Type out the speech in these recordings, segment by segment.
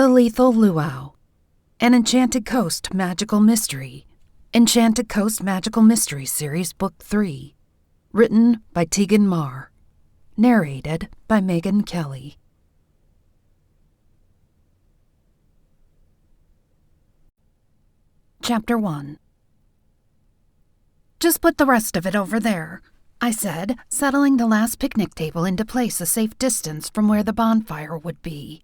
The Leathal Luau, an Enchanted Coast Magical Mystery, Enchanted Coast Magical Mystery Series Book 3, written by Tegan Maher, narrated by Megan Kelly. Chapter 1. "Just put the rest of it over there," I said, settling the last picnic table into place a safe distance from where the bonfire would be.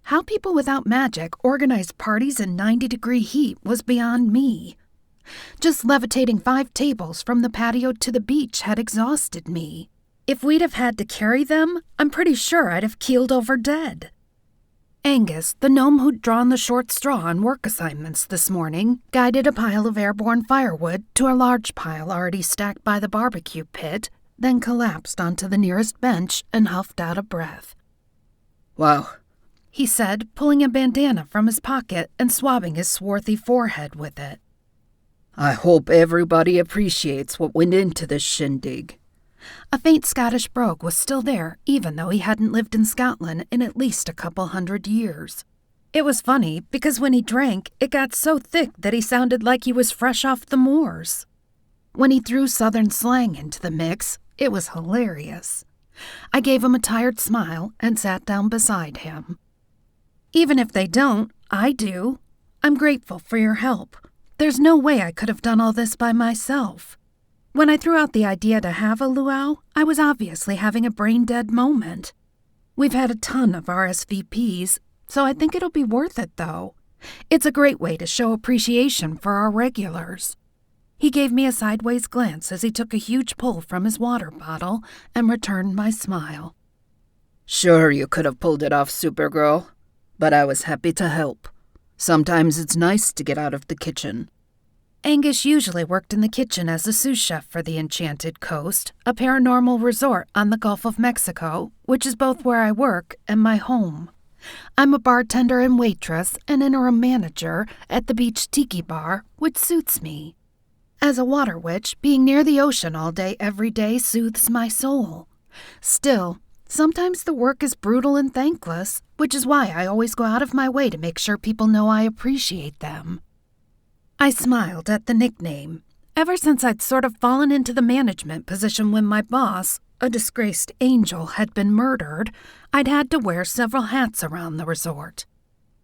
How people without magic organized parties in 90-degree heat was beyond me. Just levitating 5 tables from the patio to the beach had exhausted me. If we'd have had to carry them, I'm pretty sure I'd have keeled over dead. Angus, the gnome who'd drawn the short straw on work assignments this morning, guided a pile of airborne firewood to a large pile already stacked by the barbecue pit, then collapsed onto the nearest bench and huffed out a breath. "Wow," he said, pulling a bandana from his pocket and swabbing his swarthy forehead with it. "I hope everybody appreciates what went into this shindig." A faint Scottish brogue was still there, even though he hadn't lived in Scotland in at least a couple 100 years. It was funny, because when he drank, it got so thick that he sounded like he was fresh off the moors. When he threw southern slang into the mix, it was hilarious. I gave him a tired smile and sat down beside him. "Even if they don't, I do. I'm grateful for your help. There's no way I could have done all this by myself. When I threw out the idea to have a luau, I was obviously having a brain-dead moment. We've had a ton of RSVPs, so I think it'll be worth it, though. It's a great way to show appreciation for our regulars." He gave me a sideways glance as he took a huge pull from his water bottle and returned my smile. "Sure, you could have pulled it off, Supergirl, but I was happy to help. Sometimes it's nice to get out of the kitchen." Angus usually worked in the kitchen as a sous chef for the Enchanted Coast, a paranormal resort on the Gulf of Mexico, which is both where I work and my home. I'm a bartender and waitress and interim manager at the beach tiki bar, which suits me. As a water witch, being near the ocean all day every day soothes my soul. Still, sometimes the work is brutal and thankless, which is why I always go out of my way to make sure people know I appreciate them. I smiled at the nickname. Ever since I'd sort of fallen into the management position when my boss, a disgraced angel, had been murdered, I'd had to wear several hats around the resort.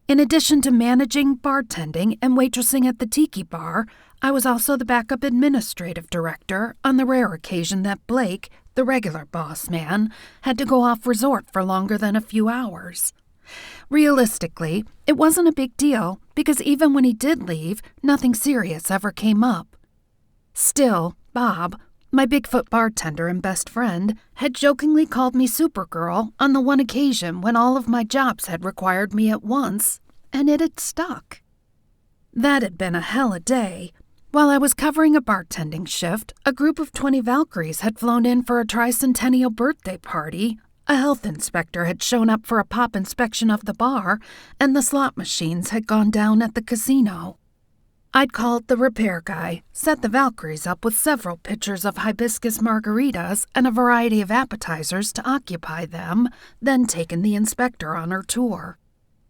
In addition to managing, bartending, and waitressing at the tiki bar, I was also the backup administrative director on the rare occasion that Blake, the regular boss man, had to go off resort for longer than a few hours. Realistically, it wasn't a big deal because even when he did leave, nothing serious ever came up. Still, Bob, my Bigfoot bartender and best friend, had jokingly called me Supergirl on the one occasion when all of my jobs had required me at once, and it had stuck. That had been a hell of a day. While I was covering a bartending shift, a group of 20 Valkyries had flown in for a tricentennial birthday party. A health inspector had shown up for a pop inspection of the bar, and the slot machines had gone down at the casino. I'd called the repair guy, set the Valkyries up with several pitchers of hibiscus margaritas and a variety of appetizers to occupy them, then taken the inspector on her tour.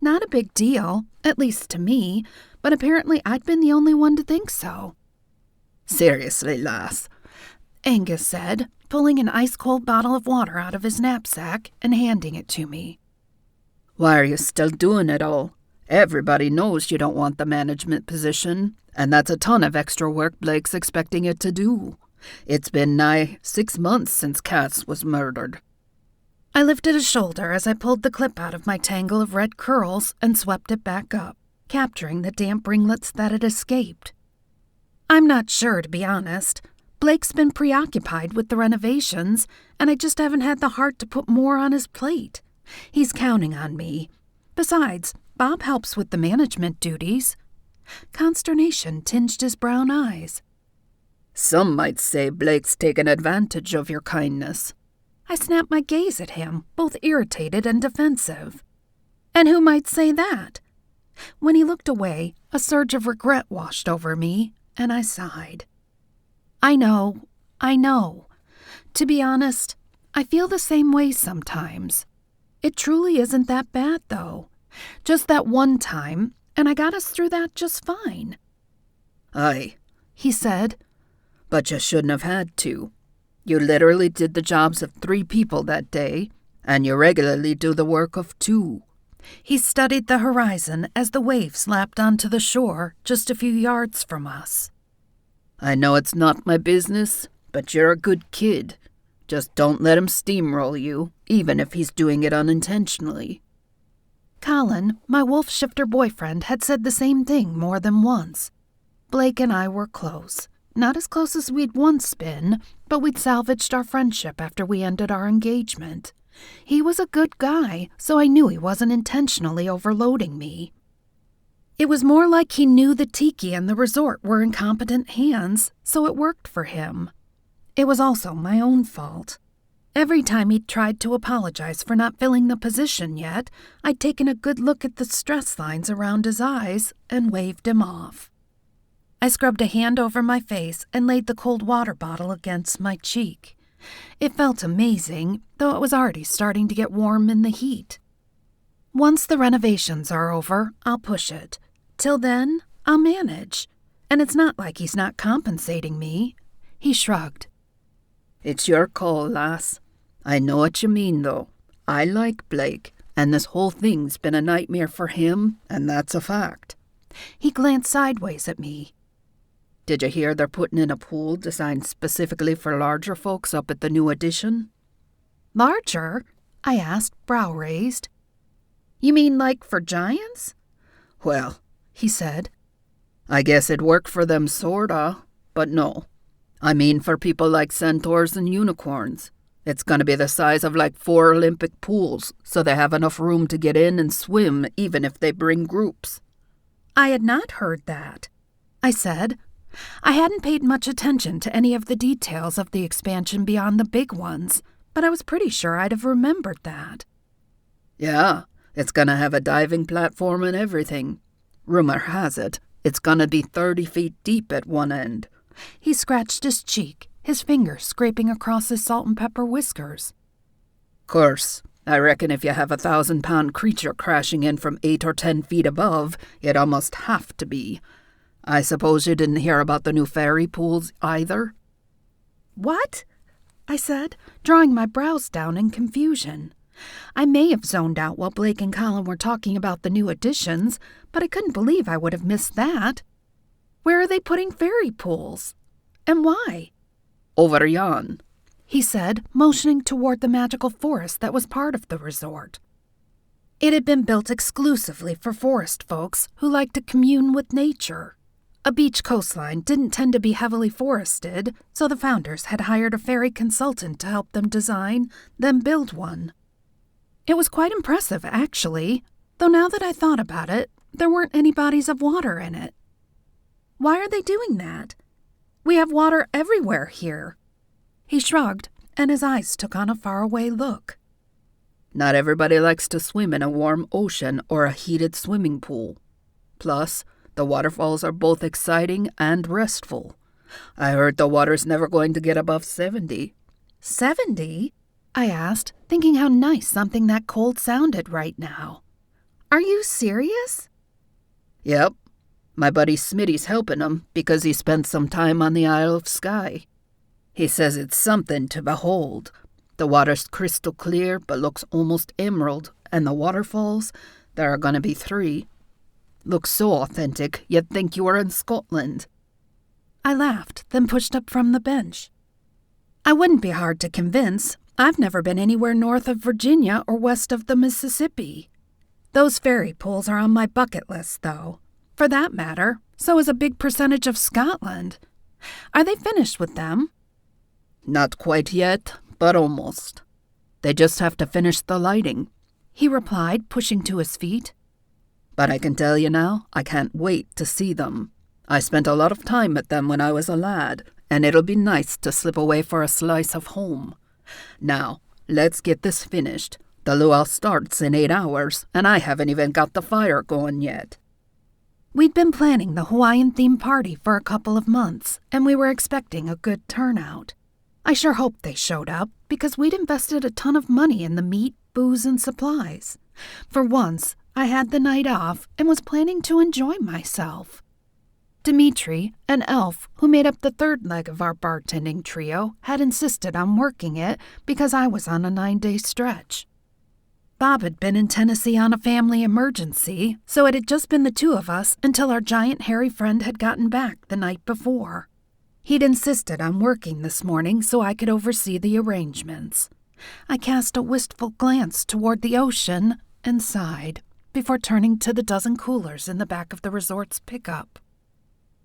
Not a big deal, at least to me, but apparently I'd been the only one to think so. "Seriously, lass," Angus said, pulling an ice-cold bottle of water out of his knapsack and handing it to me. "Why are you still doing it all? Everybody knows you don't want the management position, and that's a ton of extra work Blake's expecting it to do. It's been nigh 6 months since Cass was murdered." I lifted a shoulder as I pulled the clip out of my tangle of red curls and swept it back up, capturing the damp ringlets that had escaped. "I'm not sure, to be honest. Blake's been preoccupied with the renovations, and I just haven't had the heart to put more on his plate. He's counting on me. Besides, Bob helps with the management duties." Consternation tinged his brown eyes. "Some might say Blake's taken advantage of your kindness." I snapped my gaze at him, both irritated and defensive. "And who might say that?" When he looked away, a surge of regret washed over me, and I sighed. I know. To be honest, I feel the same way sometimes. It truly isn't that bad, though. Just that one time, and I got us through that just fine. Aye, He said. but you shouldn't have had to. You literally did the jobs of 3 people that day, and you regularly do the work of 2. He studied the horizon as the waves lapped onto the shore just a few yards from us. I know it's not my business, but you're a good kid. Just don't let him steamroll you, even if he's doing it unintentionally. Colin, my wolf shifter boyfriend, had said the same thing more than once. Blake and I were close. Not as close as we'd once been, but we'd salvaged our friendship after we ended our engagement. He was a good guy, so I knew he wasn't intentionally overloading me. It was more like he knew the tiki and the resort were in competent hands, so it worked for him. It was also my own fault. Every time he'd tried to apologize for not filling the position yet, I'd taken a good look at the stress lines around his eyes and waved him off. I scrubbed a hand over my face and laid the cold water bottle against my cheek. It felt amazing, though it was already starting to get warm in the heat. Once the renovations are over, I'll push it. Till then, I'll manage. And it's not like he's not compensating me. He shrugged. It's your call, lass. I know what you mean, though. I like Blake, and this whole thing's been a nightmare for him, and that's a fact. He glanced sideways at me. Did you hear they're putting in a pool designed specifically for larger folks up at the new addition? Larger? I asked, brow raised. You mean like for giants? Well, he said. I guess it worked for them sorta, but no. I mean for people like centaurs and unicorns. It's gonna be the size of like 4 Olympic pools, so they have enough room to get in and swim even if they bring groups. I had not heard that, I said. I hadn't paid much attention to any of the details of the expansion beyond the big ones, but I was pretty sure I'd have remembered that. Yeah, it's gonna have a diving platform and everything. Rumor has it, it's gonna be 30 feet deep at one end. He scratched his cheek, his finger scraping across his salt and pepper whiskers. Course, I reckon if you have a 1,000-pound creature crashing in from 8 or 10 feet above, it'd almost have to be. I suppose you didn't hear about the new fairy pools either? What? I said, drawing my brows down in confusion. I may have zoned out while Blake and Colin were talking about the new additions, but I couldn't believe I would have missed that. Where are they putting fairy pools? And why? Over yon, he said, motioning toward the magical forest that was part of the resort. It had been built exclusively for forest folks who like to commune with nature. A beach coastline didn't tend to be heavily forested, so the founders had hired a fairy consultant to help them design, then build one. It was quite impressive, actually, though now that I thought about it, there weren't any bodies of water in it. Why are they doing that? We have water everywhere here. He shrugged, and his eyes took on a faraway look. Not everybody likes to swim in a warm ocean or a heated swimming pool. Plus, the waterfalls are both exciting and restful. I heard the water's never going to get above 70. 70? I asked, thinking how nice something that cold sounded right now. Are you serious? Yep. My buddy Smitty's helping him because he spent some time on the Isle of Skye. He says it's something to behold. The water's crystal clear but looks almost emerald, and the waterfalls, there are going to be 3. Look so authentic, you'd think you were in Scotland. I laughed, then pushed up from the bench. I wouldn't be hard to convince. I've never been anywhere north of Virginia or west of the Mississippi. Those fairy pools are on my bucket list, though. For that matter, so is a big percentage of Scotland. Are they finished with them? Not quite yet, but almost. They just have to finish the lighting, he replied, pushing to his feet. But I can tell you now, I can't wait to see them. I spent a lot of time at them when I was a lad, and it'll be nice to slip away for a slice of home. Now, let's get this finished. The luau starts in 8 hours, and I haven't even got the fire going yet. We'd been planning the Hawaiian-themed party for a couple of months, and we were expecting a good turnout. I sure hoped they showed up, because we'd invested a ton of money in the meat, booze, and supplies. For once, I had the night off and was planning to enjoy myself. Dimitri, an elf who made up the third leg of our bartending trio, had insisted on working it because I was on a 9-day stretch. Bob had been in Tennessee on a family emergency, so it had just been the two of us until our giant hairy friend had gotten back the night before. He'd insisted on working this morning so I could oversee the arrangements. I cast a wistful glance toward the ocean and sighed before turning to the dozen coolers in the back of the resort's pickup.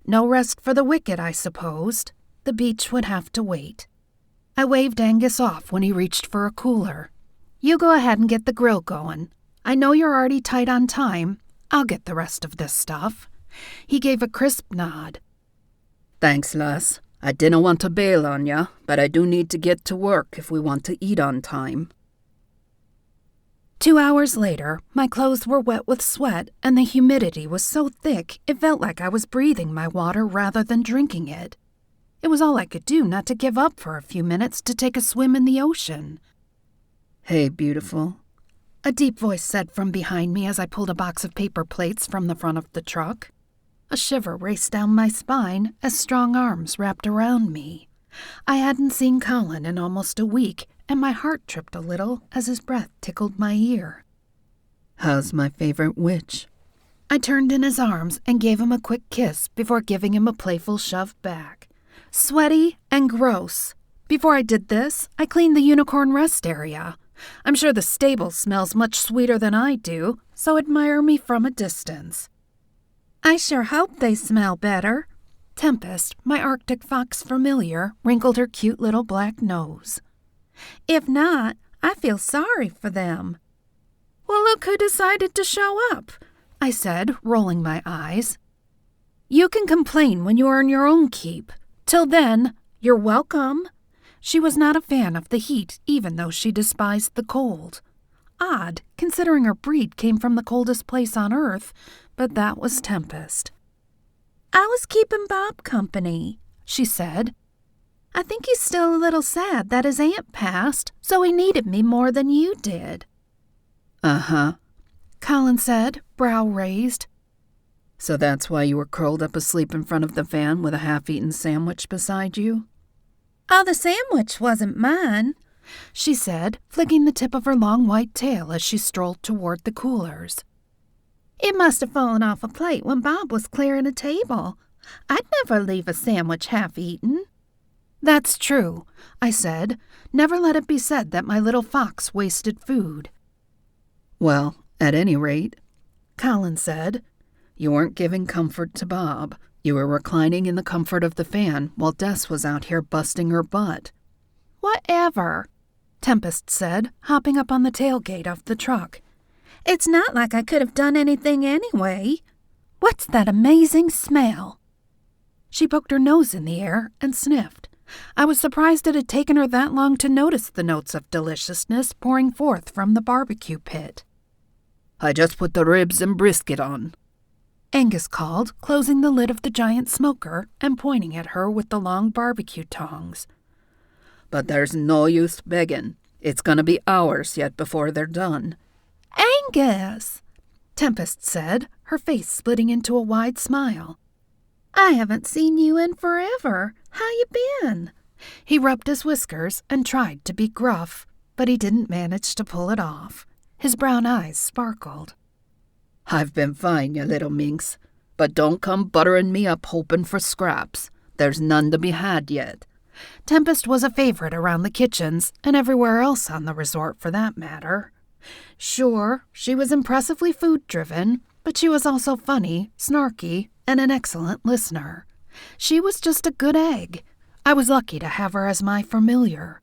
No rest for the wicked, I supposed. The beach would have to wait. I waved Angus off when he reached for a cooler. You go ahead and get the grill going. I know you're already tight on time. I'll get the rest of this stuff. He gave a crisp nod. Thanks, Les. I didn't want to bail on ya, but I do need to get to work if we want to eat on time. 2 hours later, my clothes were wet with sweat, and the humidity was so thick it felt like I was breathing my water rather than drinking it. It was all I could do not to give up for a few minutes to take a swim in the ocean. Hey, beautiful, a deep voice said from behind me as I pulled a box of paper plates from the front of the truck. A shiver raced down my spine as strong arms wrapped around me. I hadn't seen Colin in almost a week, and my heart tripped a little as his breath tickled my ear. How's my favorite witch? I turned in his arms and gave him a quick kiss before giving him a playful shove back. Sweaty and gross. Before I did this, I cleaned the unicorn rest area. I'm sure the stable smells much sweeter than I do, so admire me from a distance. I sure hope they smell better. Tempest, my Arctic fox familiar, wrinkled her cute little black nose. If not, I feel sorry for them. Well, look who decided to show up, I said, rolling my eyes. You can complain when you earn your own keep. Till then, you're welcome. She was not a fan of the heat, even though she despised the cold. Odd, considering her breed came from the coldest place on Earth, but that was Tempest. I was keeping Bob company, she said. I think he's still a little sad that his aunt passed, so he needed me more than you did. Uh-huh, Colin said, brow raised. So that's why you were curled up asleep in front of the fan with a half-eaten sandwich beside you? Oh, the sandwich wasn't mine, she said, flicking the tip of her long white tail as she strolled toward the coolers. It must have fallen off a plate when Bob was clearing a table. I'd never leave a sandwich half-eaten. That's true, I said. Never let it be said that my little fox wasted food. Well, at any rate, Colin said, you weren't giving comfort to Bob. You were reclining in the comfort of the fan while Des was out here busting her butt. Whatever, Tempest said, hopping up on the tailgate of the truck. It's not like I could have done anything anyway. What's that amazing smell? She poked her nose in the air and sniffed. I was surprised it had taken her that long to notice the notes of deliciousness pouring forth from the barbecue pit. I just put the ribs and brisket on, Angus called, closing the lid of the giant smoker and pointing at her with the long barbecue tongs. But there's no use begging. It's going to be hours yet before they're done. Angus, Tempest said, her face splitting into a wide smile. I haven't seen you in forever. How you been? He rubbed his whiskers and tried to be gruff, but he didn't manage to pull it off. His brown eyes sparkled. I've been fine, you little minx, but don't come buttering me up hoping for scraps. There's none to be had yet. Tempest was a favorite around the kitchens and everywhere else on the resort for that matter. Sure, she was impressively food-driven, but she was also funny, snarky, and an excellent listener. She was just a good egg. I was lucky to have her as my familiar.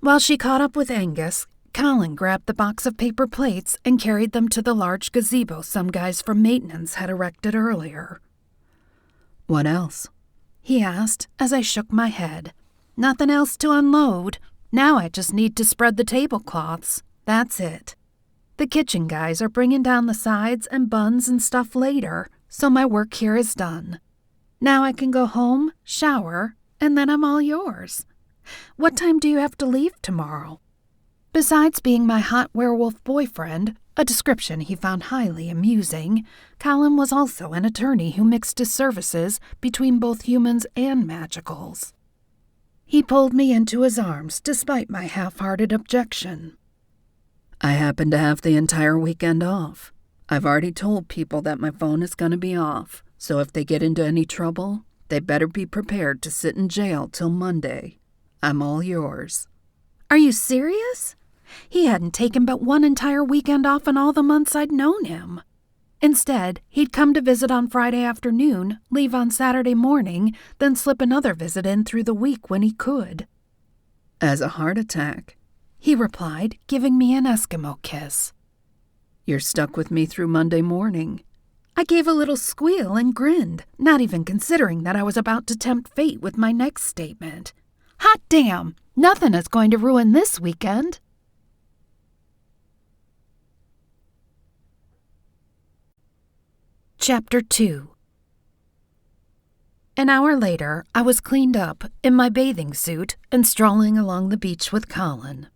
While she caught up with Angus, Colin grabbed the box of paper plates and carried them to the large gazebo some guys from maintenance had erected earlier. What else? He asked as I shook my head. Nothing else to unload. Now I just need to spread the tablecloths. That's it. The kitchen guys are bringing down the sides and buns and stuff later, so my work here is done. Now I can go home, shower, and then I'm all yours. What time do you have to leave tomorrow? Besides being my hot werewolf boyfriend, a description he found highly amusing, Colin was also an attorney who mixed his services between both humans and magicals. He pulled me into his arms despite my half-hearted objection. I happen to have the entire weekend off. I've already told people that my phone is going to be off, so if they get into any trouble, they better be prepared to sit in jail till Monday. I'm all yours. Are you serious? He hadn't taken but one entire weekend off in all the months I'd known him. Instead, he'd come to visit on Friday afternoon, leave on Saturday morning, then slip another visit in through the week when he could. As a heart attack, he replied, giving me an Eskimo kiss. You're stuck with me through Monday morning. I gave a little squeal and grinned, not even considering that I was about to tempt fate with my next statement. Hot damn! Nothing is going to ruin this weekend. Chapter 2. An hour later, I was cleaned up, in my bathing suit, and strolling along the beach with Colin.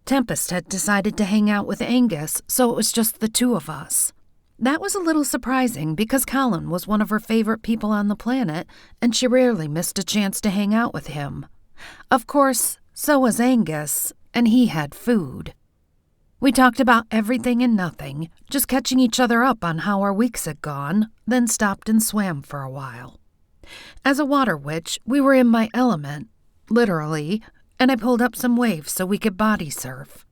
Tempest had decided to hang out with Angus, so it was just the two of us. That was a little surprising because Colin was one of her favorite people on the planet, and she rarely missed a chance to hang out with him. Of course, so was Angus, and he had food. We talked about everything and nothing, just catching each other up on how our weeks had gone, then stopped and swam for a while. As a water witch, we were in my element, literally, and I pulled up some waves so we could body surf.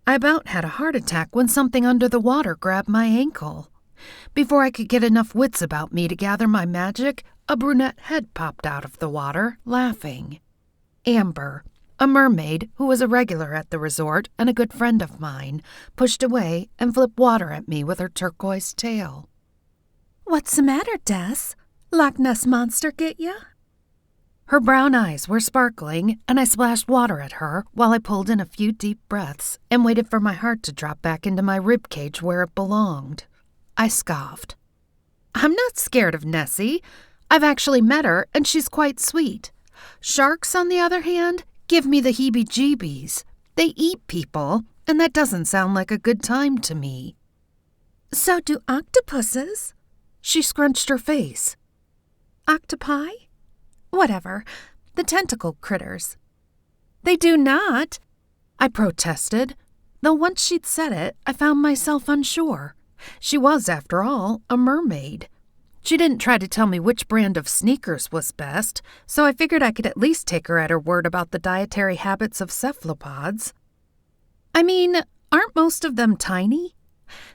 I about had a heart attack when something under the water grabbed my ankle. Before I could get enough wits about me to gather my magic, a brunette head popped out of the water, laughing. Amber, a mermaid who was a regular at the resort and a good friend of mine, pushed away and flipped water at me with her turquoise tail. "What's the matter, Des? Loch Ness Monster get ya?" Her brown eyes were sparkling, and I splashed water at her while I pulled in a few deep breaths and waited for my heart to drop back into my ribcage where it belonged. I scoffed. "I'm not scared of Nessie. I've actually met her, and she's quite sweet. Sharks, on the other hand, give me the heebie-jeebies. They eat people, and that doesn't sound like a good time to me." "So do octopuses." She scrunched her face. "Octopi? Whatever. The tentacle critters." "They do not," I protested, though once she'd said it, I found myself unsure. She was, after all, a mermaid. She didn't try to tell me which brand of sneakers was best, so I figured I could at least take her at her word about the dietary habits of cephalopods. "I mean, aren't most of them tiny?"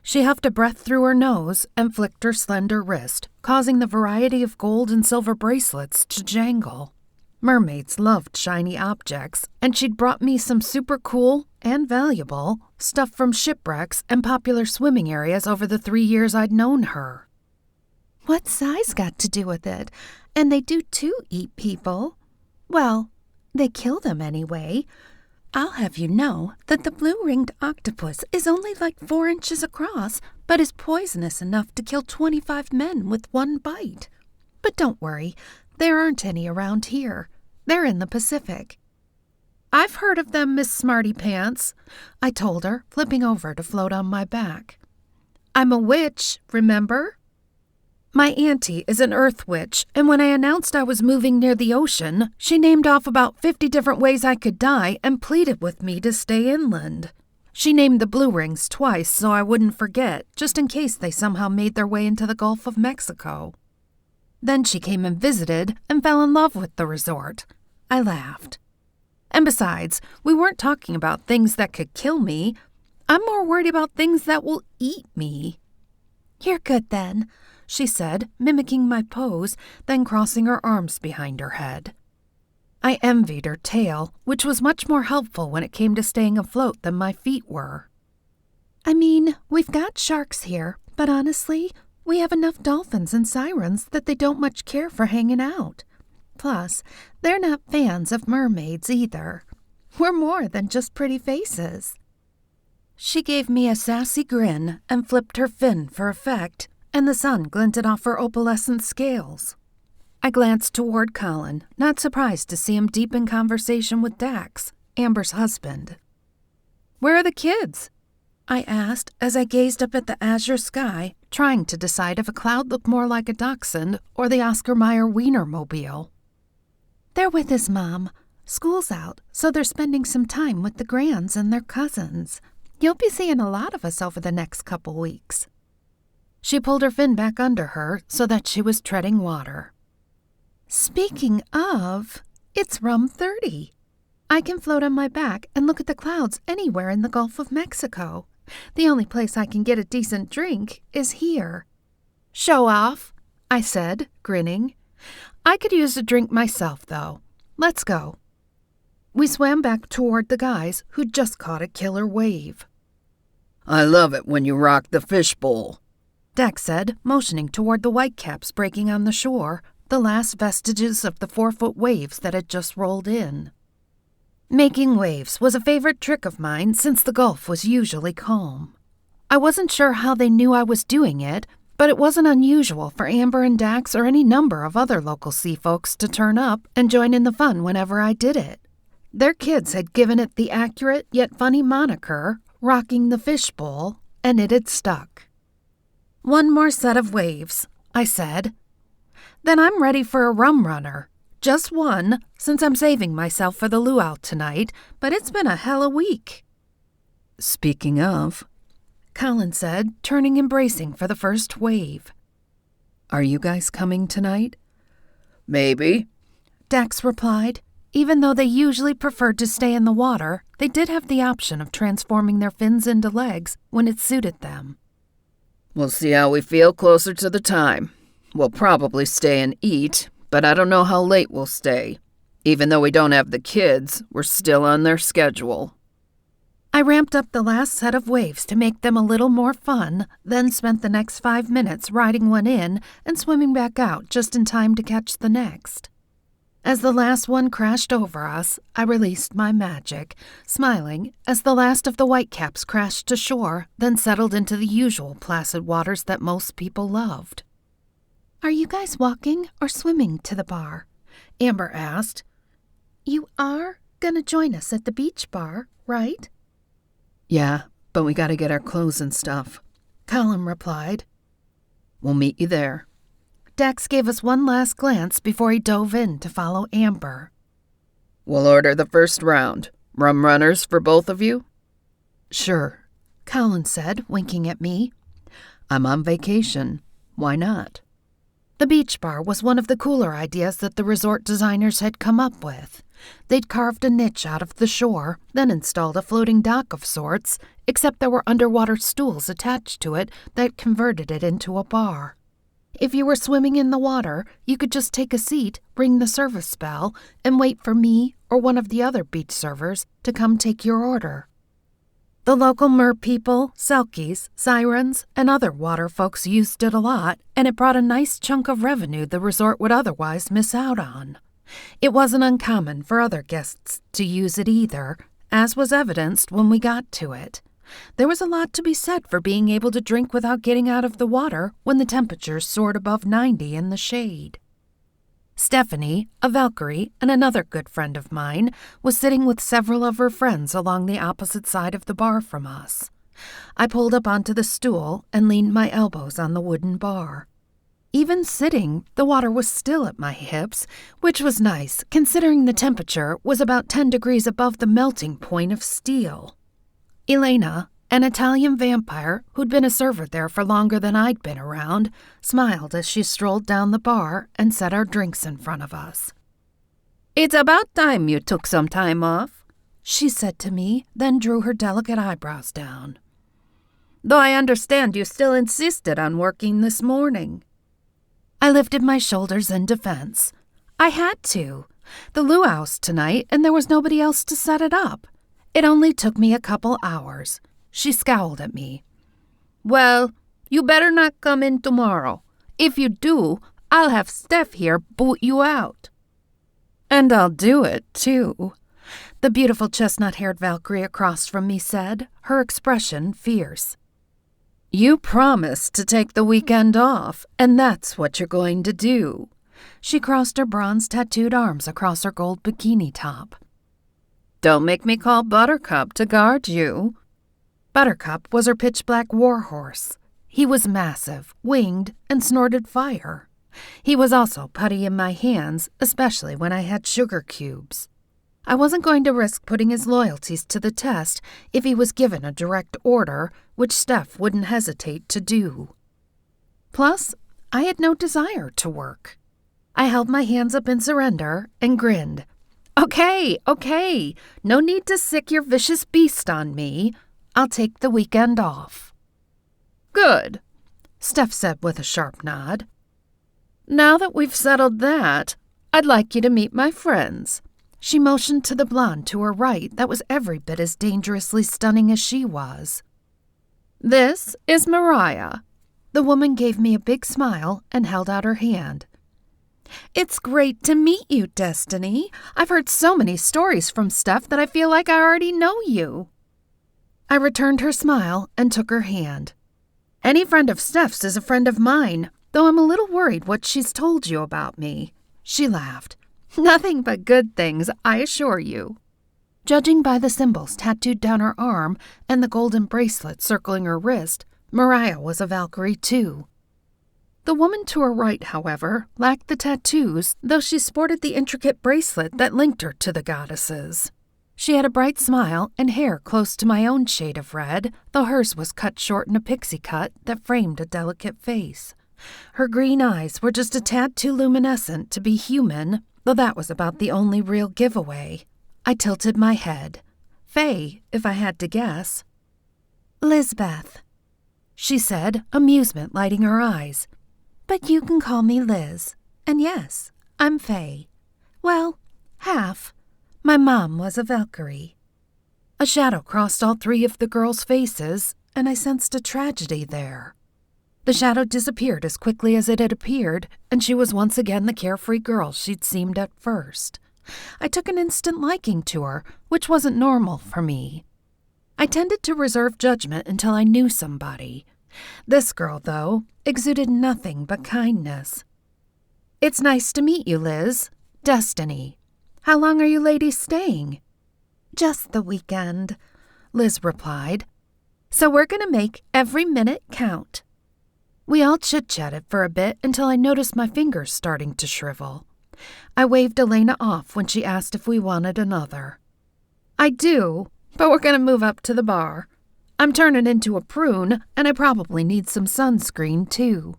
She huffed a breath through her nose and flicked her slender wrist, causing the variety of gold and silver bracelets to jangle. Mermaids loved shiny objects, and she'd brought me some super cool and valuable stuff from shipwrecks and popular swimming areas over the 3 years I'd known her. "What's size got to do with it? And they do too eat people. Well, they kill them anyway. I'll have you know that the blue-ringed octopus is only like 4 inches across, but is poisonous enough to kill 25 men with one bite. But don't worry, there aren't any around here. They're in the Pacific." "I've heard of them, Miss Smarty Pants," I told her, flipping over to float on my back. "I'm a witch, remember? My auntie is an earth witch, and when I announced I was moving near the ocean, she named off about 50 different ways I could die and pleaded with me to stay inland. She named the blue rings twice so I wouldn't forget, just in case they somehow made their way into the Gulf of Mexico. Then she came and visited and fell in love with the resort." I laughed. "And besides, we weren't talking about things that could kill me. I'm more worried about things that will eat me." "You're good then," she said, mimicking my pose, then crossing her arms behind her head. I envied her tail, which was much more helpful when it came to staying afloat than my feet were. "I mean, we've got sharks here, but honestly, we have enough dolphins and sirens that they don't much care for hanging out. Plus, they're not fans of mermaids either. We're more than just pretty faces." She gave me a sassy grin and flipped her fin for effect, and the sun glinted off her opalescent scales. I glanced toward Colin, not surprised to see him deep in conversation with Dax, Amber's husband. Where are the kids?" I asked as I gazed up at the azure sky, trying to decide if a cloud looked more like a dachshund or the Oscar Mayer Wienermobile. "They're with his mom. School's out, so they're spending some time with the grands and their cousins. You'll be seeing a lot of us over the next couple weeks." She pulled her fin back under her so that she was treading water. "Speaking of, it's rum 30. I can float on my back and look at the clouds anywhere in the Gulf of Mexico. The only place I can get a decent drink is here." "Show off," I said, grinning. "I could use a drink myself, though. Let's go." We swam back toward the guys who'd just caught a killer wave. "I love it when you rock the fishbowl," Dax said, motioning toward the whitecaps breaking on the shore, the last vestiges of the 4-foot waves that had just rolled in. Making waves was a favorite trick of mine since the Gulf was usually calm. I wasn't sure how they knew I was doing it, but it wasn't unusual for Amber and Dax or any number of other local sea folks to turn up and join in the fun whenever I did it. Their kids had given it the accurate yet funny moniker, rocking the fishbowl, and it had stuck. "One more set of waves," I said. "Then I'm ready for a rum runner. Just one, since I'm saving myself for the luau tonight, but it's been a hell of a week." "Speaking of," Colin said, turning and bracing for the first wave. "Are you guys coming tonight?" "Maybe," Dax replied. Even though they usually preferred to stay in the water, they did have the option of transforming their fins into legs when it suited them. "We'll see how we feel closer to the time. We'll probably stay and eat, but I don't know how late we'll stay. Even though we don't have the kids, we're still on their schedule." I ramped up the last set of waves to make them a little more fun, then spent the next 5 minutes riding one in and swimming back out just in time to catch the next. As the last one crashed over us, I released my magic, smiling as the last of the whitecaps crashed to shore, then settled into the usual placid waters that most people loved. "Are you guys walking or swimming to the bar?" Amber asked. "You are gonna join us at the beach bar, right?" "Yeah, but we gotta get our clothes and stuff," Colin replied. "We'll meet you there." Dax gave us one last glance before he dove in to follow Amber. "We'll order the first round. Rum runners for both of you?" "Sure," Colin said, winking at me. "I'm on vacation. Why not?" The beach bar was one of the cooler ideas that the resort designers had come up with. They'd carved a niche out of the shore, then installed a floating dock of sorts, except there were underwater stools attached to it that converted it into a bar. If you were swimming in the water, you could just take a seat, ring the service bell, and wait for me or one of the other beach servers to come take your order. The local mer people, selkies, sirens, and other water folks used it a lot, and it brought a nice chunk of revenue the resort would otherwise miss out on. It wasn't uncommon for other guests to use it either, as was evidenced when we got to it. There was a lot to be said for being able to drink without getting out of the water when the temperatures soared above 90 in the shade. Stephanie, a Valkyrie, and another good friend of mine, was sitting with several of her friends along the opposite side of the bar from us. I pulled up onto the stool and leaned my elbows on the wooden bar. Even sitting, the water was still at my hips, which was nice, considering the temperature was about 10 degrees above the melting point of steel. Elena, an Italian vampire who'd been a server there for longer than I'd been around, smiled as she strolled down the bar and set our drinks in front of us. "It's about time you took some time off," she said to me, then drew her delicate eyebrows down. "Though I understand you still insisted on working this morning." I lifted my shoulders in defense. I had to. The luau's tonight, and there was nobody else to set it up. It only took me a couple hours. She scowled at me. "Well, you better not come in tomorrow. If you do, I'll have Steph here boot you out." "And I'll do it, too," the beautiful chestnut-haired Valkyrie across from me said, her expression fierce. "You promised to take the weekend off, and that's what you're going to do." She crossed her bronze-tattooed arms across her gold bikini top. Don't make me call Buttercup to guard you. Buttercup was her pitch-black warhorse. He was massive, winged, and snorted fire. He was also putty in my hands, especially when I had sugar cubes. I wasn't going to risk putting his loyalties to the test if he was given a direct order, which Steph wouldn't hesitate to do. Plus, I had no desire to work. I held my hands up in surrender and grinned. Okay, no need to sick your vicious beast on me. I'll take the weekend off. Good, Steph said with a sharp nod. Now that we've settled that, I'd like you to meet my friends. She motioned to the blonde to her right that was every bit as dangerously stunning as she was. This is Mariah. The woman gave me a big smile and held out her hand. It's great to meet you, Destiny. I've heard so many stories from Steph that I feel like I already know you. I returned her smile and took her hand. Any friend of Steph's is a friend of mine, though I'm a little worried what she's told you about me. She laughed. Nothing but good things, I assure you. Judging by the symbols tattooed down her arm and the golden bracelet circling her wrist, Mariah was a Valkyrie too. The woman to her right, however, lacked the tattoos, though she sported the intricate bracelet that linked her to the goddesses. She had a bright smile and hair close to my own shade of red, though hers was cut short in a pixie cut that framed a delicate face. Her green eyes were just a tad too luminescent to be human, though that was about the only real giveaway. I tilted my head. Faye, if I had to guess. Lizbeth, she said, amusement lighting her eyes. But you can call me Liz. And yes, I'm Faye. Well, half. My mom was a Valkyrie. A shadow crossed all three of the girls' faces, and I sensed a tragedy there. The shadow disappeared as quickly as it had appeared, and she was once again the carefree girl she'd seemed at first. I took an instant liking to her, which wasn't normal for me. I tended to reserve judgment until I knew somebody. This girl, though, exuded nothing but kindness. It's nice to meet you, Liz. Destiny. How long are you ladies staying? Just the weekend, Liz replied. So we're going to make every minute count. We all chit-chatted for a bit until I noticed my fingers starting to shrivel. I waved Elena off when she asked if we wanted another. I do, but we're going to move up to the bar. I'm turning into a prune, and I probably need some sunscreen, too.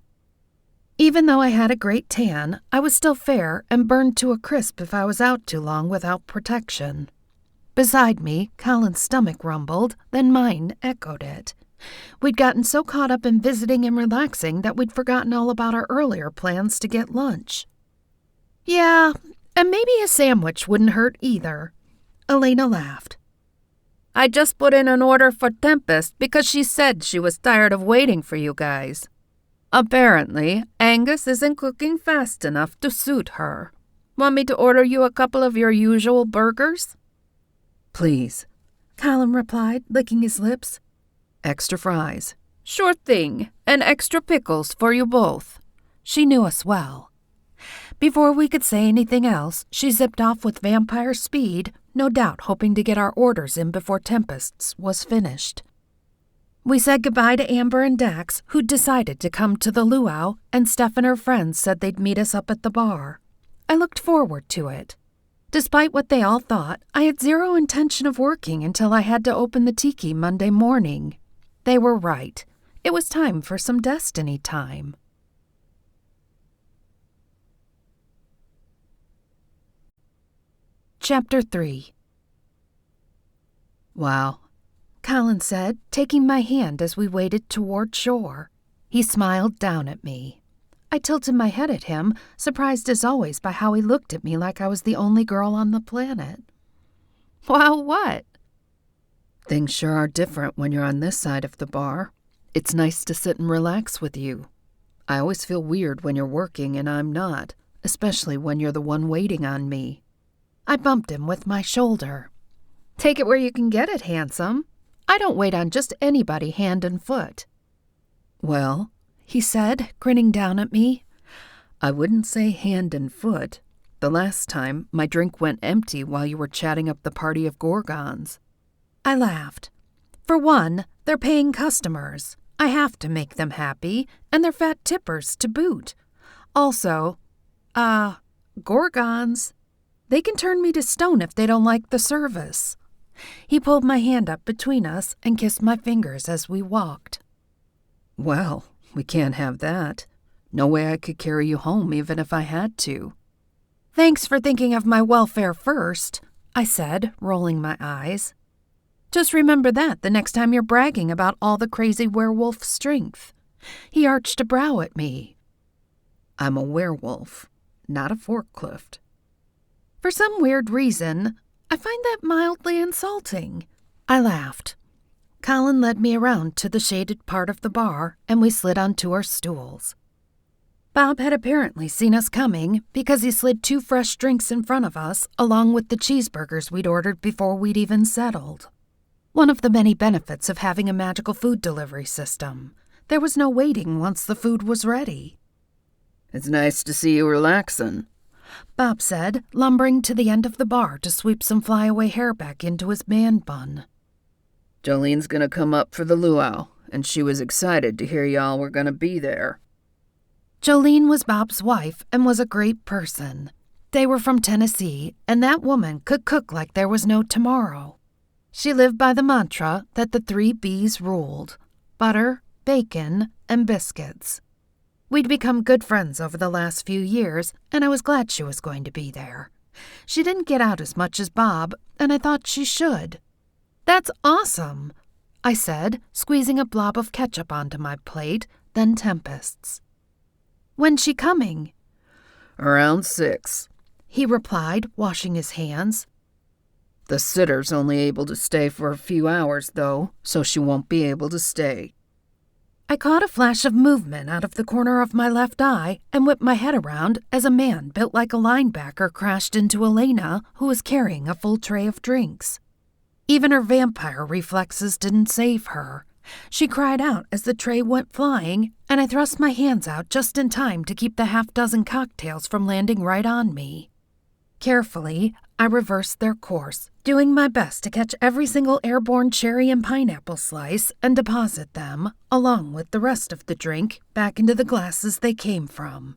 Even though I had a great tan, I was still fair and burned to a crisp if I was out too long without protection. Beside me, Colin's stomach rumbled, then mine echoed it. We'd gotten so caught up in visiting and relaxing that we'd forgotten all about our earlier plans to get lunch. Yeah, and maybe a sandwich wouldn't hurt either. Elena laughed. I just put in an order for Tempest because she said she was tired of waiting for you guys. Apparently, Angus isn't cooking fast enough to suit her. Want me to order you a couple of your usual burgers? Please, Colin replied, licking his lips. Extra fries. Sure thing, and extra pickles for you both. She knew us well. Before we could say anything else, she zipped off with vampire speed, no doubt hoping to get our orders in before Tempest's was finished. We said goodbye to Amber and Dax, who'd decided to come to the luau, and Steph and her friends said they'd meet us up at the bar. I looked forward to it. Despite what they all thought, I had zero intention of working until I had to open the tiki Monday morning. They were right. It was time for some Destiny time. Chapter 3. Wow, Colin said, taking my hand as we waded toward shore. He smiled down at me. I tilted my head at him, surprised as always by how he looked at me like I was the only girl on the planet. Wow, what? Things sure are different when you're on this side of the bar. It's nice to sit and relax with you. I always feel weird when you're working and I'm not, especially when you're the one waiting on me. I bumped him with my shoulder. Take it where you can get it, handsome. I don't wait on just anybody hand and foot. Well, he said, grinning down at me. I wouldn't say hand and foot. The last time, my drink went empty while you were chatting up the party of gorgons." I laughed. For one, they're paying customers. I have to make them happy, and they're fat tippers to boot. Also, gorgons. They can turn me to stone if they don't like the service. He pulled my hand up between us and kissed my fingers as we walked. "Well, we can't have that. No way I could carry you home even if I had to." "Thanks for thinking of my welfare first," I said, rolling my eyes. "Just remember that the next time you're bragging about all the crazy werewolf strength." He arched a brow at me. "I'm a werewolf, not a forklift." For some weird reason, I find that mildly insulting. I laughed. Colin led me around to the shaded part of the bar, and we slid onto our stools. Bob had apparently seen us coming because he slid 2 fresh drinks in front of us, along with the cheeseburgers we'd ordered before we'd even settled. One of the many benefits of having a magical food delivery system. There was no waiting once the food was ready. "It's nice to see you relaxing," Bob said, lumbering to the end of the bar to sweep some flyaway hair back into his man bun. "Jolene's gonna come up for the luau, and she was excited to hear y'all were gonna be there." Jolene was Bob's wife and was a great person. They were from Tennessee, and that woman could cook like there was no tomorrow. She lived by the mantra that the 3 B's ruled: butter, bacon, and biscuits. We'd become good friends over the last few years, and I was glad she was going to be there. She didn't get out as much as Bob, and I thought she should. "That's awesome," I said, squeezing a blob of ketchup onto my plate, then Tempest's. "When's she coming?" "Around 6. He replied, washing his hands. "The sitter's only able to stay for a few hours, though, so she won't be able to stay." I caught a flash of movement out of the corner of my left eye and whipped my head around as a man built like a linebacker crashed into Elena, who was carrying a full tray of drinks. Even her vampire reflexes didn't save her. She cried out as the tray went flying, and I thrust my hands out just in time to keep the 6 cocktails from landing right on me. Carefully, I reversed their course, doing my best to catch every single airborne cherry and pineapple slice and deposit them, along with the rest of the drink, back into the glasses they came from.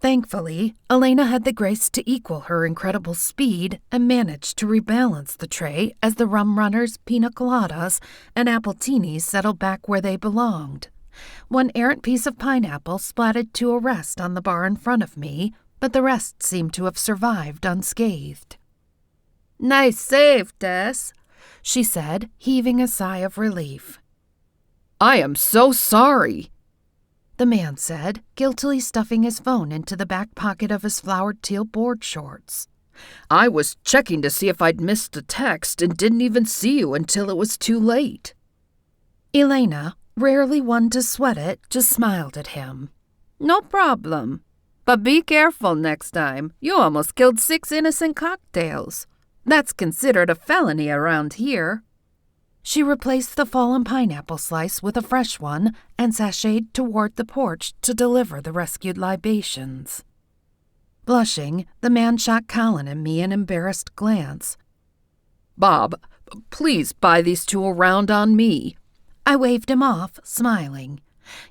Thankfully, Elena had the grace to equal her incredible speed and managed to rebalance the tray as the rum runners, pina coladas, and appletinis settled back where they belonged. One errant piece of pineapple splatted to a rest on the bar in front of me, but the rest seemed to have survived unscathed. "Nice save, Tess," she said, heaving a sigh of relief. "I am so sorry," the man said, guiltily stuffing his phone into the back pocket of his flowered teal board shorts. "I was checking to see if I'd missed a text and didn't even see you until it was too late." Elena, rarely one to sweat it, just smiled at him. "No problem. But be careful next time. You almost killed 6 innocent cocktails. That's considered a felony around here." She replaced the fallen pineapple slice with a fresh one and sashayed toward the porch to deliver the rescued libations. Blushing, the man shot Colin and me an embarrassed glance. "Bob, please buy these 2 around on me." I waved him off, smiling.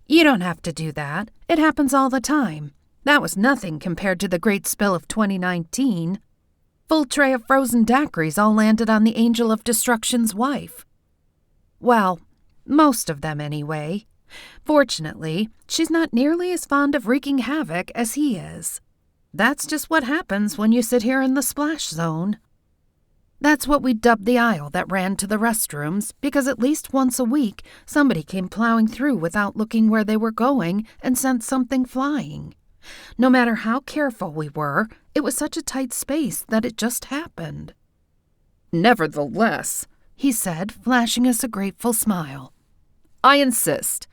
"You don't have to do that. It happens all the time. That was nothing compared to the great spill of 2019. Full tray of frozen daiquiris all landed on the Angel of Destruction's wife. Well, most of them anyway. Fortunately, she's not nearly as fond of wreaking havoc as he is. That's just what happens when you sit here in the splash zone. That's what we dubbed the aisle that ran to the restrooms, because at least once a week somebody came plowing through without looking where they were going and sent something flying. No matter how careful we were, it was such a tight space that it just happened. "Nevertheless," he said, flashing us a grateful smile, "I insist.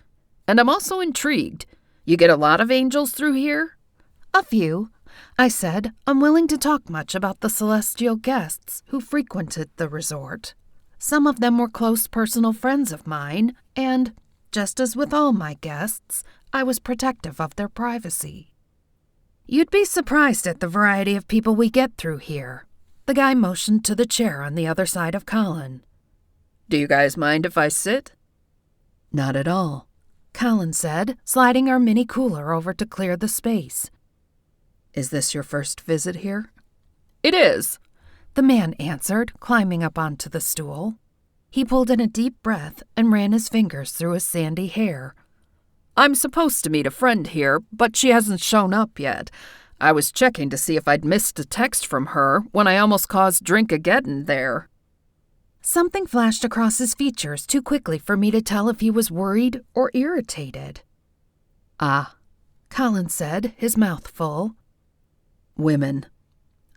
And I'm also intrigued. You get a lot of angels through here?" "A few," I said, unwilling to talk much about the celestial guests who frequented the resort. Some of them were close personal friends of mine, and, just as with all my guests, I was protective of their privacy. You'd be surprised at the variety of people we get through here. The guy motioned to the chair on the other side of Colin. Do you guys mind if I sit? Not at all, Colin said, sliding our mini cooler over to clear the space. Is this your first visit here? It is, the man answered, climbing up onto the stool. He pulled in a deep breath and ran his fingers through his sandy hair. I'm supposed to meet a friend here, but she hasn't shown up yet. I was checking to see if I'd missed a text from her when I almost caused Drink-A-Geddon there. Something flashed across his features too quickly for me to tell if he was worried or irritated. Ah, Colin said, his mouth full. Women.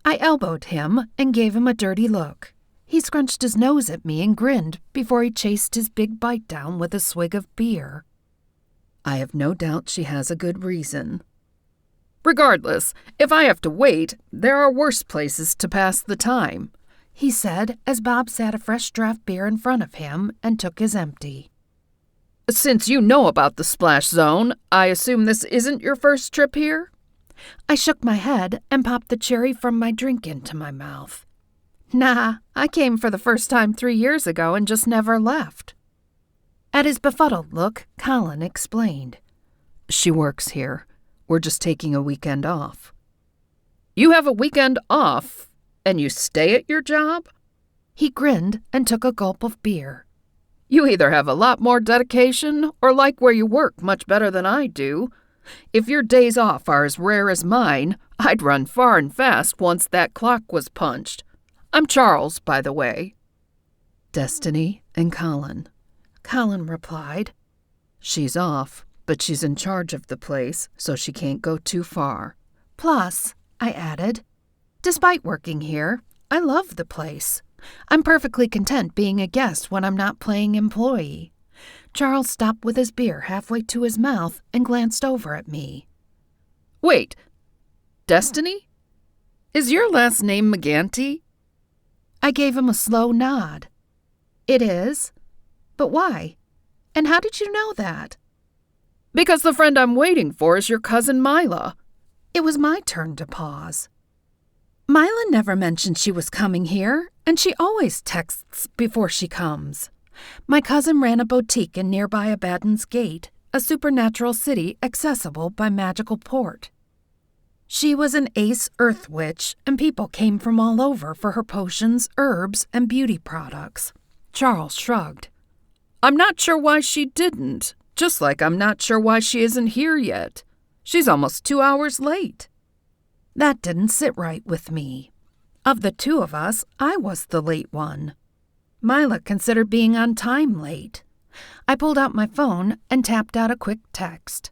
I elbowed him and gave him a dirty look. He scrunched his nose at me and grinned before he chased his big bite down with a swig of beer. I have no doubt she has a good reason. Regardless, if I have to wait, there are worse places to pass the time, he said as Bob sat a fresh draft beer in front of him and took his empty. Since you know about the splash zone, I assume this isn't your first trip here? I shook my head and popped the cherry from my drink into my mouth. Nah, I came for the first time 3 years ago and just never left. At his befuddled look, Colin explained. She works here. We're just taking a weekend off. You have a weekend off, and you stay at your job? He grinned and took a gulp of beer. You either have a lot more dedication or like where you work much better than I do. If your days off are as rare as mine, I'd run far and fast once that clock was punched. I'm Charles, by the way. Destiny and Colin replied. She's off, but she's in charge of the place, so she can't go too far. Plus, I added, despite working here, I love the place. I'm perfectly content being a guest when I'm not playing employee. Charles stopped with his beer halfway to his mouth and glanced over at me. Wait, Destiny? Is your last name Maganti? I gave him a slow nod. It is? But why? And how did you know that? Because the friend I'm waiting for is your cousin Mila. It was my turn to pause. Mila never mentioned she was coming here, and she always texts before she comes. My cousin ran a boutique in nearby Abaddon's Gate, a supernatural city accessible by magical port. She was an ace earth witch, and people came from all over for her potions, herbs, and beauty products. Charles shrugged. I'm not sure why she didn't, just like I'm not sure why she isn't here yet. She's almost 2 hours late. That didn't sit right with me. Of the two of us, I was the late one. Mila considered being on time late. I pulled out my phone and tapped out a quick text.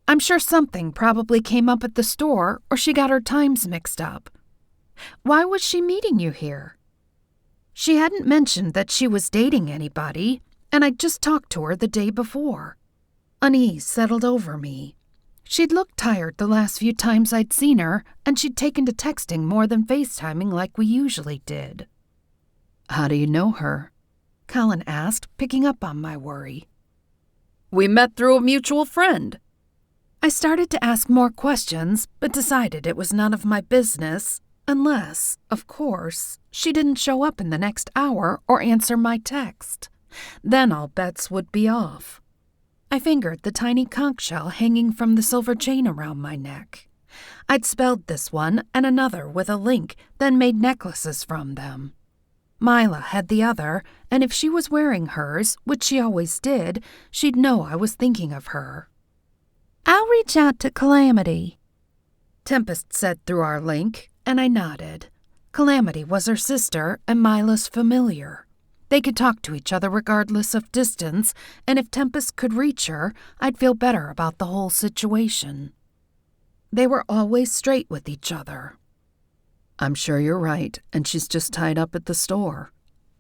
I'm sure something probably came up at the store or she got her times mixed up. Why was she meeting you here? She hadn't mentioned that she was dating anybody, and I'd just talked to her the day before. Unease settled over me. She'd looked tired the last few times I'd seen her, and she'd taken to texting more than FaceTiming like we usually did. How do you know her? Colin asked, picking up on my worry. We met through a mutual friend. I started to ask more questions, but decided it was none of my business, unless, of course, she didn't show up in the next hour or answer my text. Then all bets would be off. I fingered the tiny conch shell hanging from the silver chain around my neck. I'd spelled this one and another with a link, then made necklaces from them. Mila had the other, and if she was wearing hers, which she always did, she'd know I was thinking of her. I'll reach out to Calamity, Tempest said through our link, and I nodded. Calamity was her sister and Mila's familiar. They could talk to each other regardless of distance, and if Tempest could reach her, I'd feel better about the whole situation. They were always straight with each other. I'm sure you're right, and she's just tied up at the store,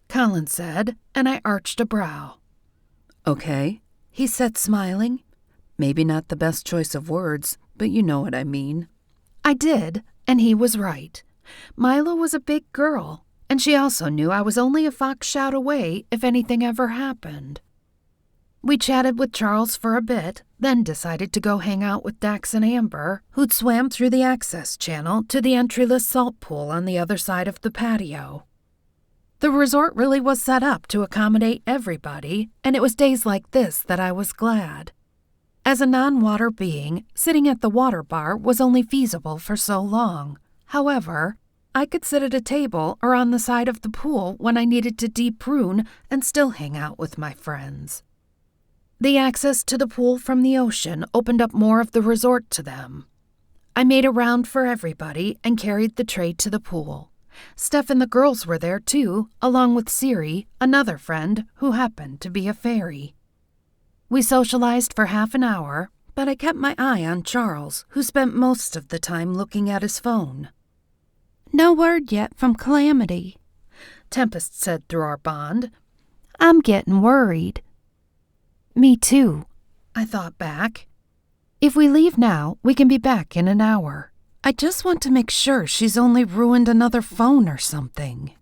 Colin said, and I arched a brow. Okay, he said, smiling. Maybe not the best choice of words, but you know what I mean. I did, and he was right. Mila was a big girl, and she also knew I was only a fox shot away if anything ever happened. We chatted with Charles for a bit, then decided to go hang out with Dax and Amber, who'd swam through the access channel to the entryless salt pool on the other side of the patio. The resort really was set up to accommodate everybody, and it was days like this that I was glad. As a non-water being, sitting at the water bar was only feasible for so long. However, I could sit at a table or on the side of the pool when I needed to de-prune and still hang out with my friends. The access to the pool from the ocean opened up more of the resort to them. I made a round for everybody and carried the tray to the pool. Steph and the girls were there too, along with Siri, another friend who happened to be a fairy. We socialized for half an hour, but I kept my eye on Charles, who spent most of the time looking at his phone. "No word yet from Calamity," Tempest said through our bond. "I'm getting worried." Me too, I thought back. If we leave now, we can be back in an hour. I just want to make sure she's only ruined another phone or something.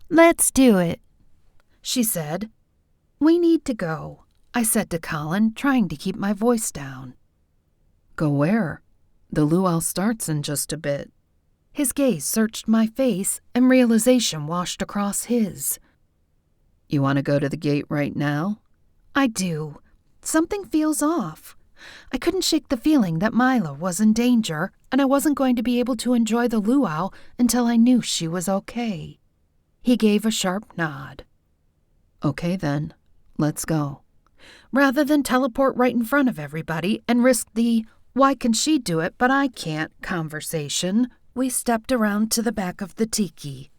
"Let's do it," she said. "We need to go," I said to Colin, trying to keep my voice down. Go where? The luau starts in just a bit. His gaze searched my face, and realization washed across his. You want to go to the gate right now? I do. Something feels off. I couldn't shake the feeling that Mila was in danger, and I wasn't going to be able to enjoy the luau until I knew she was okay. He gave a sharp nod. Okay then, let's go. Rather than teleport right in front of everybody and risk the "why can she do it but I can't" conversation, we stepped around to the back of the tiki.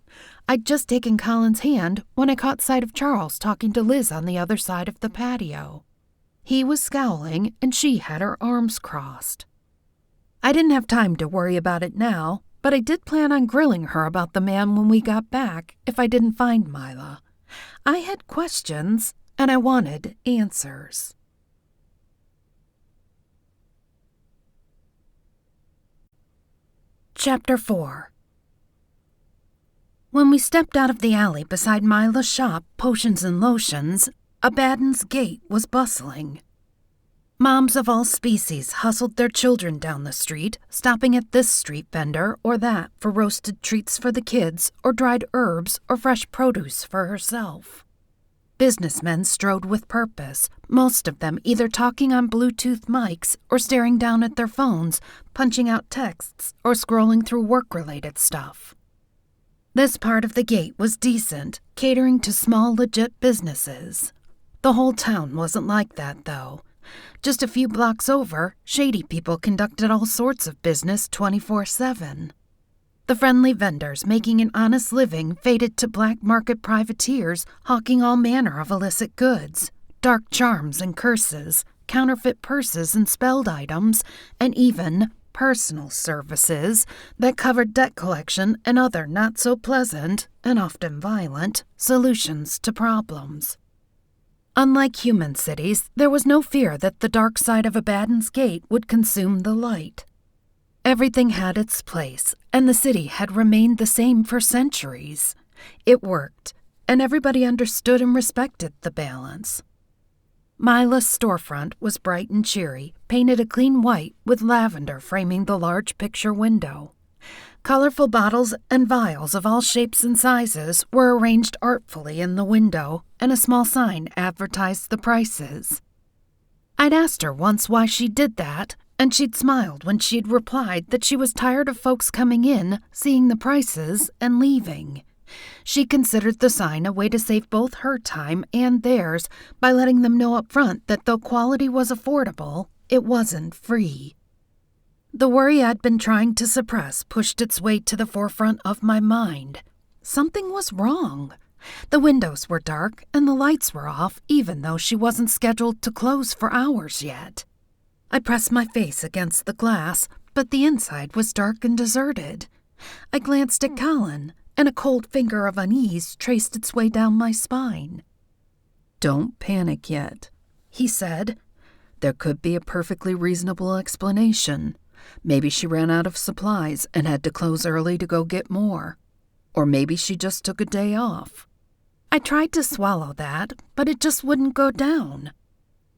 I'd just taken Colin's hand when I caught sight of Charles talking to Liz on the other side of the patio. He was scowling, and she had her arms crossed. I didn't have time to worry about it now, but I did plan on grilling her about the man when we got back if I didn't find Mila. I had questions, and I wanted answers. Chapter 4. When we stepped out of the alley beside Mila's shop, Potions and Lotions, Abaddon's gate was bustling. Moms of all species hustled their children down the street, stopping at this street vendor or that for roasted treats for the kids or dried herbs or fresh produce for herself. Businessmen strode with purpose, most of them either talking on Bluetooth mics or staring down at their phones, punching out texts or scrolling through work-related stuff. This part of the gate was decent, catering to small, legit businesses. The whole town wasn't like that, though. Just a few blocks over, shady people conducted all sorts of business 24/7. The friendly vendors making an honest living faded to black market privateers hawking all manner of illicit goods, dark charms and curses, counterfeit purses and spelled items, and even personal services that covered debt collection and other not-so-pleasant, and often violent, solutions to problems. Unlike human cities, there was no fear that the dark side of Abaddon's Gate would consume the light. Everything had its place, and the city had remained the same for centuries. It worked, and everybody understood and respected the balance. Mila's storefront was bright and cheery, painted a clean white with lavender framing the large picture window. Colorful bottles and vials of all shapes and sizes were arranged artfully in the window, and a small sign advertised the prices. I'd asked her once why she did that, and she'd smiled when she'd replied that she was tired of folks coming in, seeing the prices, and leaving. She considered the sign a way to save both her time and theirs by letting them know up front that though quality was affordable, it wasn't free. The worry I'd been trying to suppress pushed its way to the forefront of my mind. Something was wrong. The windows were dark and the lights were off, even though she wasn't scheduled to close for hours yet. I pressed my face against the glass, but the inside was dark and deserted. I glanced at Colin, and a cold finger of unease traced its way down my spine. Don't panic yet, he said. There could be a perfectly reasonable explanation. Maybe she ran out of supplies and had to close early to go get more. Or maybe she just took a day off. I tried to swallow that, but it just wouldn't go down.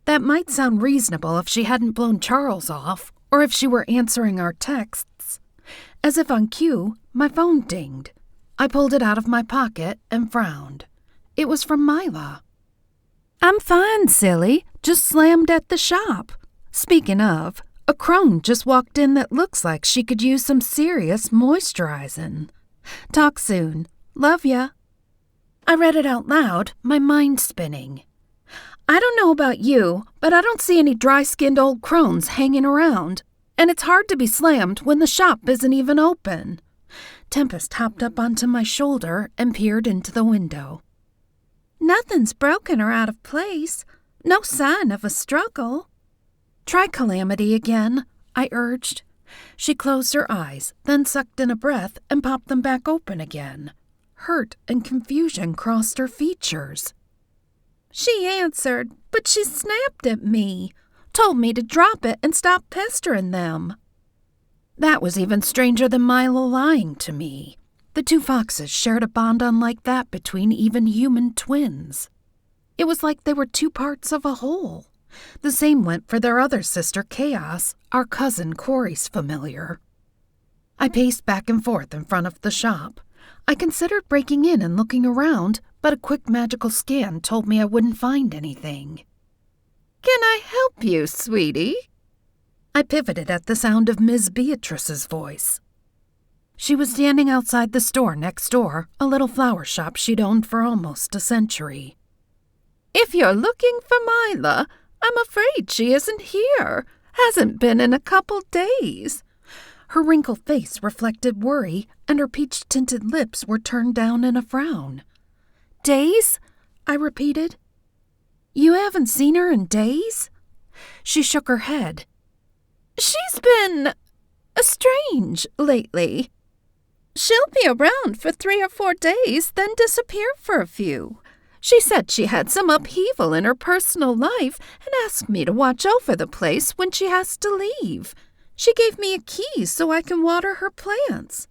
That might sound reasonable if she hadn't blown Charles off, or if she were answering our texts. As if on cue, my phone dinged. I pulled it out of my pocket and frowned. It was from Mila. "I'm fine, silly. Just slammed at the shop. Speaking of, a crone just walked in that looks like she could use some serious moisturizing. Talk soon. Love ya." I read it out loud, my mind spinning. "I don't know about you, but I don't see any dry-skinned old crones hanging around, and it's hard to be slammed when the shop isn't even open." Tempest hopped up onto my shoulder and peered into the window. "Nothing's broken or out of place. No sign of a struggle." "Try Calamity again," I urged. She closed her eyes, then sucked in a breath and popped them back open again. Hurt and confusion crossed her features. "She answered, but she snapped at me. Told me to drop it and stop pestering them." That was even stranger than Milo lying to me. The two foxes shared a bond unlike that between even human twins. It was like they were two parts of a whole. The same went for their other sister, Chaos, our cousin Corey's familiar. I paced back and forth in front of the shop. I considered breaking in and looking around, but a quick magical scan told me I wouldn't find anything. "Can I help you, sweetie?" I pivoted at the sound of Ms. Beatrice's voice. She was standing outside the store next door, a little flower shop she'd owned for almost a century. "If you're looking for Mila, I'm afraid she isn't here. Hasn't been in a couple days." Her wrinkled face reflected worry, and her peach-tinted lips were turned down in a frown. "Days?" I repeated. "You haven't seen her in days?" She shook her head. "She's been strange lately. She'll be around for 3 or 4 days, then disappear for a few. She said she had some upheaval in her personal life and asked me to watch over the place when she has to leave. She gave me a key so I can water her plants."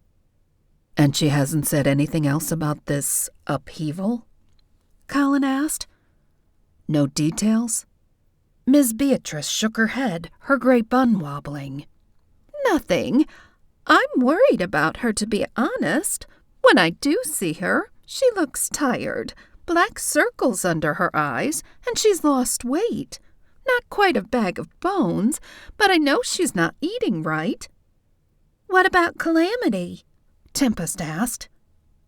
"And she hasn't said anything else about this upheaval?" Colin asked. "No details?" Ms. Beatrice shook her head, her gray bun wobbling. "Nothing. I'm worried about her, to be honest. When I do see her, she looks tired, black circles under her eyes, and she's lost weight. Not quite a bag of bones, but I know she's not eating right." "What about Calamity?" Tempest asked.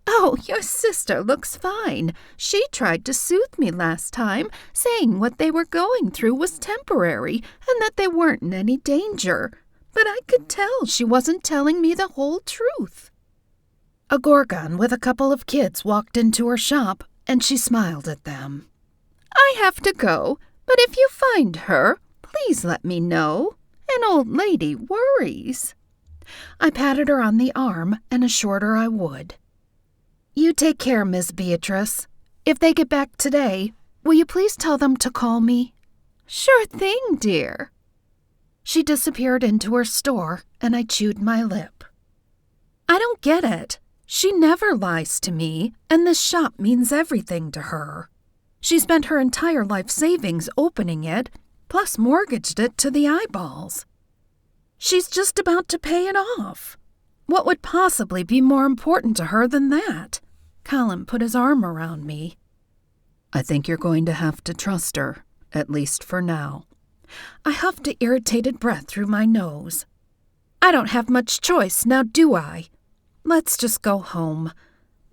"Oh, your sister looks fine. She tried to soothe me last time, saying what they were going through was temporary and that they weren't in any danger. But I could tell she wasn't telling me the whole truth." A Gorgon with a couple of kids walked into her shop, and she smiled at them. "I have to go, but if you find her, please let me know. An old lady worries." I patted her on the arm and assured her I would. "You take care, Miss Beatrice. If they get back today, will you please tell them to call me?" "Sure thing, dear." She disappeared into her store, and I chewed my lip. I don't get it. She never lies to me, and this shop means everything to her. She spent her entire life savings opening it, plus mortgaged it to the eyeballs. She's just about to pay it off. What would possibly be more important to her than that? Colin put his arm around me. "I think you're going to have to trust her, at least for now." I huffed an irritated breath through my nose. "I don't have much choice, now do I? Let's just go home.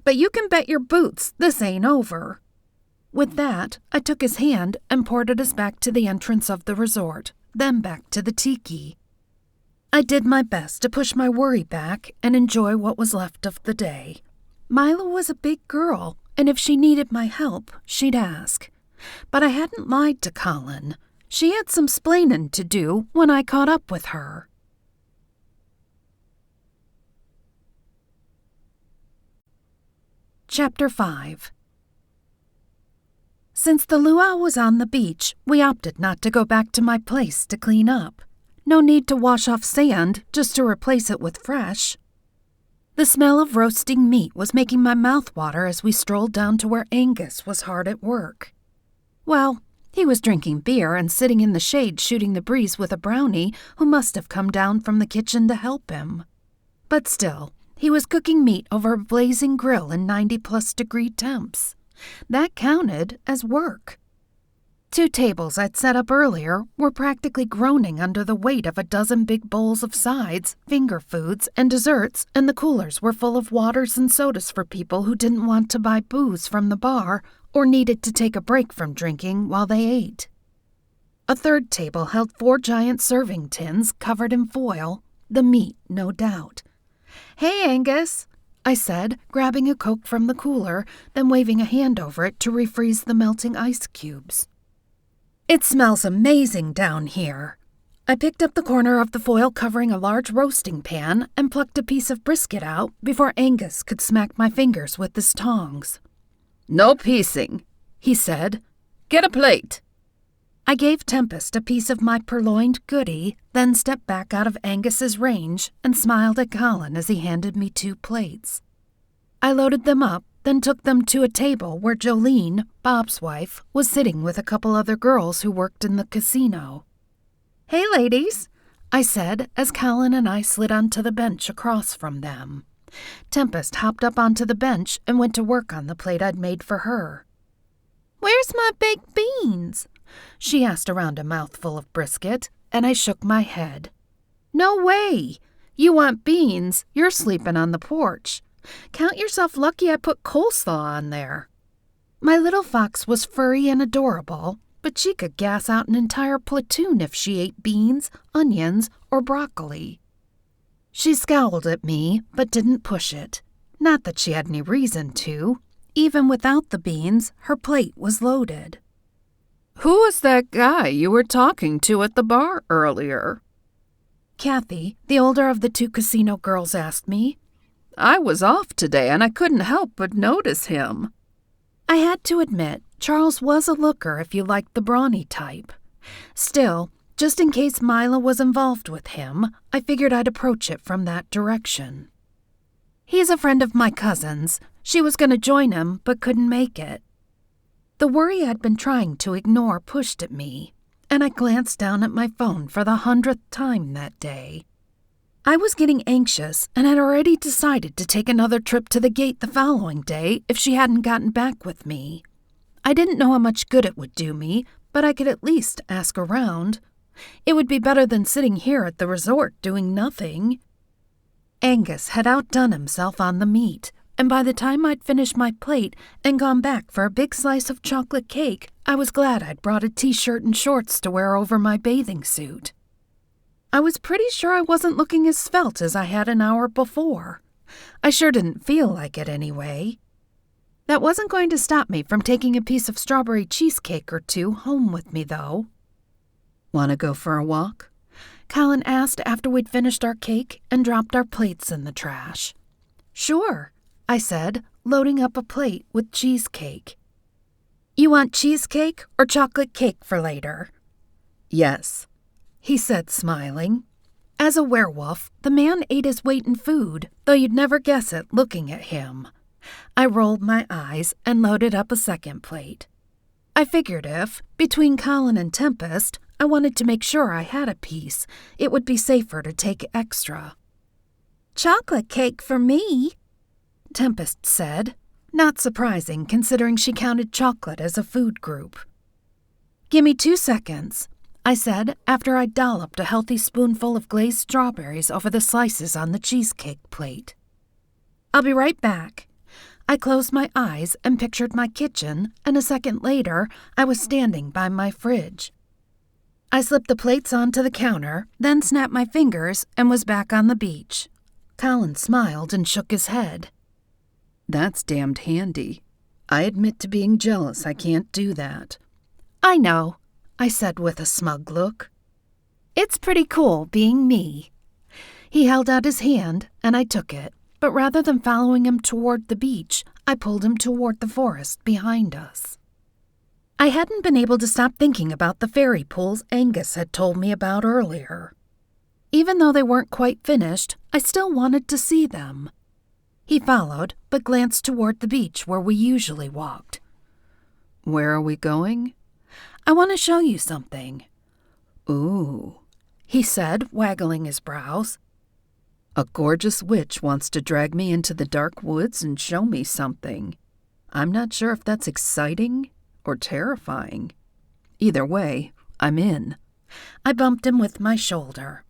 But you can bet your boots this ain't over." With that, I took his hand and ported us back to the entrance of the resort, then back to the tiki. I did my best to push my worry back and enjoy what was left of the day. Mila was a big girl, and if she needed my help, she'd ask. But I hadn't lied to Colin. She had some splaining to do when I caught up with her. Chapter 5. Since the luau was on the beach, we opted not to go back to my place to clean up. No need to wash off sand just to replace it with fresh. The smell of roasting meat was making my mouth water as we strolled down to where Angus was hard at work. Well, He was drinking beer and sitting in the shade shooting the breeze with a brownie who must have come down from the kitchen to help him. But still, he was cooking meat over a blazing grill in 90-plus degree temps. That counted as work. 2 tables I'd set up earlier were practically groaning under the weight of a dozen big bowls of sides, finger foods, and desserts, and the coolers were full of waters and sodas for people who didn't want to buy booze from the bar or needed to take a break from drinking while they ate. A 3rd table held 4 giant serving tins covered in foil, the meat, no doubt. "Hey, Angus," I said, grabbing a Coke from the cooler, then waving a hand over it to refreeze the melting ice cubes. "It smells amazing down here." I picked up the corner of the foil covering a large roasting pan and plucked a piece of brisket out before Angus could smack my fingers with his tongs. "No piecing," he said. "Get a plate." I gave Tempest a piece of my purloined goodie, then stepped back out of Angus's range and smiled at Colin as he handed me 2 plates. I loaded them up, then took them to a table where Jolene, Bob's wife, was sitting with a couple other girls who worked in the casino. "Hey, ladies," I said as Colin and I slid onto the bench across from them. Tempest hopped up onto the bench and went to work on the plate I'd made for her. "Where's my baked beans?" she asked around a mouthful of brisket, and I shook my head. "No way! You want beans? You're sleeping on the porch. Count yourself lucky I put coleslaw on there." My little fox was furry and adorable, but she could gas out an entire platoon if she ate beans, onions, or broccoli. She scowled at me, but didn't push it. Not that she had any reason to. Even without the beans, her plate was loaded. "Who was that guy you were talking to at the bar earlier?" Kathy, the older of the 2 casino girls, asked me. "I was off today and I couldn't help but notice him." I had to admit, Charles was a looker if you liked the brawny type. Still, just in case Mila was involved with him, I figured I'd approach it from that direction. "He's a friend of my cousin's. She was going to join him, but couldn't make it." The worry I'd been trying to ignore pushed at me, and I glanced down at my phone for the 100th time that day. I was getting anxious and had already decided to take another trip to the gate the following day if she hadn't gotten back with me. I didn't know how much good it would do me, but I could at least ask around. It would be better than sitting here at the resort doing nothing. Angus had outdone himself on the meat, and by the time I'd finished my plate and gone back for a big slice of chocolate cake, I was glad I'd brought a t-shirt and shorts to wear over my bathing suit. I was pretty sure I wasn't looking as svelte as I had an hour before. I sure didn't feel like it anyway. That wasn't going to stop me from taking a piece of strawberry cheesecake or 2 home with me, though. "Want to go for a walk?" Colin asked after we'd finished our cake and dropped our plates in the trash. "Sure," I said, loading up a plate with cheesecake. "You want cheesecake or chocolate cake for later?" "Yes," he said, smiling. As a werewolf, the man ate his weight in food, though you'd never guess it looking at him. I rolled my eyes and loaded up a second plate. I figured if, between Colin and Tempest, I wanted to make sure I had a piece, it would be safer to take extra. "Chocolate cake for me," Tempest said, not surprising considering she counted chocolate as a food group. "Give me 2 seconds," I said after I dolloped a healthy spoonful of glazed strawberries over the slices on the cheesecake plate. "I'll be right back." I closed my eyes and pictured my kitchen, and a second later, I was standing by my fridge. I slipped the plates onto the counter, then snapped my fingers and was back on the beach. Colin smiled and shook his head. "That's damned handy. I admit to being jealous I can't do that." "I know," I said with a smug look. "It's pretty cool being me." He held out his hand, and I took it, but rather than following him toward the beach, I pulled him toward the forest behind us. I hadn't been able to stop thinking about the fairy pools Angus had told me about earlier. Even though they weren't quite finished, I still wanted to see them. He followed, but glanced toward the beach where we usually walked. "Where are we going?" I want to show you something." "Ooh," he said, waggling his brows. "A gorgeous witch wants to drag me into the dark woods and show me something. I'm not sure if that's exciting or terrifying. Either way, I'm in." I bumped him with my shoulder.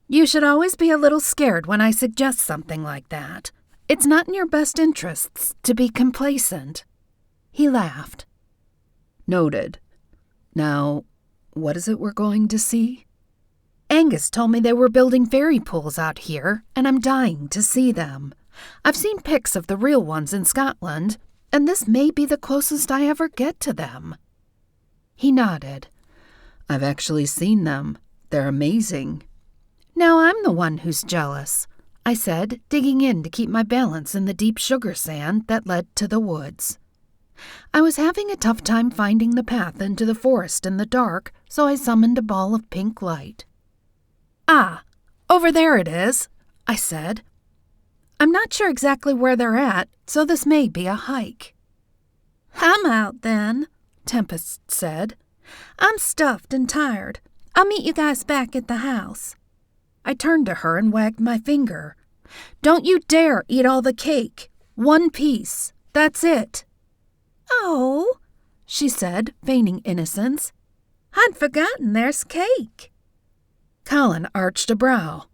"You should always be a little scared when I suggest something like that. It's not in your best interests to be complacent." He laughed. "Noted. Now, what is it we're going to see?" "Angus told me they were building fairy pools out here, and I'm dying to see them. I've seen pics of the real ones in Scotland, and this may be the closest I ever get to them." He nodded. "I've actually seen them. They're amazing." "Now I'm the one who's jealous," I said, digging in to keep my balance in the deep sugar sand that led to the woods. I was having a tough time finding the path into the forest in the dark, so I summoned a ball of pink light. "Ah, over there it is," I said. "I'm not sure exactly where they're at, so this may be a hike." "I'm out then," Tempest said. "I'm stuffed and tired. I'll meet you guys back at the house." I turned to her and wagged my finger. "Don't you dare eat all the cake. 1 piece. That's it." "Oh," she said, feigning innocence. "I'd forgotten there's cake." Colin arched a brow.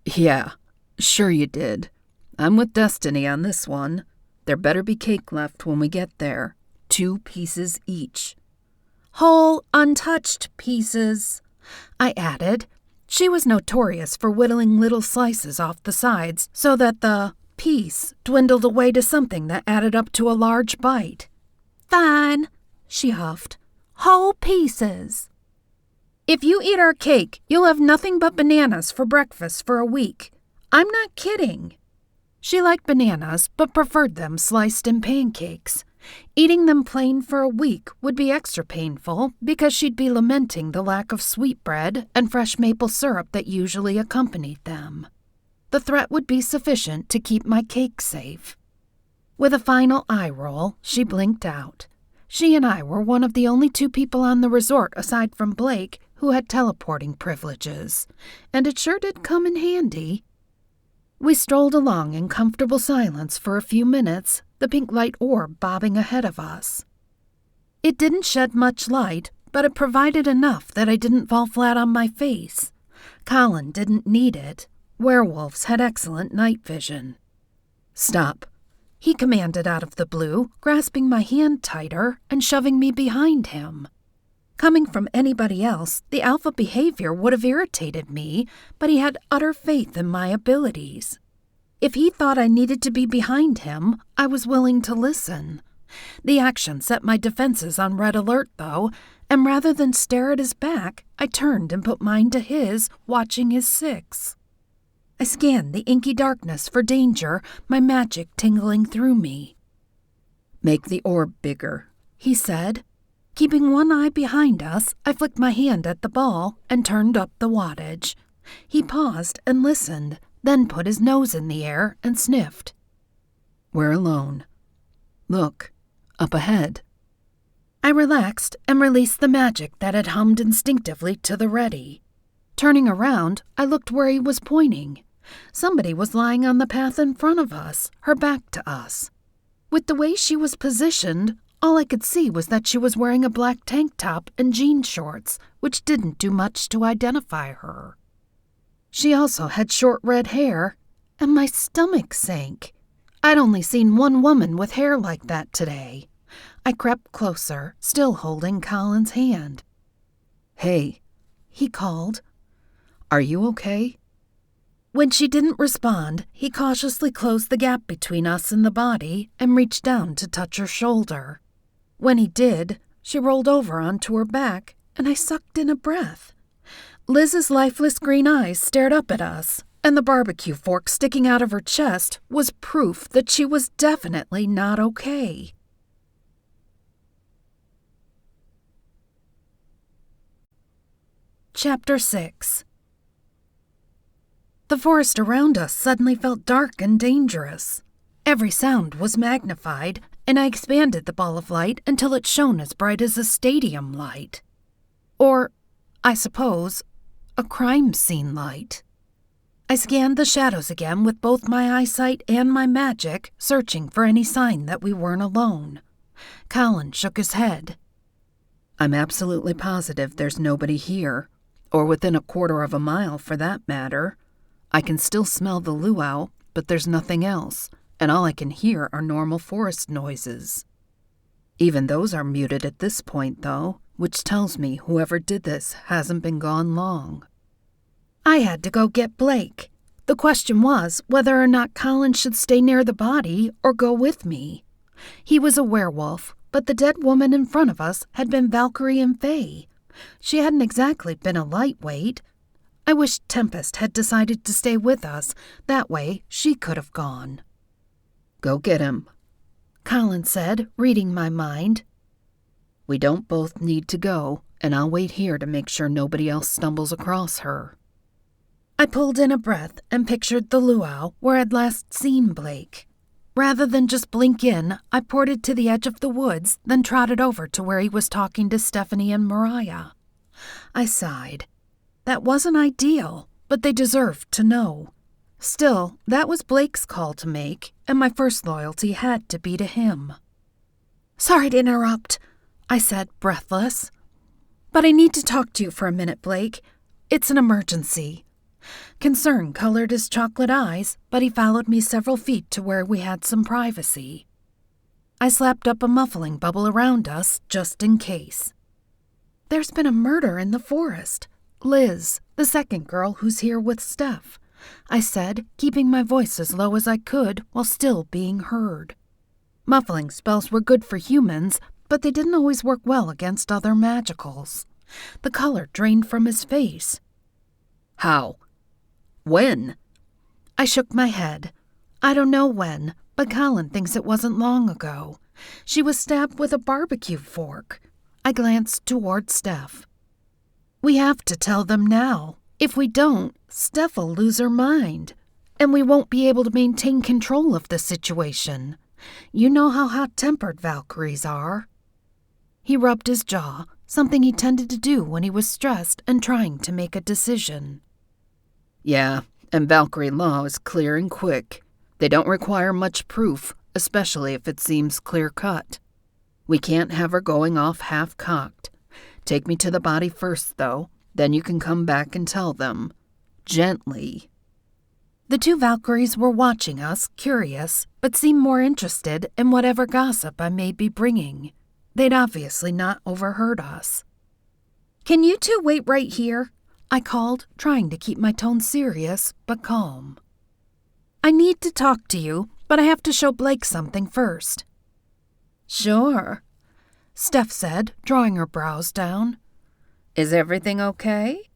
"Yeah, sure you did. I'm with Destiny on this one. There better be cake left when we get there. 2 pieces each." "Whole, untouched pieces," I added. She was notorious for whittling little slices off the sides so that the piece dwindled away to something that added up to a large bite. "Fine," she huffed. "Whole pieces." "If you eat our cake, you'll have nothing but bananas for breakfast for a week. I'm not kidding." She liked bananas, but preferred them sliced in pancakes. Eating them plain for a week would be extra painful because she'd be lamenting the lack of sweetbread and fresh maple syrup that usually accompanied them. The threat would be sufficient to keep my cake safe. With a final eye roll, she blinked out. She and I were one of the only 2 people on the resort aside from Blake who had teleporting privileges, and it sure did come in handy. We strolled along in comfortable silence for a few minutes, the pink light orb bobbing ahead of us. It didn't shed much light, but it provided enough that I didn't fall flat on my face. Colin didn't need it. Werewolves had excellent night vision. "Stop," he commanded out of the blue, grasping my hand tighter and shoving me behind him. Coming from anybody else, the alpha behavior would have irritated me, but he had utter faith in my abilities. If he thought I needed to be behind him, I was willing to listen. The action set my defenses on red alert, though, and rather than stare at his back, I turned and put mine to his, watching his 6. I scanned the inky darkness for danger, my magic tingling through me. "Make the orb bigger," he said. Keeping one eye behind us, I flicked my hand at the ball and turned up the wattage. He paused and listened, then put his nose in the air and sniffed. "We're alone. Look, up ahead." I relaxed and released the magic that had hummed instinctively to the ready. Turning around, I looked where he was pointing. Somebody was lying on the path in front of us, her back to us. With the way she was positioned, all I could see was that she was wearing a black tank top and jean shorts, which didn't do much to identify her. She also had short red hair, and my stomach sank. I'd only seen one woman with hair like that today. I crept closer, still holding Colin's hand. "Hey," he called. "Are you okay?" When she didn't respond, he cautiously closed the gap between us and the body and reached down to touch her shoulder. When he did, she rolled over onto her back, and I sucked in a breath. Liz's lifeless green eyes stared up at us, and the barbecue fork sticking out of her chest was proof that she was definitely not okay. Chapter 6. The forest around us suddenly felt dark and dangerous. Every sound was magnified, and I expanded the ball of light until it shone as bright as a stadium light. Or, I suppose, a crime scene light. I scanned the shadows again with both my eyesight and my magic, searching for any sign that we weren't alone. Colin shook his head. I'm absolutely positive there's nobody here, or within a quarter of a mile for that matter. I can still smell the luau, but there's nothing else, and all I can hear are normal forest noises. Even those are muted at this point, though, which tells me whoever did this hasn't been gone long. I had to go get Blake. The question was whether or not Colin should stay near the body or go with me. He was a werewolf, but the dead woman in front of us had been Valkyrie and Faye. She hadn't exactly been a lightweight. I wished Tempest had decided to stay with us. That way she could have gone. Go get him, Colin said, reading my mind. We don't both need to go, and I'll wait here to make sure nobody else stumbles across her. I pulled in a breath and pictured the luau where I'd last seen Blake. Rather than just blink in, I ported to the edge of the woods, then trotted over to where he was talking to Stephanie and Mariah. I sighed. That wasn't ideal, but they deserved to know. Still, that was Blake's call to make, and my first loyalty had to be to him. Sorry to interrupt, I said, breathless. But I need to talk to you for a minute, Blake. It's an emergency. Concern colored his chocolate eyes, but he followed me several feet to where we had some privacy. I slapped up a muffling bubble around us, just in case. There's been a murder in the forest. Liz, the second girl who's here with Steph, I said, keeping my voice as low as I could while still being heard. Muffling spells were good for humans, but they didn't always work well against other magicals. The color drained from his face. How? When? I shook my head. I don't know when, but Colin thinks it wasn't long ago. She was stabbed with a barbecue fork. I glanced toward Steph. We have to tell them now. If we don't, Steph will lose her mind, and we won't be able to maintain control of the situation. You know how hot-tempered Valkyries are. He rubbed his jaw, something he tended to do when he was stressed and trying to make a decision. Yeah, and Valkyrie law is clear and quick. They don't require much proof, especially if it seems clear-cut. We can't have her going off half-cocked. Take me to the body first, though. Then you can come back and tell them. Gently. The two Valkyries were watching us, curious, but seemed more interested in whatever gossip I may be bringing. They'd obviously not overheard us. Can you two wait right here? I called, trying to keep my tone serious but calm. I need to talk to you, but I have to show Blake something first. Sure, Steph said, drawing her brows down. Is everything okay?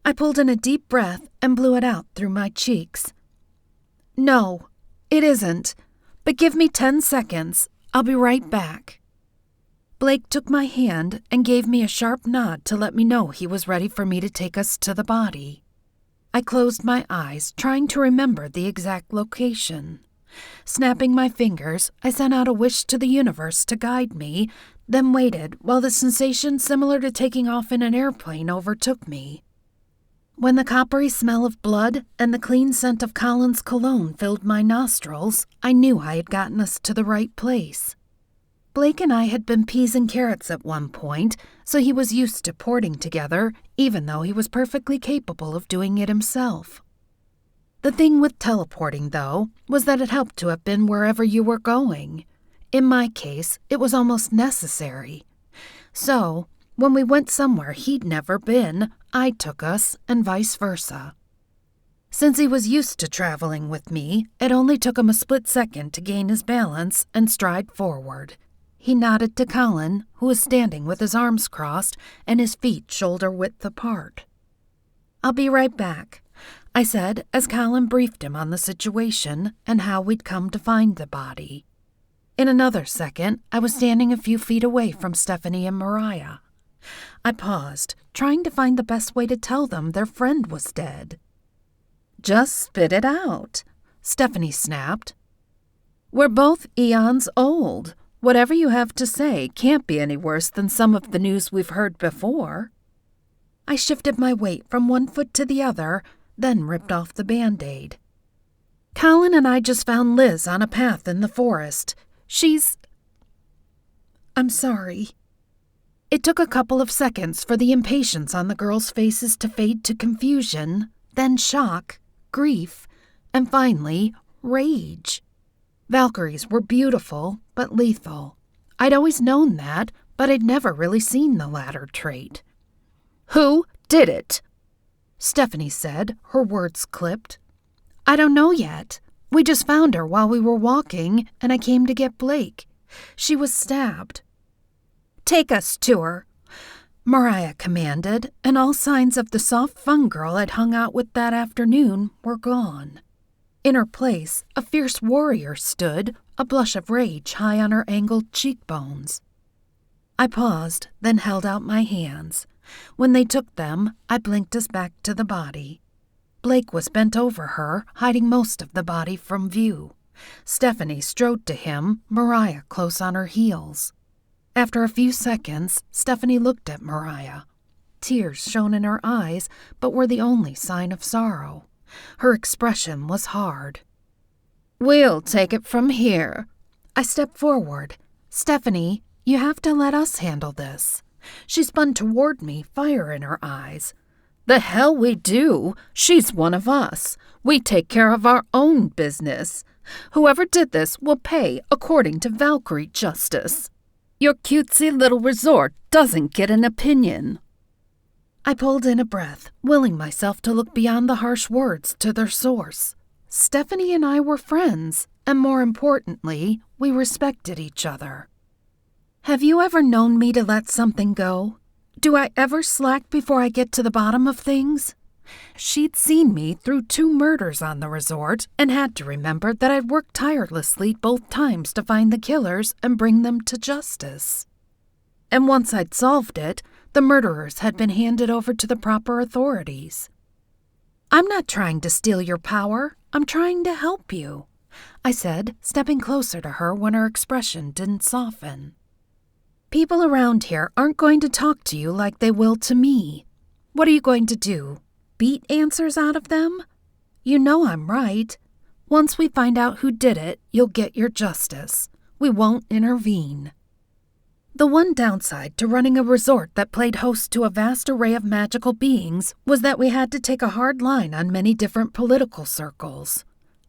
I pulled in a deep breath and blew it out through my cheeks. No, it isn't, but give me 10 seconds. I'll be right back. Blake took my hand and gave me a sharp nod to let me know he was ready for me to take us to the body. I closed my eyes, trying to remember the exact location. Snapping my fingers, I sent out a wish to the universe to guide me, then waited while the sensation similar to taking off in an airplane overtook me. When the coppery smell of blood and the clean scent of Colin's cologne filled my nostrils, I knew I had gotten us to the right place. Blake and I had been peas and carrots at one point, so he was used to porting together, even though he was perfectly capable of doing it himself. The thing with teleporting, though, was that it helped to have been wherever you were going. In my case, it was almost necessary. So, when we went somewhere he'd never been, I took us, and vice versa. Since he was used to traveling with me, it only took him a split second to gain his balance and stride forward. He nodded to Colin, who was standing with his arms crossed and his feet shoulder-width apart. I'll be right back, I said as Colin briefed him on the situation and how we'd come to find the body. In another second, I was standing a few feet away from Stephanie and Mariah. I paused, trying to find the best way to tell them their friend was dead. Just spit it out, Stephanie snapped. We're both eons old. Whatever you have to say can't be any worse than some of the news we've heard before. I shifted my weight from one foot to the other, then ripped off the Band-Aid. Colin and I just found Liz on a path in the forest. I'm sorry. It took a couple of seconds for the impatience on the girls' faces to fade to confusion, then shock, grief, and finally, rage. Valkyries were beautiful, but lethal. I'd always known that, but I'd never really seen the latter trait. Who did it? Stephanie said, her words clipped. I don't know yet. We just found her while we were walking, and I came to get Blake. She was stabbed. Take us to her, Mariah commanded, and all signs of the soft fun girl I'd hung out with that afternoon were gone. In her place, a fierce warrior stood, a blush of rage high on her angled cheekbones. I paused, then held out my hands. When they took them, I blinked us back to the body. Blake was bent over her, hiding most of the body from view. Stephanie strode to him, Mariah close on her heels. After a few seconds, Stephanie looked at Mariah. Tears shone in her eyes, but were the only sign of sorrow. Her expression was hard. We'll take it from here. I stepped forward. Stephanie, you have to let us handle this. She spun toward me, fire in her eyes. The hell we do. She's one of us. We take care of our own business. Whoever did this will pay according to Valkyrie justice. Your cutesy little resort doesn't get an opinion. I pulled in a breath, willing myself to look beyond the harsh words to their source. Stephanie and I were friends, and more importantly, we respected each other. Have you ever known me to let something go? Do I ever slack before I get to the bottom of things? She'd seen me through 2 murders on the resort and had to remember that I'd worked tirelessly both times to find the killers and bring them to justice. And once I'd solved it, the murderers had been handed over to the proper authorities. I'm not trying to steal your power. I'm trying to help you, I said, stepping closer to her when her expression didn't soften. People around here aren't going to talk to you like they will to me. What are you going to do? Beat answers out of them? You know I'm right. Once we find out who did it, you'll get your justice. We won't intervene. The one downside to running a resort that played host to a vast array of magical beings was that we had to take a hard line on many different political circles.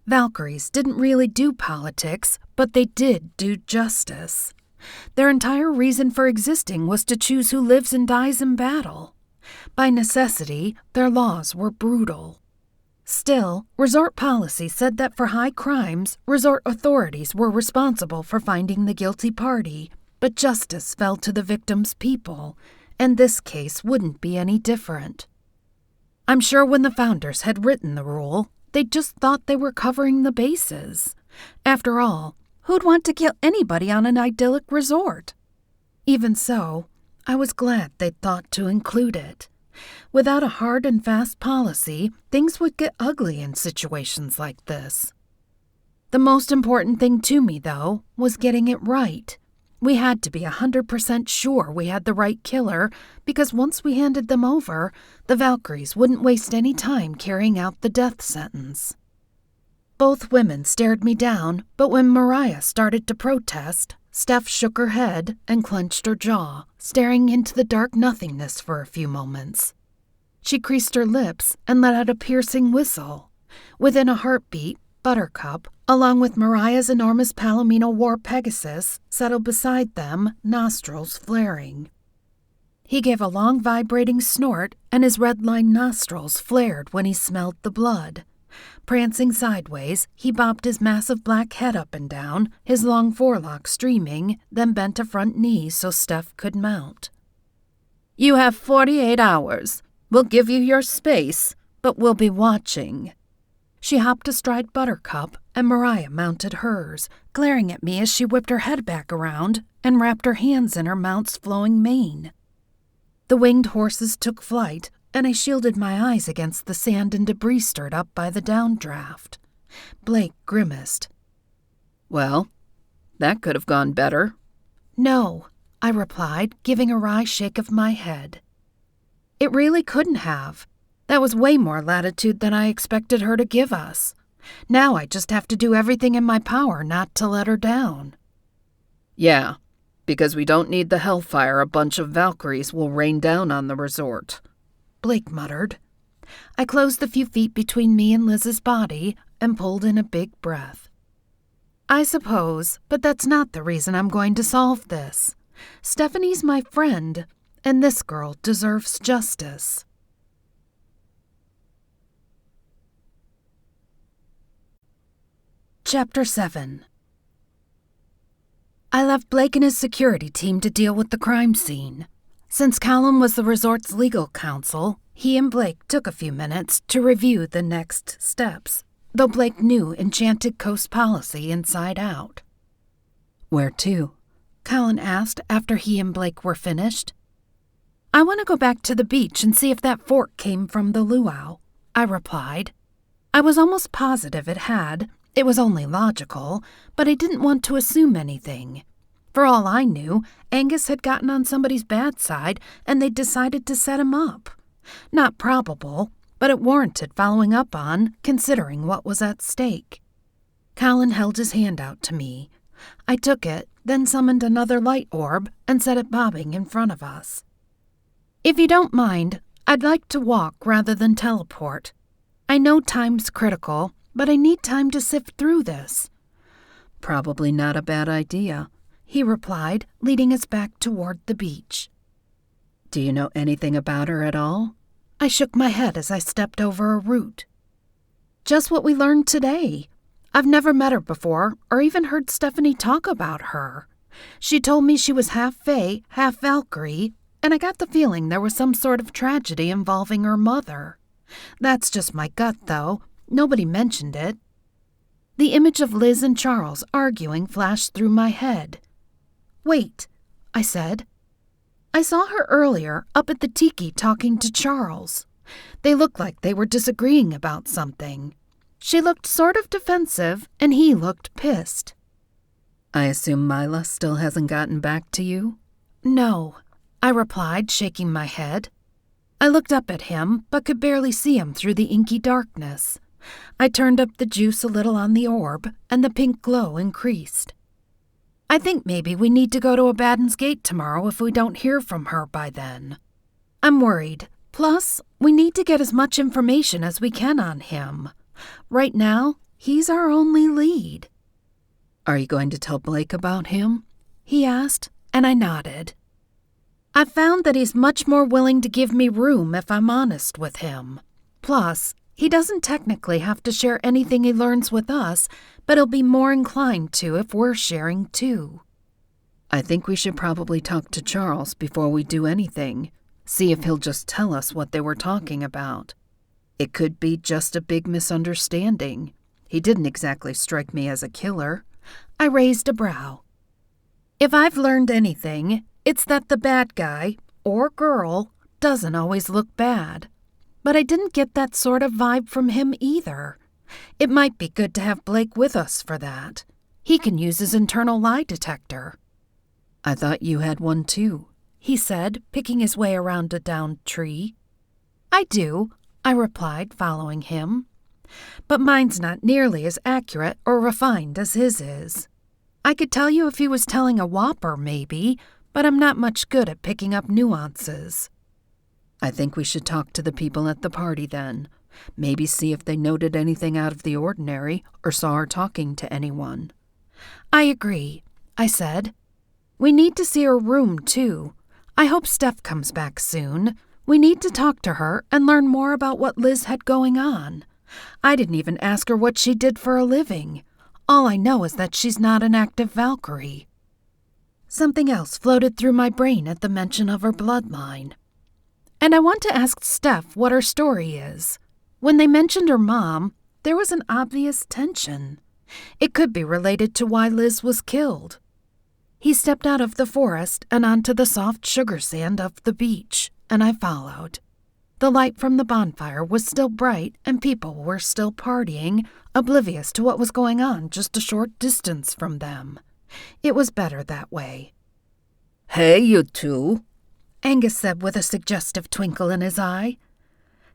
Valkyries didn't really do politics, but they did do justice. Their entire reason for existing was to choose who lives and dies in battle. By necessity, their laws were brutal. Still, resort policy said that for high crimes, resort authorities were responsible for finding the guilty party, but justice fell to the victim's people, and this case wouldn't be any different. I'm sure when the founders had written the rule, they just thought they were covering the bases. After all, who'd want to kill anybody on an idyllic resort? Even so, I was glad they'd thought to include it. Without a hard and fast policy, things would get ugly in situations like this. The most important thing to me, though, was getting it right. We had to be 100% sure we had the right killer, because once we handed them over, the Valkyries wouldn't waste any time carrying out the death sentence. Both women stared me down, but when Mariah started to protest, Steph shook her head and clenched her jaw, staring into the dark nothingness for a few moments. She creased her lips and let out a piercing whistle. Within a heartbeat, Buttercup, along with Mariah's enormous Palomino war Pegasus, settled beside them, nostrils flaring. He gave a long vibrating snort, and his red-lined nostrils flared when he smelled the blood. Prancing sideways, he bobbed his massive black head up and down, his long forelock streaming, then bent a front knee so Steph could mount. You have 48 hours. We'll give you your space, but we'll be watching. She hopped astride Buttercup, and Mariah mounted hers, glaring at me as she whipped her head back around and wrapped her hands in her mount's flowing mane. The winged horses took flight, and I shielded my eyes against the sand and debris stirred up by the downdraft. Blake grimaced. Well, that could have gone better. No, I replied, giving a wry shake of my head. It really couldn't have. That was way more latitude than I expected her to give us. Now I just have to do everything in my power not to let her down. Yeah, because we don't need the hellfire a bunch of Valkyries will rain down on the resort, Blake muttered. I closed the few feet between me and Liz's body and pulled in a big breath. I suppose, but that's not the reason I'm going to solve this. Stephanie's my friend, and this girl deserves justice. Chapter 7. I left Blake and his security team to deal with the crime scene. Since Callum was the resort's legal counsel, he and Blake took a few minutes to review the next steps, though Blake knew Enchanted Coast policy inside out. Where to? Callum asked after he and Blake were finished. I want to go back to the beach and see if that fork came from the luau, I replied. I was almost positive it had. It was only logical, but I didn't want to assume anything. For all I knew, Angus had gotten on somebody's bad side and they'd decided to set him up. Not probable, but it warranted following up on, considering what was at stake. Colin held his hand out to me. I took it, then summoned another light orb and set it bobbing in front of us. If you don't mind, I'd like to walk rather than teleport. I know time's critical, but I need time to sift through this. Probably not a bad idea, he replied, leading us back toward the beach. Do you know anything about her at all? I shook my head as I stepped over a root. Just what we learned today. I've never met her before or even heard Stephanie talk about her. She told me she was half Fae, half Valkyrie, and I got the feeling there was some sort of tragedy involving her mother. That's just my gut, though. Nobody mentioned it. The image of Liz and Charles arguing flashed through my head. Wait, I said. I saw her earlier up at the tiki talking to Charles. They looked like they were disagreeing about something. She looked sort of defensive, and he looked pissed. I assume Mila still hasn't gotten back to you? No, I replied, shaking my head. I looked up at him, but could barely see him through the inky darkness. I turned up the juice a little on the orb, and the pink glow increased. I think maybe we need to go to Abaddon's Gate tomorrow if we don't hear from her by then. I'm worried. Plus, we need to get as much information as we can on him. Right now, he's our only lead. Are you going to tell Blake about him? He asked, and I nodded. I've found that he's much more willing to give me room if I'm honest with him. Plus, he doesn't technically have to share anything he learns with us, but he'll be more inclined to if we're sharing too. I think we should probably talk to Charles before we do anything. See if he'll just tell us what they were talking about. It could be just a big misunderstanding. He didn't exactly strike me as a killer. I raised a brow. If I've learned anything, it's that the bad guy, or girl, doesn't always look bad. But I didn't get that sort of vibe from him either. It might be good to have Blake with us for that. He can use his internal lie detector. I thought you had one too, he said, picking his way around a downed tree. I do, I replied, following him. But mine's not nearly as accurate or refined as his is. I could tell you if he was telling a whopper, maybe, but I'm not much good at picking up nuances. I think we should talk to the people at the party then. Maybe see if they noted anything out of the ordinary or saw her talking to anyone. I agree, I said. We need to see her room, too. I hope Steph comes back soon. We need to talk to her and learn more about what Liz had going on. I didn't even ask her what she did for a living. All I know is that she's not an active Valkyrie. Something else floated through my brain at the mention of her bloodline. And I want to ask Steph what her story is. When they mentioned her mom, there was an obvious tension. It could be related to why Liz was killed. He stepped out of the forest and onto the soft sugar sand of the beach, and I followed. The light from the bonfire was still bright and people were still partying, oblivious to what was going on just a short distance from them. It was better that way. "Hey, you two," Angus said with a suggestive twinkle in his eye.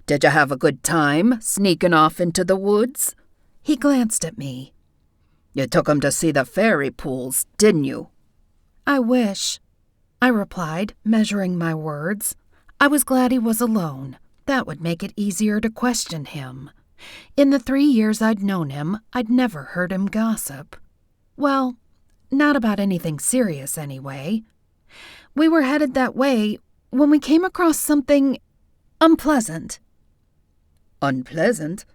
"Did you have a good time sneaking off into the woods?" He glanced at me. "You took 'em to see the fairy pools, didn't you?" "I wish," I replied, measuring my words. I was glad he was alone. That would make it easier to question him. In the 3 years I'd known him, I'd never heard him gossip. Well, not about anything serious anyway. We were headed that way when we came across something unpleasant. "Unpleasant?"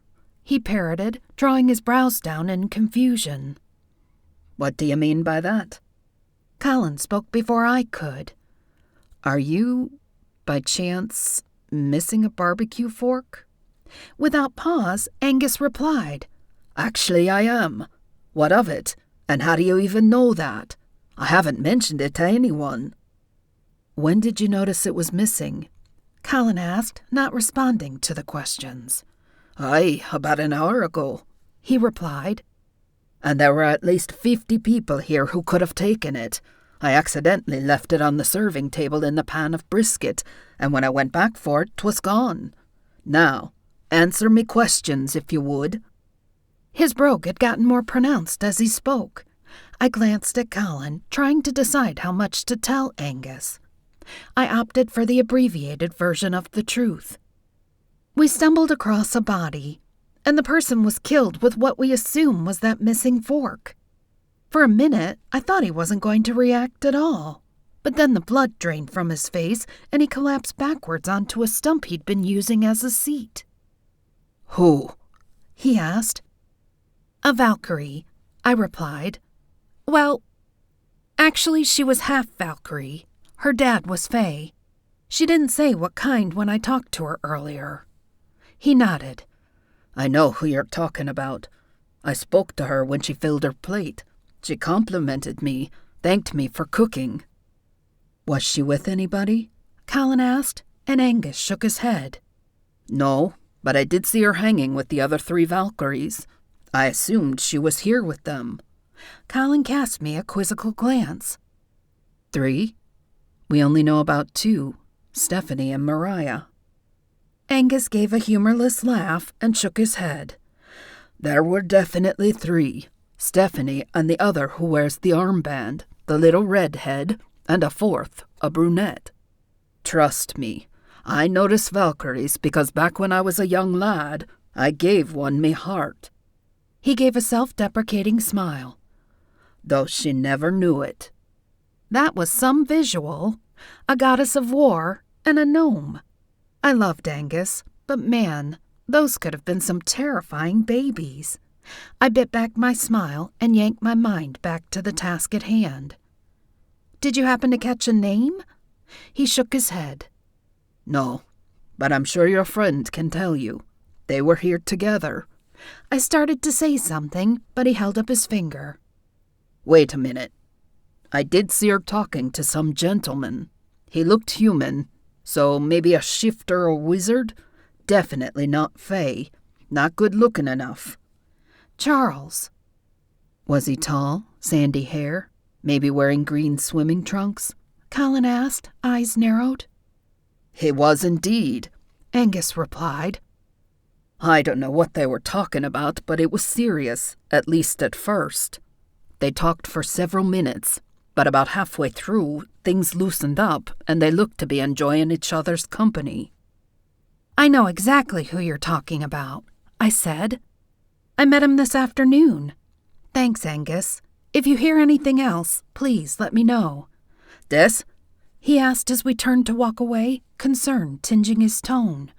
He parroted, drawing his brows down in confusion. "What do you mean by that?" Colin spoke before I could. "Are you, by chance, missing a barbecue fork?" Without pause, Angus replied, "Actually, I am. What of it? And how do you even know that? I haven't mentioned it to anyone." "When did you notice it was missing?" Colin asked, not responding to the questions. "Aye, about an hour ago," he replied. "And there were at least 50 people here who could have taken it. I accidentally left it on the serving table in the pan of brisket, and when I went back for it, 'twas gone. Now, answer me questions, if you would." His brogue had gotten more pronounced as he spoke. I glanced at Colin, trying to decide how much to tell Angus. I opted for the abbreviated version of the truth. We stumbled across a body, and the person was killed with what we assume was that missing fork. For a minute, I thought he wasn't going to react at all. But then the blood drained from his face, and he collapsed backwards onto a stump he'd been using as a seat. "Who?" he asked. "A Valkyrie," I replied. "Well, actually she was half Valkyrie. Her dad was Fae. She didn't say what kind when I talked to her earlier." He nodded. "I know who you're talking about. I spoke to her when she filled her plate. She complimented me, thanked me for cooking." "Was she with anybody?" Colin asked, and Angus shook his head. "No, but I did see her hanging with the other 3 Valkyries. I assumed she was here with them." Colin cast me a quizzical glance. 3? We only know about 2, Stephanie and Mariah." Angus gave a humorless laugh and shook his head. "There were definitely 3. Stephanie and the other who wears the armband, the little redhead, and a 4th, a brunette. Trust me, I notice Valkyries because back when I was a young lad, I gave one me heart." He gave a self-deprecating smile. "Though she never knew it." That was some visual. A goddess of war and a gnome. I loved Angus, but man, those could have been some terrifying babies. I bit back my smile and yanked my mind back to the task at hand. "Did you happen to catch a name?" He shook his head. "No, but I'm sure your friend can tell you. They were here together." I started to say something, but he held up his finger. "Wait a minute. I did see her talking to some gentleman. He looked human, so maybe a shifter or wizard? Definitely not Fae. Not good-looking enough." "Charles." "Was he tall, sandy hair, maybe wearing green swimming trunks?" Colin asked, eyes narrowed. "He was indeed," Angus replied. "I don't know what they were talking about, but it was serious, at least at first. They talked for several minutes, but about halfway through, things loosened up, and they looked to be enjoying each other's company." "I know exactly who you're talking about," I said. "I met him this afternoon. Thanks, Angus. If you hear anything else, please let me know." "Des?" he asked as we turned to walk away, concern tinging his tone.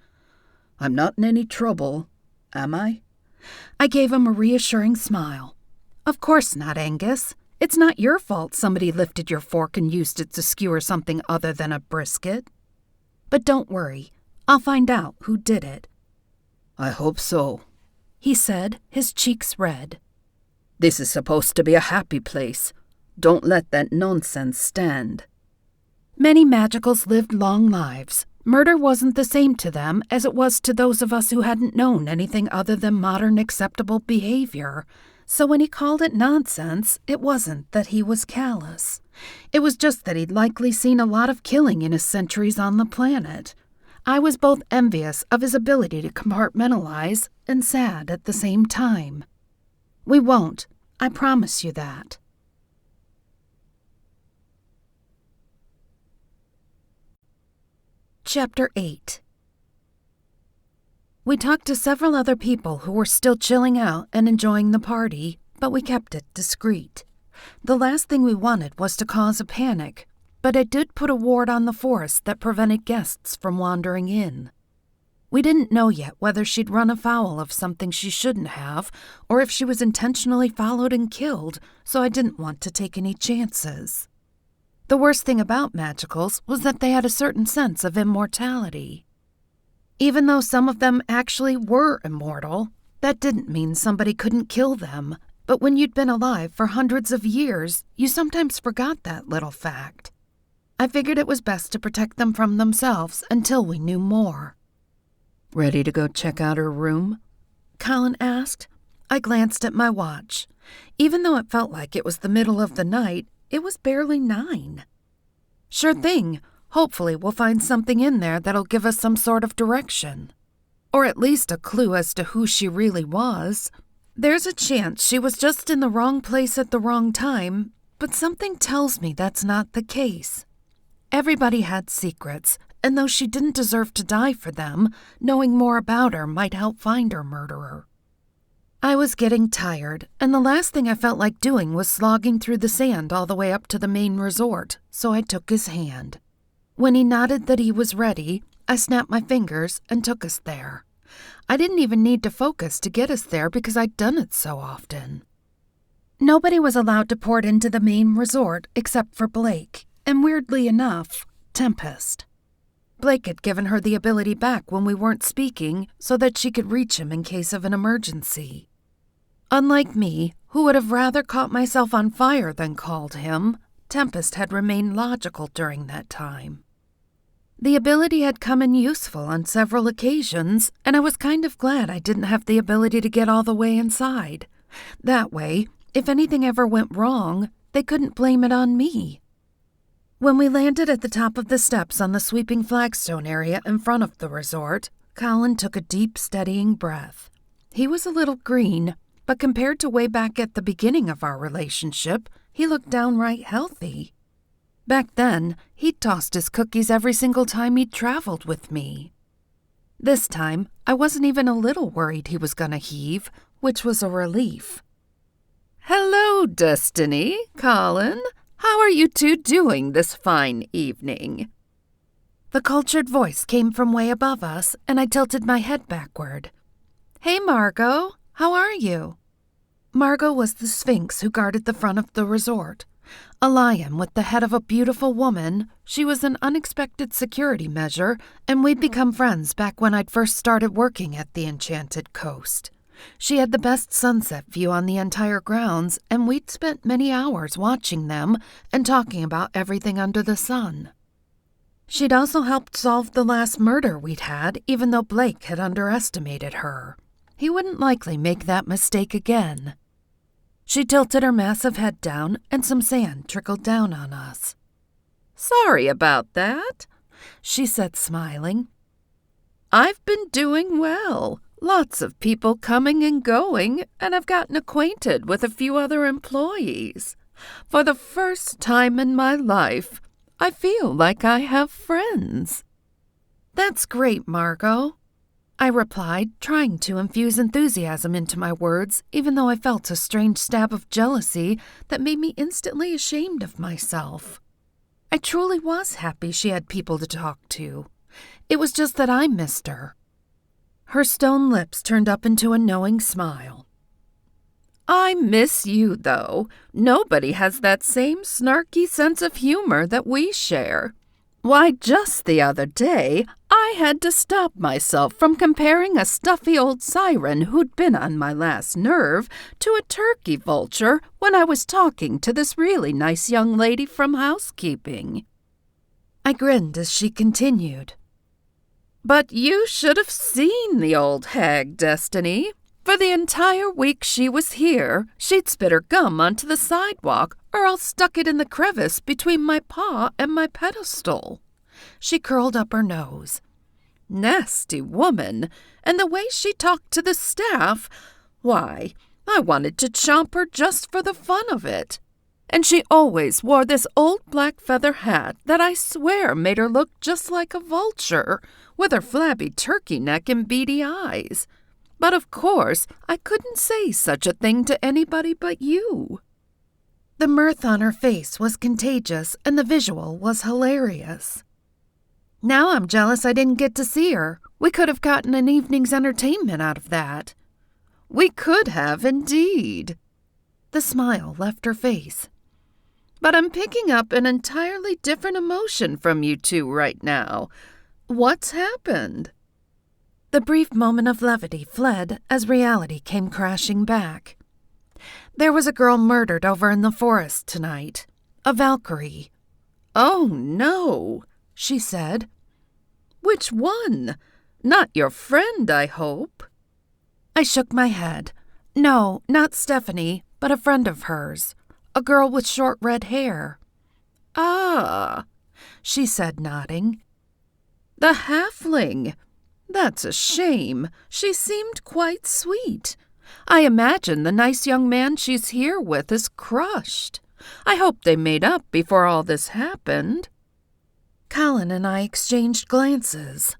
"I'm not in any trouble, am I?" I gave him a reassuring smile. "Of course not, Angus. It's not your fault somebody lifted your fork and used it to skewer something other than a brisket. But don't worry, I'll find out who did it." "I hope so," he said, his cheeks red. "This is supposed to be a happy place. Don't let that nonsense stand." Many magicals lived long lives, Murder wasn't the same to them as it was to those of us who hadn't known anything other than modern acceptable behavior. So when he called it nonsense, it wasn't that he was callous. It was just that he'd likely seen a lot of killing in his centuries on the planet. I was both envious of his ability to compartmentalize and sad at the same time. We won't, I promise you that. Chapter 8. We talked to several other people who were still chilling out and enjoying the party, but we kept it discreet. The last thing we wanted was to cause a panic, but it did put a ward on the forest that prevented guests from wandering in. We didn't know yet whether she'd run afoul of something she shouldn't have, or if she was intentionally followed and killed, so I didn't want to take any chances. The worst thing about magicals was that they had a certain sense of immortality. Even though some of them actually were immortal, that didn't mean somebody couldn't kill them. But when you'd been alive for hundreds of years, you sometimes forgot that little fact. I figured it was best to protect them from themselves until we knew more. Ready to go check out her room? Colin asked. I glanced at my watch. Even though it felt like it was the middle of the night, it was barely 9. Sure thing. Hopefully we'll find something in there that'll give us some sort of direction. Or at least a clue as to who she really was. There's a chance she was just in the wrong place at the wrong time, but something tells me that's not the case. Everybody had secrets, and though she didn't deserve to die for them, knowing more about her might help find her murderer. I was getting tired, and the last thing I felt like doing was slogging through the sand all the way up to the main resort, so I took his hand. When he nodded that he was ready, I snapped my fingers and took us there. I didn't even need to focus to get us there because I'd done it so often. Nobody was allowed to port into the main resort except for Blake, and weirdly enough, Tempest. Blake had given her the ability back when we weren't speaking so that she could reach him in case of an emergency. Unlike me, who would have rather caught myself on fire than called him, Tempest had remained logical during that time. The ability had come in useful on several occasions, and I was kind of glad I didn't have the ability to get all the way inside. That way, if anything ever went wrong, they couldn't blame it on me. When we landed at the top of the steps on the sweeping flagstone area in front of the resort, Colin took a deep, steadying breath. He was a little green, but compared to way back at the beginning of our relationship, he looked downright healthy. Back then, he'd tossed his cookies every single time he'd traveled with me. This time, I wasn't even a little worried he was gonna heave, which was a relief. "Hello, Destiny, Colin. How are you two doing this fine evening?" The cultured voice came from way above us, and I tilted my head backward. "Hey, Margot. How are you?" Margot was the Sphinx who guarded the front of the resort. A lion with the head of a beautiful woman, she was an unexpected security measure, and we'd become friends back when I'd first started working at the Enchanted Coast. She had the best sunset view on the entire grounds, and we'd spent many hours watching them and talking about everything under the sun. She'd also helped solve the last murder we'd had, even though Blake had underestimated her. He wouldn't likely make that mistake again. She tilted her massive head down, and some sand trickled down on us. "Sorry about that," she said, smiling. "I've been doing well. Lots of people coming and going, and I've gotten acquainted with a few other employees. For the first time in my life, I feel like I have friends." "That's great, Margot," I replied, trying to infuse enthusiasm into my words, even though I felt a strange stab of jealousy that made me instantly ashamed of myself. I truly was happy she had people to talk to. It was just that I missed her. Her stone lips turned up into a knowing smile. "I miss you, though. Nobody has that same snarky sense of humor that we share. Why, just the other day, I had to stop myself from comparing a stuffy old siren who'd been on my last nerve to a turkey vulture when I was talking to this really nice young lady from housekeeping." I grinned as she continued. But you should have seen the old hag, Destiny. For the entire week she was here, she'd spit her gum onto the sidewalk or else stuck it in the crevice between my paw and my pedestal. She curled up her nose. Nasty woman, and the way she talked to the staff, why, I wanted to chomp her just for the fun of it. And she always wore this old black feather hat that I swear made her look just like a vulture, with her flabby turkey neck and beady eyes. But of course, I couldn't say such a thing to anybody but you. The mirth on her face was contagious, and the visual was hilarious. Now I'm jealous I didn't get to see her. We could have gotten an evening's entertainment out of that. We could have, indeed. The smile left her face. But I'm picking up an entirely different emotion from you two right now. What's happened? The brief moment of levity fled as reality came crashing back. There was a girl murdered over in the forest tonight. A Valkyrie. Oh, no, she said. Which one? Not your friend, I hope. I shook my head. No, not Stephanie, but a friend of hers. A girl with short red hair. Ah, she said, nodding. The halfling. That's a shame. She seemed quite sweet. I imagine the nice young man she's here with is crushed. I hope they made up before all this happened. Colin and I exchanged glances.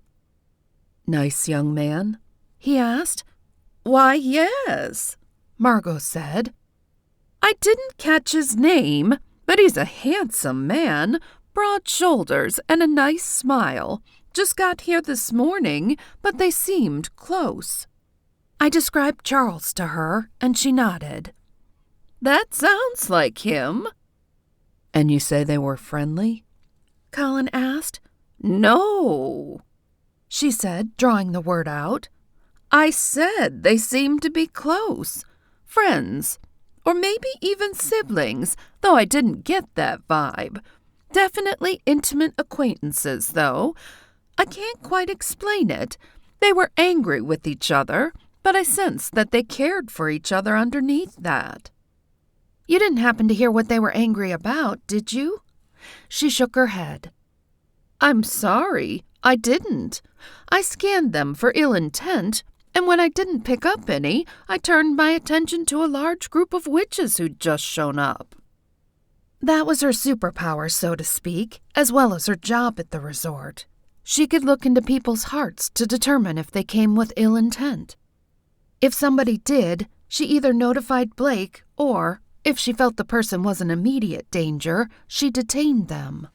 Nice young man? He asked. Why, yes, Margot said. I didn't catch his name, but he's a handsome man, broad shoulders and a nice smile. Just got here this morning, but they seemed close. I described Charles to her, and she nodded. That sounds like him. And you say they were friendly? Colin asked. No, she said, drawing the word out. I said they seemed to be close. Friends. Or maybe even siblings, though I didn't get that vibe. Definitely intimate acquaintances, though. I can't quite explain it. They were angry with each other, but I sensed that they cared for each other underneath that. You didn't happen to hear what they were angry about, did you? She shook her head. I'm sorry, I didn't. I scanned them for ill intent, and when I didn't pick up any, I turned my attention to a large group of witches who'd just shown up. That was her superpower, so to speak, as well as her job at the resort. She could look into people's hearts to determine if they came with ill intent. If somebody did, she either notified Blake or, if she felt the person was in immediate danger, she detained them.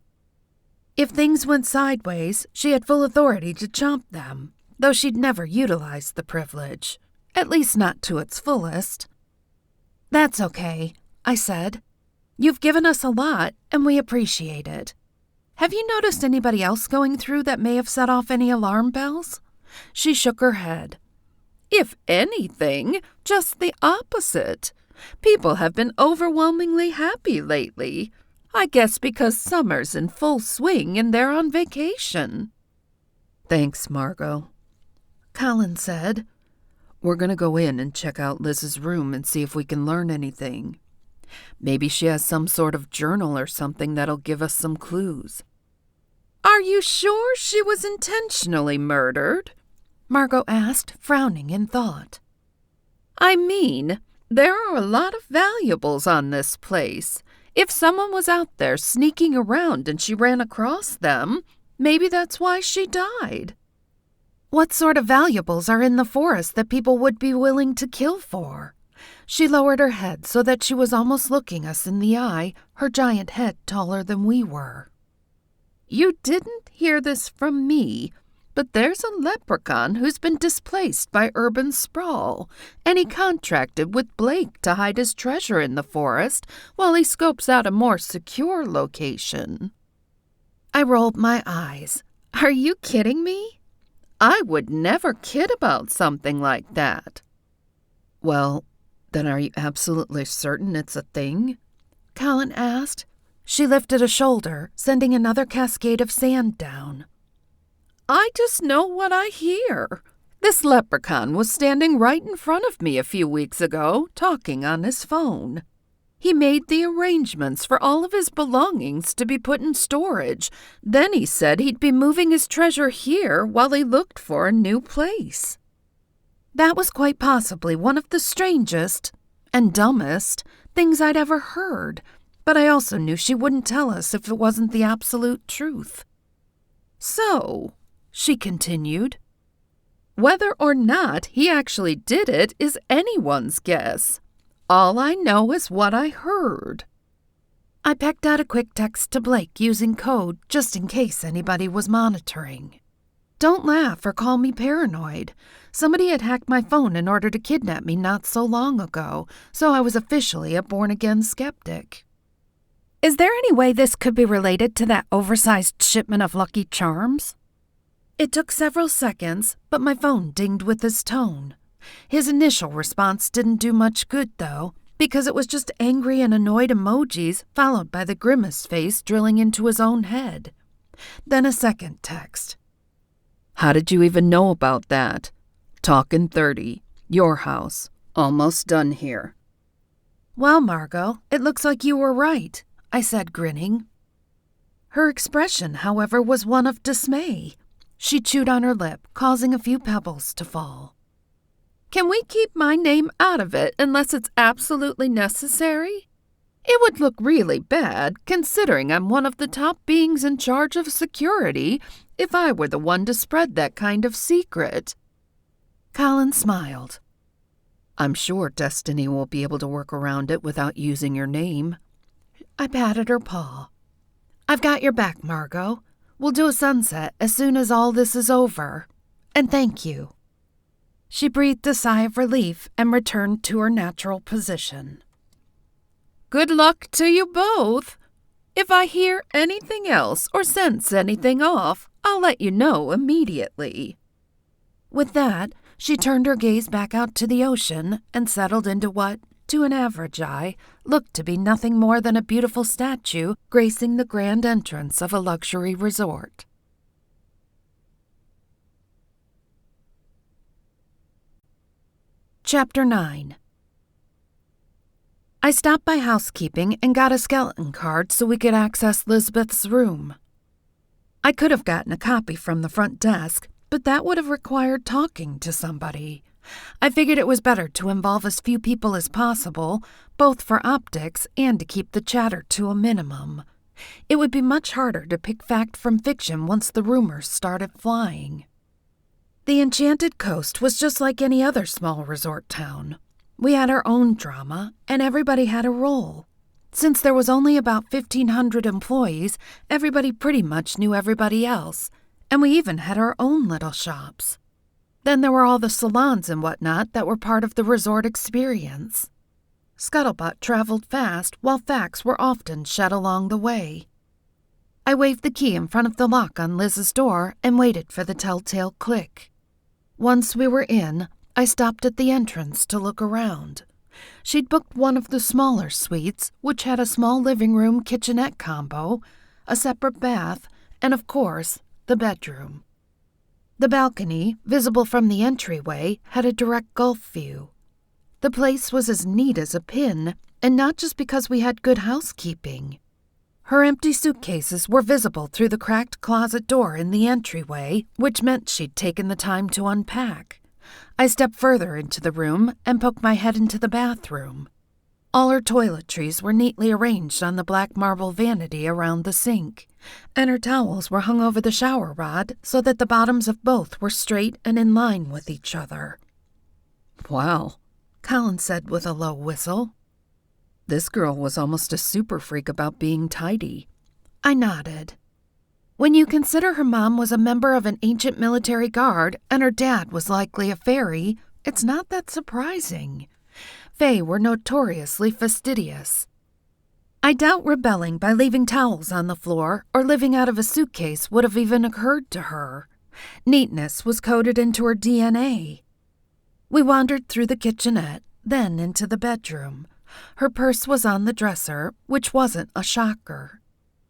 If things went sideways, she had full authority to chomp them, though she'd never utilized the privilege, at least not to its fullest. That's okay, I said. You've given us a lot, and we appreciate it. Have you noticed anybody else going through that may have set off any alarm bells? She shook her head. If anything, just the opposite. People have been overwhelmingly happy lately. I guess because summer's in full swing and they're on vacation. Thanks, Margot. Colin said. We're going to go in and check out Liz's room and see if we can learn anything. Maybe she has some sort of journal or something that'll give us some clues. Are you sure she was intentionally murdered? Margot asked, frowning in thought. I mean, there are a lot of valuables on this place. If someone was out there sneaking around and she ran across them, maybe that's why she died. What sort of valuables are in the forest that people would be willing to kill for? She lowered her head so that she was almost looking us in the eye, her giant head taller than we were. You didn't hear this from me, but there's a leprechaun who's been displaced by urban sprawl, and he contracted with Blake to hide his treasure in the forest while he scopes out a more secure location. I rolled my eyes. Are you kidding me? I would never kid about something like that. Well, then are you absolutely certain it's a thing? Colin asked. She lifted a shoulder, sending another cascade of sand down. I just know what I hear. This leprechaun was standing right in front of me a few weeks ago, talking on his phone. He made the arrangements for all of his belongings to be put in storage. Then he said he'd be moving his treasure here while he looked for a new place. That was quite possibly one of the strangest and dumbest things I'd ever heard, but I also knew she wouldn't tell us if it wasn't the absolute truth. So, she continued, whether or not he actually did it is anyone's guess. All I know is what I heard. I pecked out a quick text to Blake using code just in case anybody was monitoring. Don't laugh or call me paranoid. Somebody had hacked my phone in order to kidnap me not so long ago, so I was officially a born-again skeptic. Is there any way this could be related to that oversized shipment of Lucky Charms? It took several seconds, but my phone dinged with his tone. His initial response didn't do much good, though, because it was just angry and annoyed emojis followed by the grimace face drilling into his own head. Then a second text. How did you even know about that? Talkin' 30. Your house. Almost done here. Well, Margot, it looks like you were right, I said, grinning. Her expression, however, was one of dismay. She chewed on her lip, causing a few pebbles to fall. Can we keep my name out of it unless it's absolutely necessary? It would look really bad, considering I'm one of the top beings in charge of security, if I were the one to spread that kind of secret. Colin smiled. I'm sure Destiny will be able to work around it without using your name. I patted her paw. I've got your back, Margot. We'll do a sunset as soon as all this is over. And thank you. She breathed a sigh of relief and returned to her natural position. Good luck to you both. If I hear anything else or sense anything off, I'll let you know immediately. With that, she turned her gaze back out to the ocean and settled into what, to an average eye, looked to be nothing more than a beautiful statue gracing the grand entrance of a luxury resort. Chapter 9. I stopped by housekeeping and got a skeleton card so we could access Lisbeth's room. I could have gotten a copy from the front desk, but that would have required talking to somebody. I figured it was better to involve as few people as possible, both for optics and to keep the chatter to a minimum. It would be much harder to pick fact from fiction once the rumors started flying. The Enchanted Coast was just like any other small resort town. We had our own drama, and everybody had a role. Since there was only about 1,500 employees, everybody pretty much knew everybody else, and we even had our own little shops. Then there were all the salons and whatnot that were part of the resort experience. Scuttlebutt traveled fast, while facts were often shed along the way. I waved the key in front of the lock on Liz's door and waited for the telltale click. Once we were in, I stopped at the entrance to look around. She'd booked one of the smaller suites, which had a small living room kitchenette combo, a separate bath, and of course, the bedroom. The balcony, visible from the entryway, had a direct Gulf view. The place was as neat as a pin, and not just because we had good housekeeping. Her empty suitcases were visible through the cracked closet door in the entryway, which meant she'd taken the time to unpack. I stepped further into the room and poked my head into the bathroom. All her toiletries were neatly arranged on the black marble vanity around the sink, and her towels were hung over the shower rod so that the bottoms of both were straight and in line with each other. Wow, Colin said with a low whistle. This girl was almost a super freak about being tidy. I nodded. When you consider her mom was a member of an ancient military guard and her dad was likely a fairy, it's not that surprising. Fae were notoriously fastidious. I doubt rebelling by leaving towels on the floor or living out of a suitcase would have even occurred to her. Neatness was coded into her DNA. We wandered through the kitchenette, then into the bedroom. Her purse was on the dresser, which wasn't a shocker.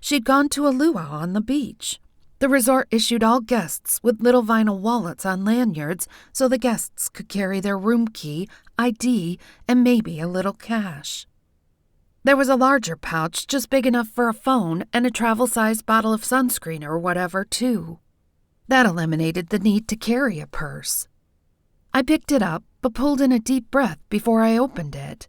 She'd gone to a luau on the beach. The resort issued all guests with little vinyl wallets on lanyards so the guests could carry their room key, ID, and maybe a little cash. There was a larger pouch just big enough for a phone and a travel-sized bottle of sunscreen or whatever, too. That eliminated the need to carry a purse. I picked it up, but pulled in a deep breath before I opened it.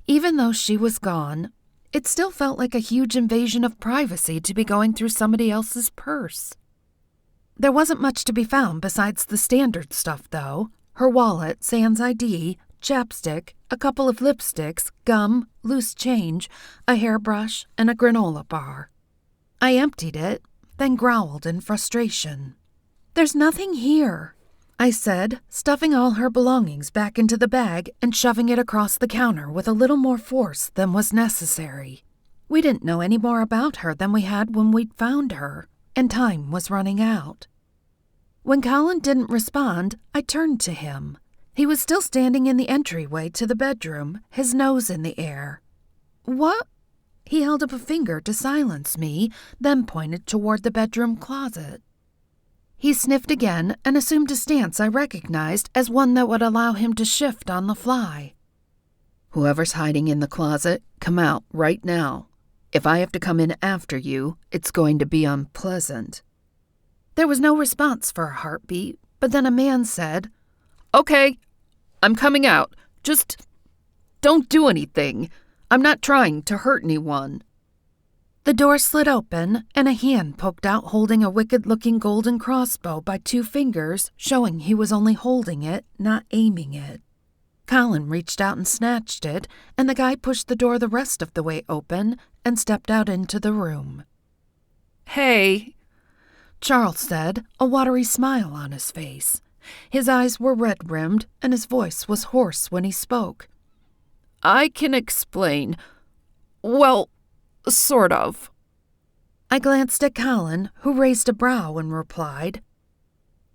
Even though she was gone, it still felt like a huge invasion of privacy to be going through somebody else's purse. There wasn't much to be found besides the standard stuff, though. Her wallet, sans ID, chapstick, a couple of lipsticks, gum, loose change, a hairbrush, and a granola bar. I emptied it, then growled in frustration. "There's nothing here," I said, stuffing all her belongings back into the bag and shoving it across the counter with a little more force than was necessary. We didn't know any more about her than we had when we'd found her, and time was running out. When Colin didn't respond, I turned to him. He was still standing in the entryway to the bedroom, his nose in the air. "What?" He held up a finger to silence me, then pointed toward the bedroom closet. He sniffed again and assumed a stance I recognized as one that would allow him to shift on the fly. "Whoever's hiding in the closet, come out right now. If I have to come in after you, it's going to be unpleasant." There was no response for a heartbeat, but then a man said, "Okay, I'm coming out. Just don't do anything. I'm not trying to hurt anyone." The door slid open, and a hand poked out holding a wicked-looking golden crossbow by 2 fingers, showing he was only holding it, not aiming it. Colin reached out and snatched it, and the guy pushed the door the rest of the way open and stepped out into the room. "Hey," Charles said, a watery smile on his face. His eyes were red-rimmed, and his voice was hoarse when he spoke. "I can explain. Well, sort of." I glanced at Colin, who raised a brow and replied,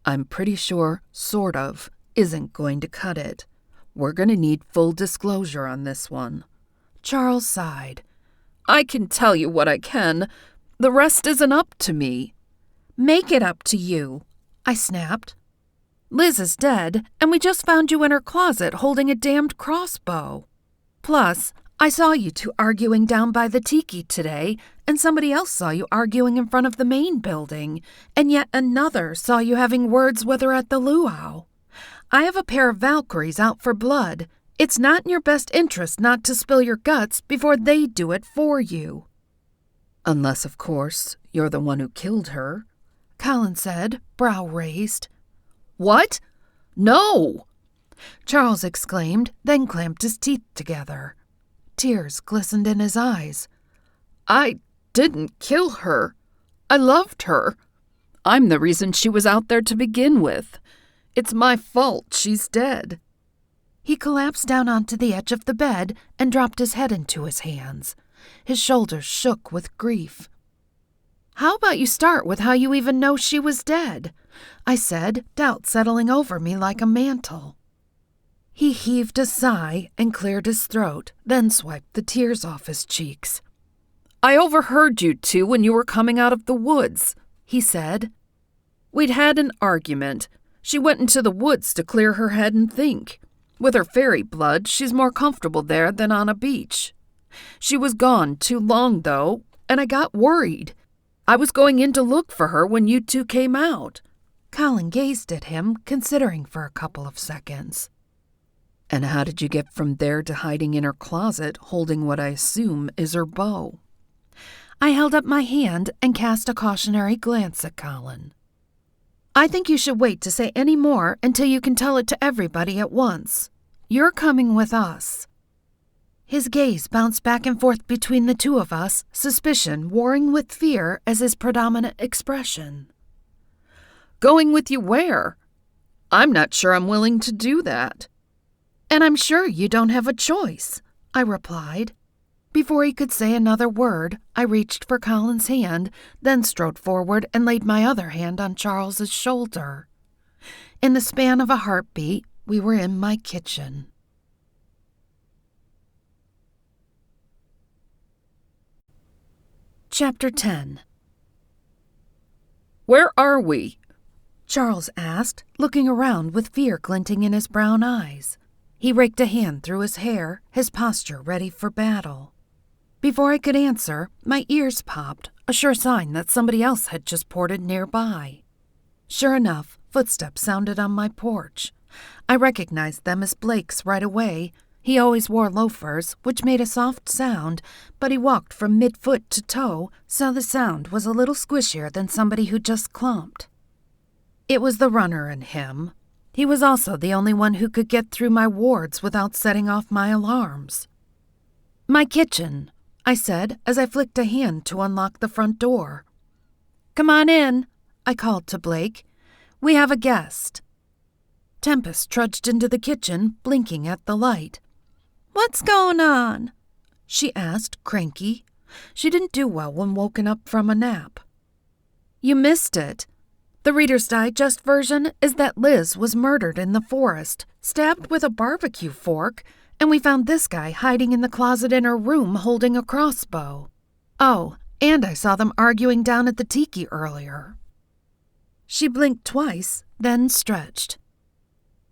"I'm pretty sure 'sort of' isn't going to cut it. We're going to need full disclosure on this one." Charles sighed. "I can tell you what I can. The rest isn't up to me." "Make it up to you," I snapped. "Liz is dead, and we just found you in her closet holding a damned crossbow. Plus, I saw you 2 arguing down by the tiki today, and somebody else saw you arguing in front of the main building, and yet another saw you having words with her at the luau. I have a pair of Valkyries out for blood. It's not in your best interest not to spill your guts before they do it for you." "Unless, of course, you're the one who killed her," Colin said, brow raised. "What? No!" Charles exclaimed, then clamped his teeth together. Tears glistened in his eyes. "I didn't kill her. I loved her. I'm the reason she was out there to begin with. It's my fault she's dead." He collapsed down onto the edge of the bed and dropped his head into his hands. His shoulders shook with grief. "How about you start with how you even know she was dead?" I said, doubt settling over me like a mantle. He heaved a sigh and cleared his throat, then swiped the tears off his cheeks. "I overheard you 2 when you were coming out of the woods," he said. "We'd had an argument. She went into the woods to clear her head and think. With her fairy blood, she's more comfortable there than on a beach. She was gone too long, though, and I got worried. I was going in to look for her when you 2 came out." Colin gazed at him, considering for a couple of seconds. "And how did you get from there to hiding in her closet, holding what I assume is her bow?" I held up my hand and cast a cautionary glance at Colin. "I think you should wait to say any more until you can tell it to everybody at once. You're coming with us." His gaze bounced back and forth between the 2 of us, suspicion warring with fear as his predominant expression. "Going with you where? I'm not sure I'm willing to do that." "And I'm sure you don't have a choice," I replied. Before he could say another word, I reached for Colin's hand, then strode forward and laid my other hand on Charles's shoulder. In the span of a heartbeat, we were in my kitchen. Chapter 10. Where are we?" Charles asked, looking around with fear glinting in his brown eyes. He raked a hand through his hair, his posture ready for battle. Before I could answer, my ears popped, a sure sign that somebody else had just ported nearby. Sure enough, footsteps sounded on my porch. I recognized them as Blake's right away. He always wore loafers, which made a soft sound, but he walked from mid-foot to toe, so the sound was a little squishier than somebody who just clumped. It was the runner in him. He was also the only one who could get through my wards without setting off my alarms. "My kitchen," I said as I flicked a hand to unlock the front door. "Come on in," I called to Blake. "We have a guest." Tempest trudged into the kitchen, blinking at the light. "What's going on?" she asked, cranky. She didn't do well when woken up from a nap. "You missed it. The Reader's Digest version is that Liz was murdered in the forest, stabbed with a barbecue fork, and we found this guy hiding in the closet in her room holding a crossbow. Oh, and I saw them arguing down at the tiki earlier." She blinked twice, then stretched.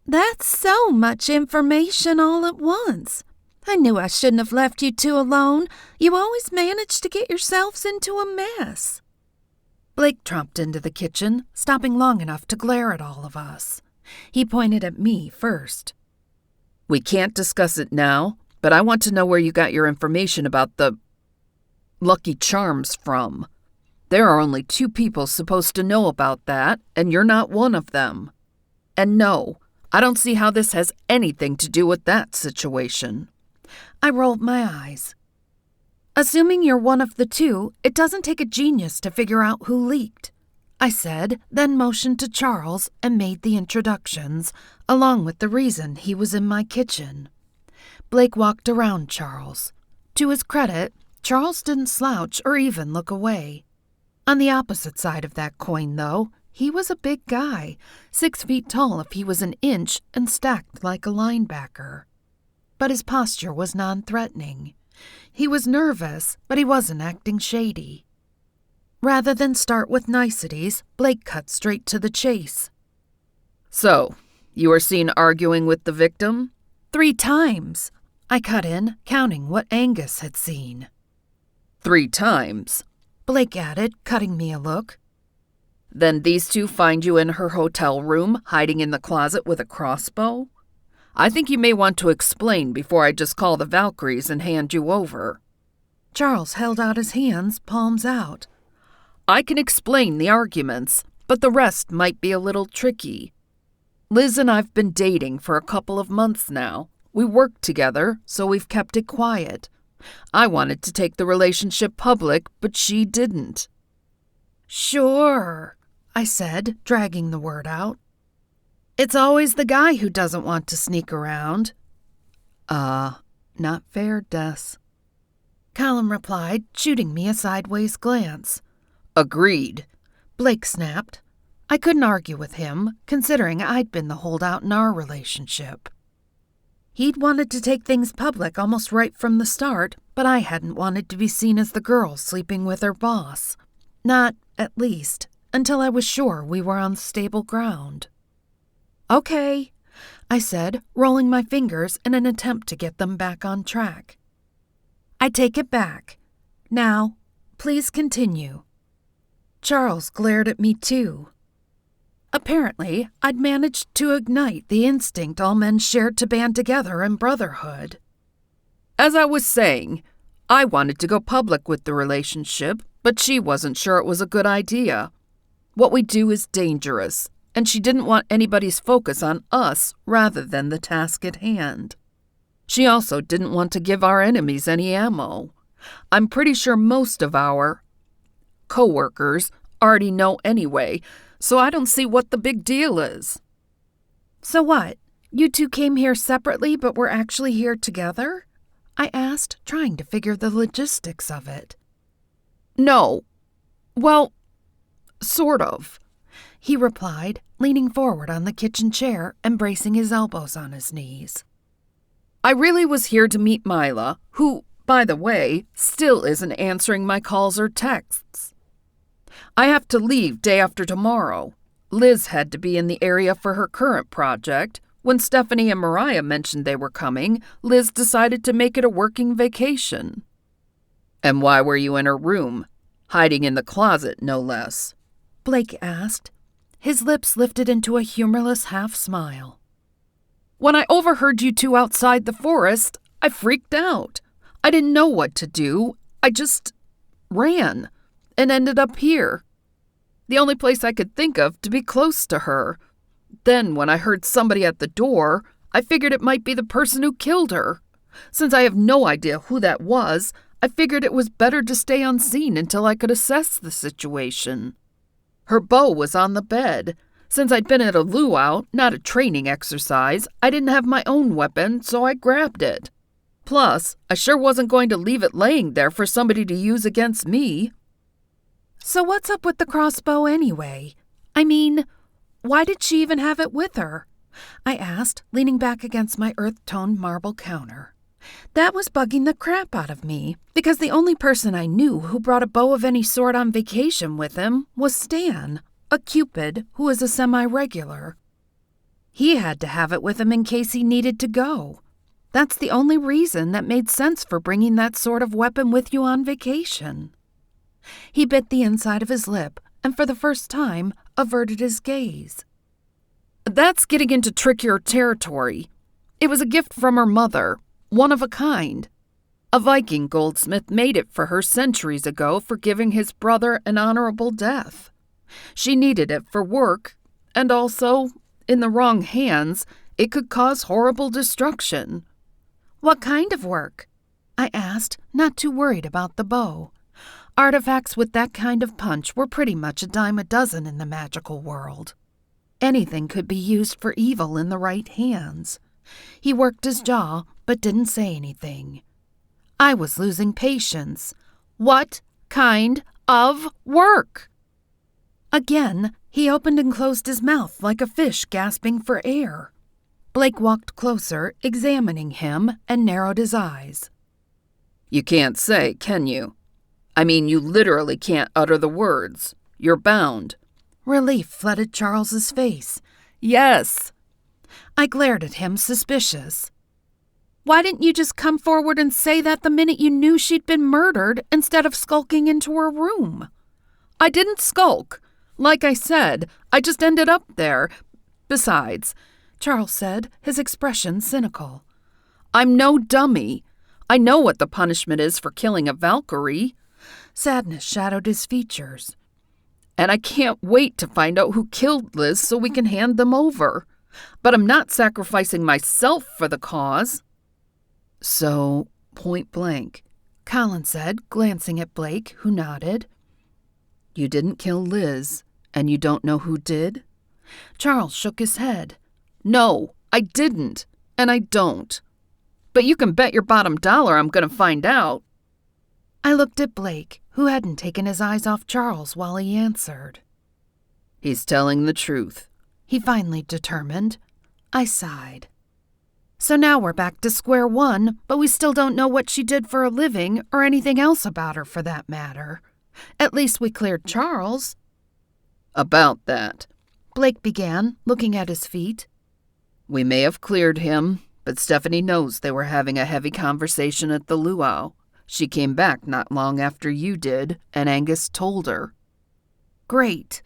"That's so much information all at once. I knew I shouldn't have left you two alone. You always manage to get yourselves into a mess." Blake tromped into the kitchen, stopping long enough to glare at all of us. He pointed at me first. "We can't discuss it now, but I want to know where you got your information about the Lucky Charms from. There are only 2 people supposed to know about that, and you're not one of them. And no, I don't see how this has anything to do with that situation." I rolled my eyes. "Assuming you're one of the 2, it doesn't take a genius to figure out who leaked," I said, then motioned to Charles and made the introductions, along with the reason he was in my kitchen. Blake walked around Charles. To his credit, Charles didn't slouch or even look away. On the opposite side of that coin, though, he was a big guy, 6 feet tall if he was an inch and stacked like a linebacker. But his posture was non-threatening. He was nervous, but he wasn't acting shady. Rather than start with niceties, Blake cut straight to the chase. "So, you were seen arguing with the victim?" 3 times. I cut in, counting what Angus had seen. 3 times? Blake added, cutting me a look. "Then these 2 find you in her hotel room, hiding in the closet with a crossbow? I think you may want to explain before I just call the Valkyries and hand you over." Charles held out his hands, palms out. "I can explain the arguments, but the rest might be a little tricky. Liz and I've been dating for a couple of months now. We work together, so we've kept it quiet. I wanted to take the relationship public, but she didn't." "Sure," I said, dragging the word out. "It's always the guy who doesn't want to sneak around." Not fair, Des." Colin replied, shooting me a sideways glance. "Agreed," Blake snapped. I couldn't argue with him, considering I'd been the holdout in our relationship. He'd wanted to take things public almost right from the start, but I hadn't wanted to be seen as the girl sleeping with her boss. Not, at least, until I was sure we were on stable ground. "Okay," I said, rolling my fingers in an attempt to get them back on track. "I take it back. Now, please continue." Charles glared at me too. Apparently, I'd managed to ignite the instinct all men shared to band together in brotherhood. "As I was saying, I wanted to go public with the relationship, but she wasn't sure it was a good idea. What we do is dangerous, and she didn't want anybody's focus on us rather than the task at hand. She also didn't want to give our enemies any ammo. I'm pretty sure most of our coworkers already know anyway, so I don't see what the big deal is." "So what? You 2 came here separately but were actually here together?" I asked, trying to figure the logistics of it. "No. Well, sort of," he replied, leaning forward on the kitchen chair and bracing his elbows on his knees. "I really was here to meet Mila, who, by the way, still isn't answering my calls or texts." I have to leave day after tomorrow. Liz had to be in the area for her current project. When Stephanie and Mariah mentioned they were coming, Liz decided to make it a working vacation." "And why were you in her room? Hiding in the closet, no less?" Blake asked. His lips lifted into a humorless half-smile. "When I overheard you two outside the forest, I freaked out. I didn't know what to do. I just ran and ended up here. The only place I could think of to be close to her. Then, when I heard somebody at the door, I figured it might be the person who killed her. Since I have no idea who that was, I figured it was better to stay unseen until I could assess the situation. Her bow was on the bed. Since I'd been at a luau, not a training exercise, I didn't have my own weapon, so I grabbed it. Plus, I sure wasn't going to leave it laying there for somebody to use against me." "So what's up with the crossbow anyway? I mean, why did she even have it with her?" I asked, leaning back against my earth-toned marble counter. That was bugging the crap out of me, because the only person I knew who brought a bow of any sort on vacation with him was Stan, a Cupid who was a semi-regular. He had to have it with him in case he needed to go. That's the only reason that made sense for bringing that sort of weapon with you on vacation. He bit the inside of his lip and for the first time averted his gaze. "That's getting into trickier territory. It was a gift from her mother, one of a kind. A Viking goldsmith made it for her centuries ago for giving his brother an honorable death. She needed it for work, and also, in the wrong hands, it could cause horrible destruction." "What kind of work?" I asked, not too worried about the bow. Artifacts with that kind of punch were pretty much a dime a dozen in the magical world. Anything could be used for evil in the right hands. He worked his jaw, but didn't say anything. I was losing patience. What kind of work? Again, he opened and closed his mouth like a fish gasping for air. Blake walked closer, examining him, and narrowed his eyes. "You can't say, can you? I mean, you literally can't utter the words. You're bound." Relief flooded Charles's face. "Yes." I glared at him, suspicious. "Why didn't you just come forward and say that the minute you knew she'd been murdered instead of skulking into her room?" "I didn't skulk. Like I said, I just ended up there. Besides," Charles said, his expression cynical, "I'm no dummy. I know what the punishment is for killing a Valkyrie." Sadness shadowed his features. "And I can't wait to find out who killed Liz so we can hand them over. But I'm not sacrificing myself for the cause." "So, point blank," Colin said, glancing at Blake, who nodded. "You didn't kill Liz, and you don't know who did?" Charles shook his head. "No, I didn't, and I don't. But you can bet your bottom dollar I'm going to find out." I looked at Blake, who hadn't taken his eyes off Charles while he answered. "He's telling the truth," he finally determined. I sighed. "So now we're back to square one, but we still don't know what she did for a living or anything else about her for that matter. At least we cleared Charles." "About that," Blake began, looking at his feet. "We may have cleared him, but Stephanie knows they were having a heavy conversation at the luau. She came back not long after you did, and Angus told her." "Great,"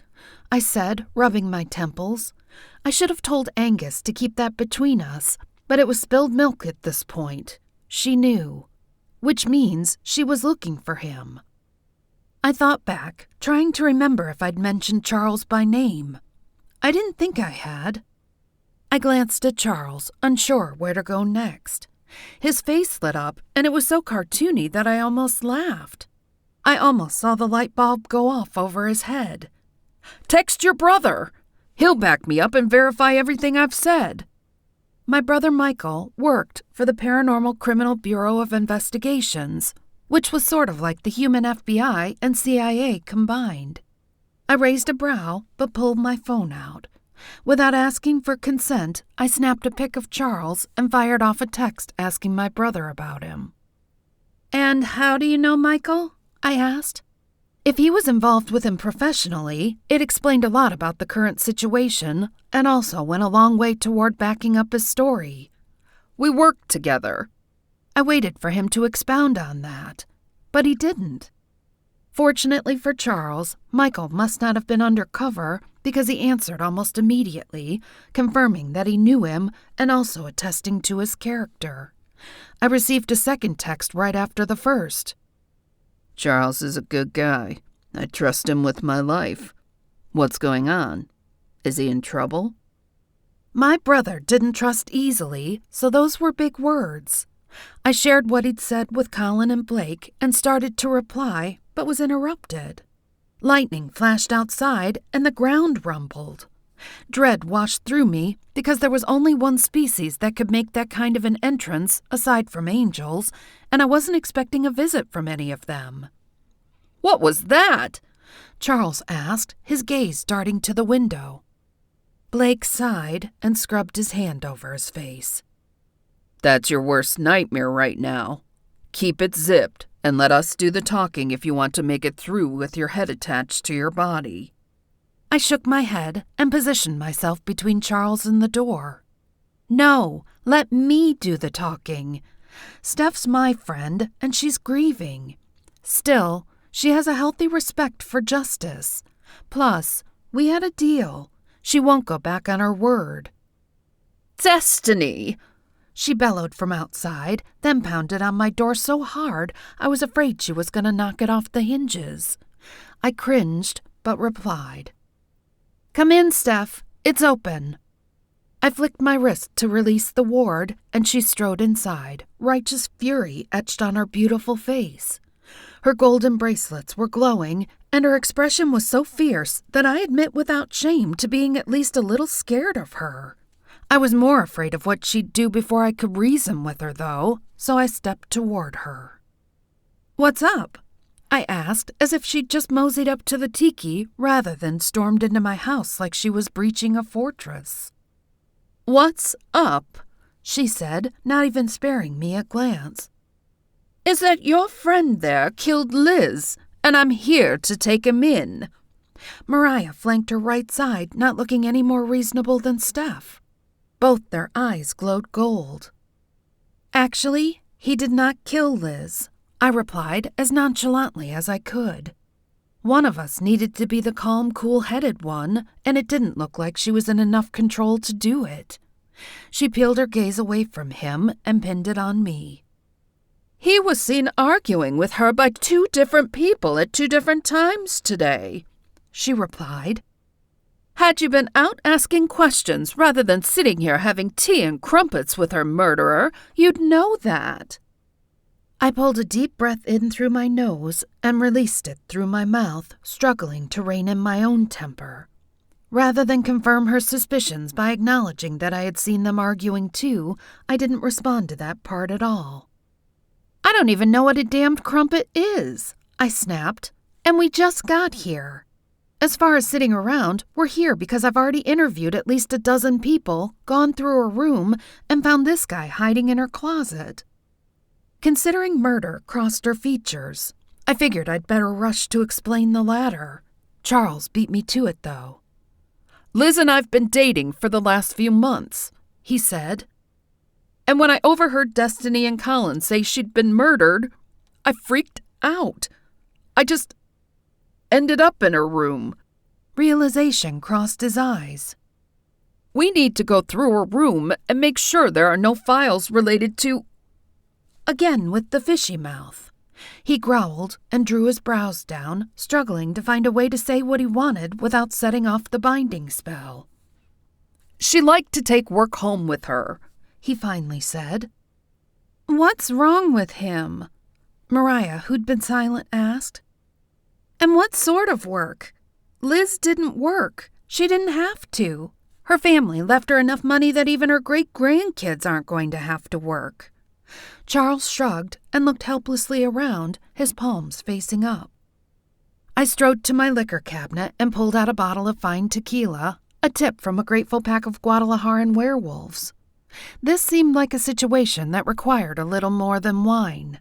I said, rubbing my temples. I should have told Angus to keep that between us, but it was spilled milk at this point. She knew, which means she was looking for him. I thought back, trying to remember if I'd mentioned Charles by name. I didn't think I had. I glanced at Charles, unsure where to go next. His face lit up, and it was so cartoony that I almost laughed. I almost saw the light bulb go off over his head. "Text your brother. He'll back me up and verify everything I've said." My brother Michael worked for the Paranormal Criminal Bureau of Investigations, which was sort of like the human FBI and CIA combined. I raised a brow, but pulled my phone out. Without asking for consent, I snapped a pic of Charles and fired off a text asking my brother about him. "And how do you know Michael?" I asked. If he was involved with him professionally, it explained a lot about the current situation and also went a long way toward backing up his story. We worked together. I waited for him to expound on that, but he didn't. Fortunately for Charles, Michael must not have been undercover because he answered almost immediately, confirming that he knew him and also attesting to his character. I received a second text right after the first. Charles is a good guy. I trust him with my life. What's going on? Is he in trouble? My brother didn't trust easily, so those were big words. I shared what he'd said with Colin and Blake and started to reply, but was interrupted. Lightning flashed outside and the ground rumbled. Dread washed through me because there was only one species that could make that kind of an entrance aside from angels, and I wasn't expecting a visit from any of them. What was that? Charles asked, his gaze darting to the window. Blake sighed and scrubbed his hand over his face. That's your worst nightmare right now. Keep it zipped and let us do the talking if you want to make it through with your head attached to your body. I shook my head and positioned myself between Charles and the door. No, let me do the talking. Steph's my friend, and she's grieving. Still, she has a healthy respect for justice. Plus, we had a deal. She won't go back on her word. Destiny! She bellowed from outside, then pounded on my door so hard I was afraid she was going to knock it off the hinges. I cringed, but replied. Come in, Steph. It's open. I flicked my wrist to release the ward, and she strode inside, righteous fury etched on her beautiful face. Her golden bracelets were glowing, and her expression was so fierce that I admit without shame to being at least a little scared of her. I was more afraid of what she'd do before I could reason with her, though, so I stepped toward her. What's up? I asked, as if she'd just moseyed up to the tiki rather than stormed into my house like she was breaching a fortress. What's up? She said, not even sparing me a glance. Is that your friend there killed Liz, and I'm here to take him in. Mariah flanked her right side, not looking any more reasonable than Steph. Both their eyes glowed gold. Actually, he did not kill Liz, I replied as nonchalantly as I could. One of us needed to be the calm, cool-headed one, and it didn't look like she was in enough control to do it. She peeled her gaze away from him and pinned it on me. He was seen arguing with her by 2 different people at 2 different times today, she replied. Had you been out asking questions rather than sitting here having tea and crumpets with her murderer, you'd know that. I pulled a deep breath in through my nose and released it through my mouth, struggling to rein in my own temper. Rather than confirm her suspicions by acknowledging that I had seen them arguing too, I didn't respond to that part at all. I don't even know what a damned crumpet is, I snapped, and we just got here. As far as sitting around, we're here because I've already interviewed at least 12 people, gone through her room, and found this guy hiding in her closet. Considering murder crossed her features, I figured I'd better rush to explain the latter. Charles beat me to it, though. Liz and I've been dating for the last few months, he said. And when I overheard Destiny and Colin say she'd been murdered, I freaked out. I just ended up in her room. Realization crossed his eyes. We need to go through her room and make sure there are no files related to... Again with the fishy mouth. He growled and drew his brows down, struggling to find a way to say what he wanted without setting off the binding spell. She liked to take work home with her, he finally said. What's wrong with him? Mariah, who'd been silent, asked. And what sort of work? Liz didn't work. She didn't have to. Her family left her enough money that even her great-grandkids aren't going to have to work. Charles shrugged and looked helplessly around, his palms facing up. I strode to my liquor cabinet and pulled out a bottle of fine tequila, a tip from a grateful pack of Guadalajaran werewolves. This seemed like a situation that required a little more than wine.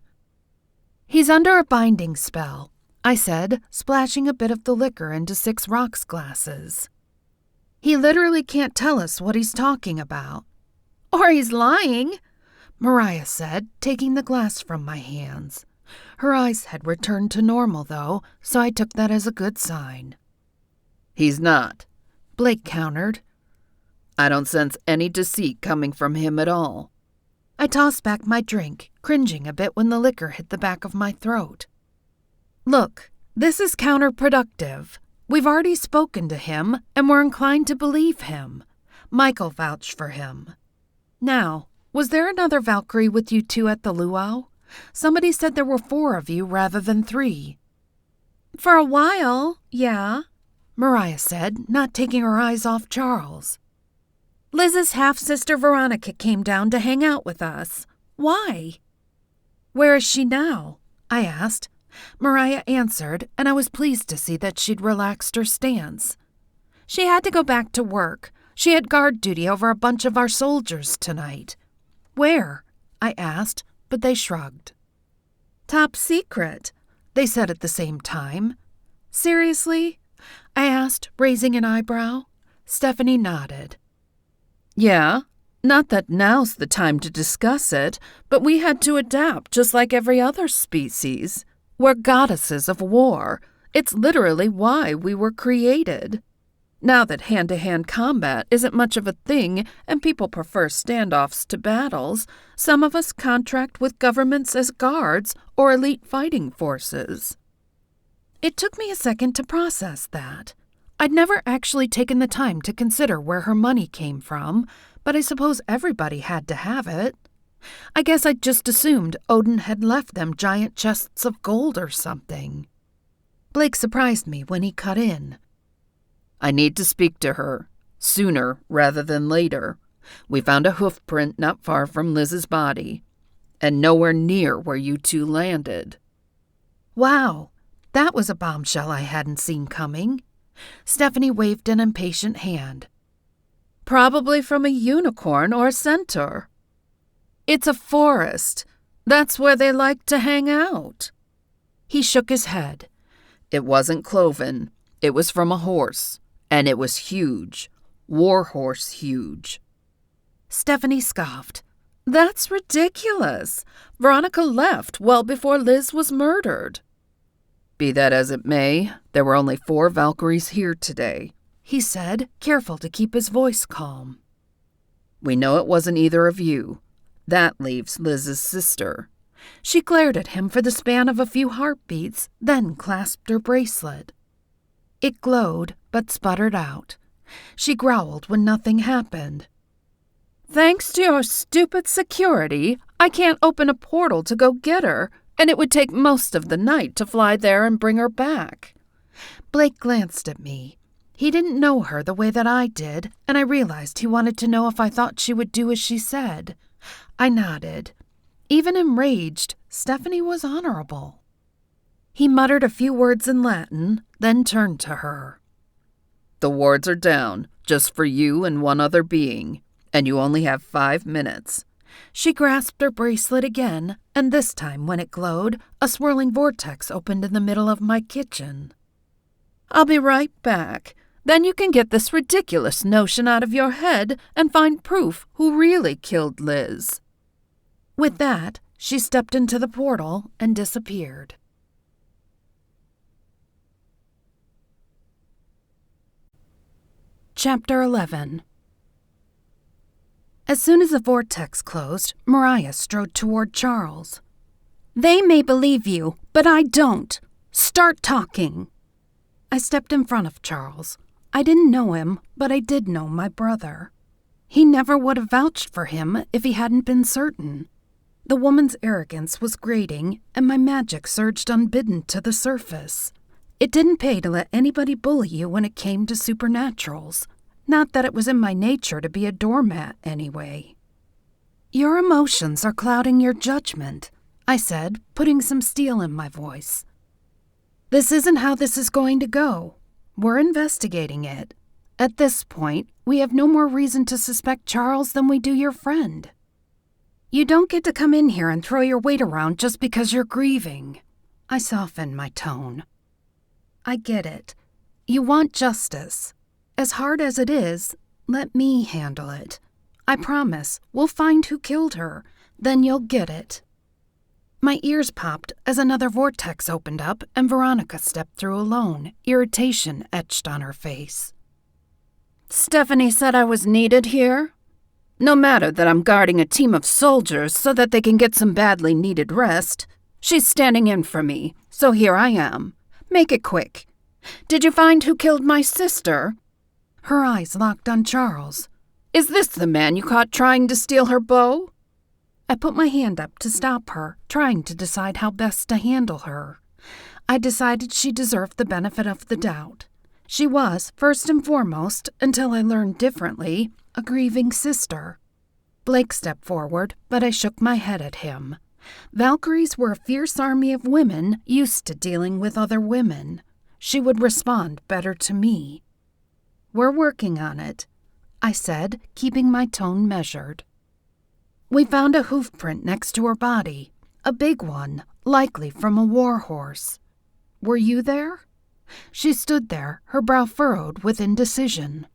He's under a binding spell. I said, splashing a bit of the liquor into 6 rocks glasses. He literally can't tell us what he's talking about. Or he's lying, Mariah said, taking the glass from my hands. Her eyes had returned to normal, though, so I took that as a good sign. He's not, Blake countered. I don't sense any deceit coming from him at all. I tossed back my drink, cringing a bit when the liquor hit the back of my throat. Look, this is counterproductive. We've already spoken to him, and we're inclined to believe him. Michael vouched for him. Now, was there another Valkyrie with you two at the luau? Somebody said there were 4 of you rather than 3. For a while, yeah, Mariah said, not taking her eyes off Charles. Liz's half-sister Veronica came down to hang out with us. Why? Where is she now? I asked. Mariah answered, and I was pleased to see that she'd relaxed her stance. She had to go back to work. She had guard duty over a bunch of our soldiers tonight. Where? I asked, but they shrugged. Top secret, they said at the same time. Seriously? I asked, raising an eyebrow. Stephanie nodded. Yeah, not that now's the time to discuss it, but we had to adapt just like every other species. We're goddesses of war. It's literally why we were created. Now that hand-to-hand combat isn't much of a thing and people prefer standoffs to battles, some of us contract with governments as guards or elite fighting forces. It took me a second to process that. I'd never actually taken the time to consider where her money came from, but I suppose everybody had to have it. I guess I'd just assumed Odin had left them giant chests of gold or something. Blake surprised me when he cut in. I need to speak to her, sooner rather than later. We found a hoof print not far from Liz's body, and nowhere near where you two landed. Wow, that was a bombshell I hadn't seen coming. Stephanie waved an impatient hand. Probably from a unicorn or a centaur. It's a forest. That's where they like to hang out. He shook his head. It wasn't cloven. It was from a horse, and it was huge. Warhorse huge. Stephanie scoffed. That's ridiculous. Veronica left well before Liz was murdered. Be that as it may, there were only 4 Valkyries here today, he said, careful to keep his voice calm. We know it wasn't either of you. That leaves Liz's sister. She glared at him for the span of a few heartbeats, then clasped her bracelet. It glowed, but sputtered out. She growled when nothing happened. Thanks to your stupid security, I can't open a portal to go get her, and it would take most of the night to fly there and bring her back. Blake glanced at me. He didn't know her the way that I did, and I realized he wanted to know if I thought she would do as she said. I nodded. Even enraged, Stephanie was honorable. He muttered a few words in Latin, then turned to her. The wards are down, just for you and one other being, and you only have 5 minutes. She grasped her bracelet again, and this time, when it glowed, a swirling vortex opened in the middle of my kitchen. I'll be right back. Then you can get this ridiculous notion out of your head and find proof who really killed Liz. With that, she stepped into the portal and disappeared. Chapter 11. As soon as the vortex closed, Mariah strode toward Charles. They may believe you, but I don't. Start talking. I stepped in front of Charles. I didn't know him, but I did know my brother. He never would have vouched for him if he hadn't been certain. The woman's arrogance was grating, and my magic surged unbidden to the surface. It didn't pay to let anybody bully you when it came to supernaturals. Not that it was in my nature to be a doormat, anyway. Your emotions are clouding your judgment, I said, putting some steel in my voice. This isn't how this is going to go. We're investigating it. At this point, we have no more reason to suspect Charles than we do your friend. You don't get to come in here and throw your weight around just because you're grieving. I softened my tone. I get it. You want justice. As hard as it is, let me handle it. I promise we'll find who killed her, then you'll get it. My ears popped as another vortex opened up and Veronica stepped through alone, irritation etched on her face. Stephanie said I was needed here? No matter that I'm guarding a team of soldiers so that they can get some badly needed rest. She's standing in for me, so here I am. Make it quick. Did you find who killed my sister? Her eyes locked on Charles. Is this the man you caught trying to steal her bow? I put my hand up to stop her, trying to decide how best to handle her. I decided she deserved the benefit of the doubt. She was, first and foremost, until I learned differently, a grieving sister. Blake stepped forward, but I shook my head at him. Valkyries were a fierce army of women used to dealing with other women. She would respond better to me. We're working on it, I said, keeping my tone measured. We found a hoof print next to her body, a big one, likely from a war horse. Were you there? She stood there, her brow furrowed with indecision.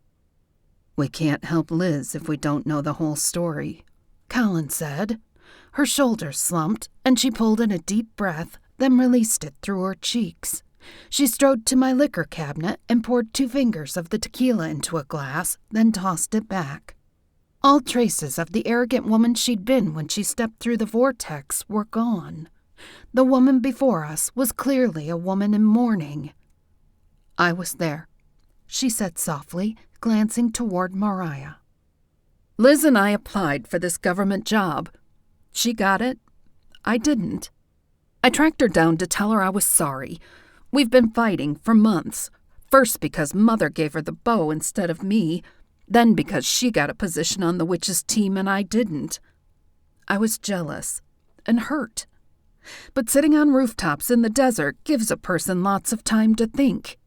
We can't help Liz if we don't know the whole story, Colin said. Her shoulders slumped, and she pulled in a deep breath, then released it through her cheeks. She strode to my liquor cabinet and poured 2 fingers of the tequila into a glass, then tossed it back. All traces of the arrogant woman she'd been when she stepped through the vortex were gone. The woman before us was clearly a woman in mourning. I was there, she said softly, glancing toward Mariah. Liz and I applied for this government job. She got it. I didn't. I tracked her down to tell her I was sorry. We've been fighting for months. First because Mother gave her the bow instead of me, then because she got a position on the witches' team and I didn't. I was jealous and hurt. But sitting on rooftops in the desert gives a person lots of time to think.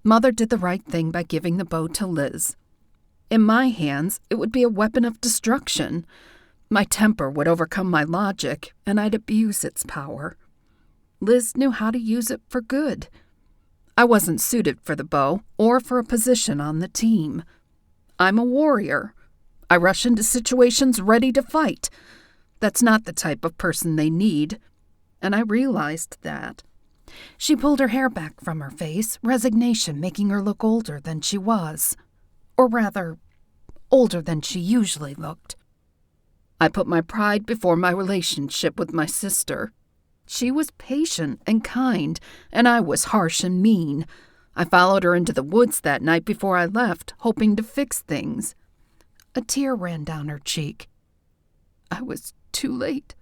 Mother did the right thing by giving the bow to Liz. In my hands, it would be a weapon of destruction. My temper would overcome my logic, and I'd abuse its power. Liz knew how to use it for good. I wasn't suited for the bow or for a position on the team. I'm a warrior. I rush into situations ready to fight. That's not the type of person they need, and I realized that. She pulled her hair back from her face, resignation making her look older than she was. Or rather, older than she usually looked. I put my pride before my relationship with my sister. She was patient and kind, and I was harsh and mean. I followed her into the woods that night before I left, hoping to fix things. A tear ran down her cheek. I was too late,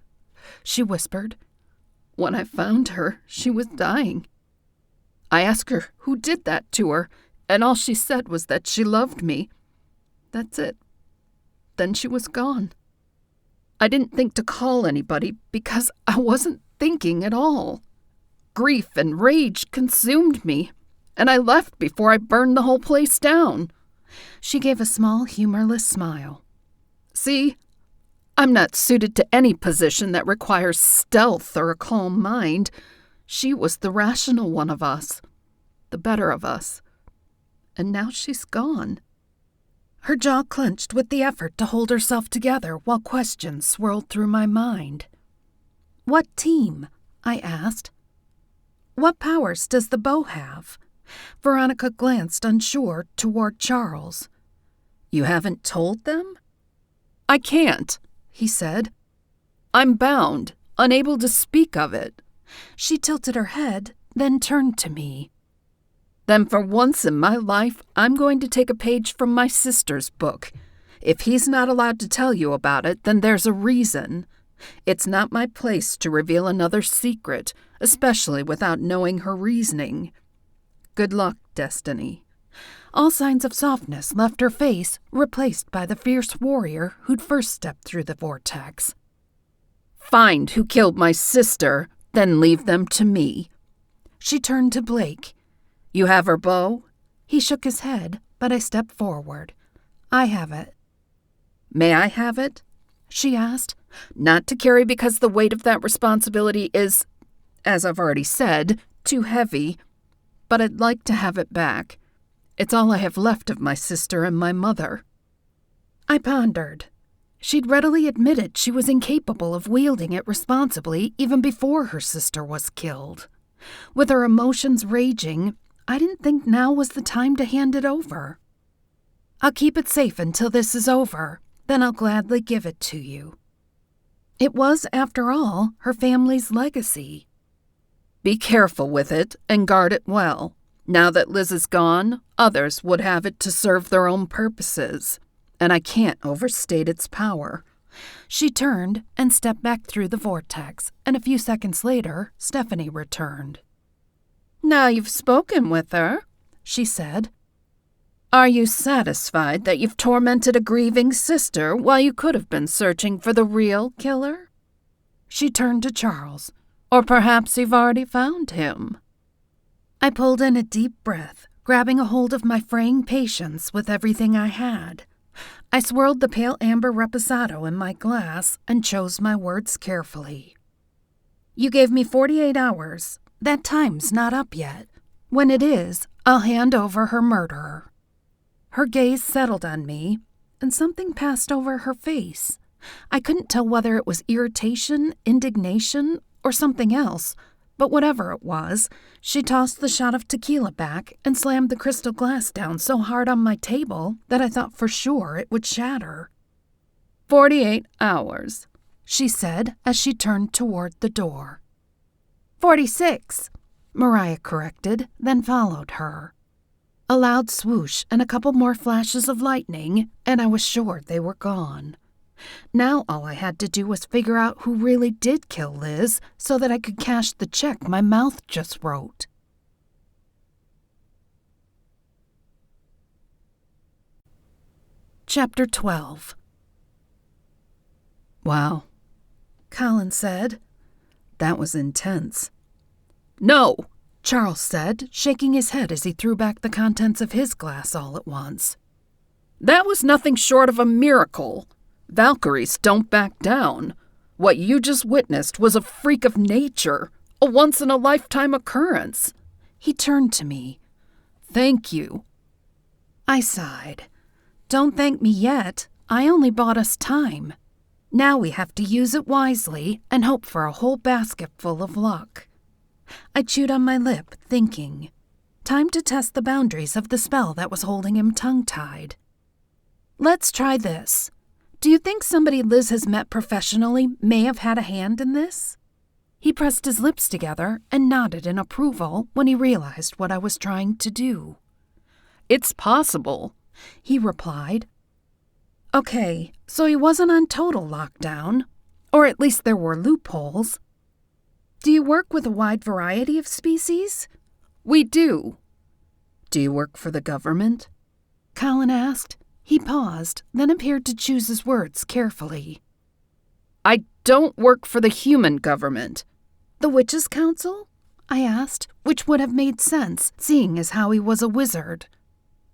she whispered. When I found her, she was dying. I asked her who did that to her, and all she said was that she loved me. That's it. Then she was gone. I didn't think to call anybody because I wasn't thinking at all. Grief and rage consumed me, and I left before I burned the whole place down. She gave a small, humorless smile. See, I'm not suited to any position that requires stealth or a calm mind. She was the rational one of us, the better of us. And now she's gone. Her jaw clenched with the effort to hold herself together while questions swirled through my mind. What team? I asked. What powers does the bow have? Veronica glanced unsure toward Charles. You haven't told them? I can't, he said. I'm bound, unable to speak of it. She tilted her head, then turned to me. Then for once in my life, I'm going to take a page from my sister's book. If he's not allowed to tell you about it, then there's a reason. It's not my place to reveal another secret, especially without knowing her reasoning. Good luck, Destiny. All signs of softness left her face, replaced by the fierce warrior who'd first stepped through the vortex. Find who killed my sister, then leave them to me. She turned to Blake. You have her bow? He shook his head, but I stepped forward. I have it. May I have it? She asked. Not to carry because the weight of that responsibility is As I've already said, too heavy, but I'd like to have it back. It's all I have left of my sister and my mother." I pondered. She'd readily admitted she was incapable of wielding it responsibly even before her sister was killed. With her emotions raging, I didn't think now was the time to hand it over. "I'll keep it safe until this is over, then I'll gladly give it to you." It was, after all, her family's legacy. "Be careful with it and guard it well. Now that Liz is gone, others would have it to serve their own purposes, and I can't overstate its power." She turned and stepped back through the vortex, and a few seconds later, Stephanie returned. "Now you've spoken with her," she said. "Are you satisfied that you've tormented a grieving sister while you could have been searching for the real killer?" She turned to Charles. "Or perhaps you've already found him." I pulled in a deep breath, grabbing a hold of my fraying patience with everything I had. I swirled the pale amber reposado in my glass and chose my words carefully. "You gave me 48 hours. That time's not up yet. When it is, I'll hand over her murderer." Her gaze settled on me, and something passed over her face. I couldn't tell whether it was irritation, indignation, or something else, but whatever it was, she tossed the shot of tequila back and slammed the crystal glass down so hard on my table that I thought for sure it would shatter. 48 hours, she said as she turned toward the door. 46, Mariah corrected, then followed her. A loud swoosh and a couple more flashes of lightning, and I was sure they were gone. Now all I had to do was figure out who really did kill Liz so that I could cash the check my mouth just wrote. Chapter 12. "Wow," Colin said. "That was intense." "No," Charles said, shaking his head as he threw back the contents of his glass all at once. "That was nothing short of a miracle. Valkyries don't back down. What you just witnessed was a freak of nature, a once-in-a-lifetime occurrence." He turned to me. "Thank you." I sighed. "Don't thank me yet. I only bought us time. Now we have to use it wisely and hope for a whole basket full of luck." I chewed on my lip, thinking. Time to test the boundaries of the spell that was holding him tongue-tied. "Let's try this. Do you think somebody Liz has met professionally may have had a hand in this?" He pressed his lips together and nodded in approval when he realized what I was trying to do. "It's possible," he replied. "Okay, so he wasn't on total lockdown, or at least there were loopholes. Do you work with a wide variety of species?" "We do." "Do you work for the government?" Colin asked. He paused, then appeared to choose his words carefully. "I don't work for the human government." "The Witches' Council?" I asked, which would have made sense, seeing as how he was a wizard.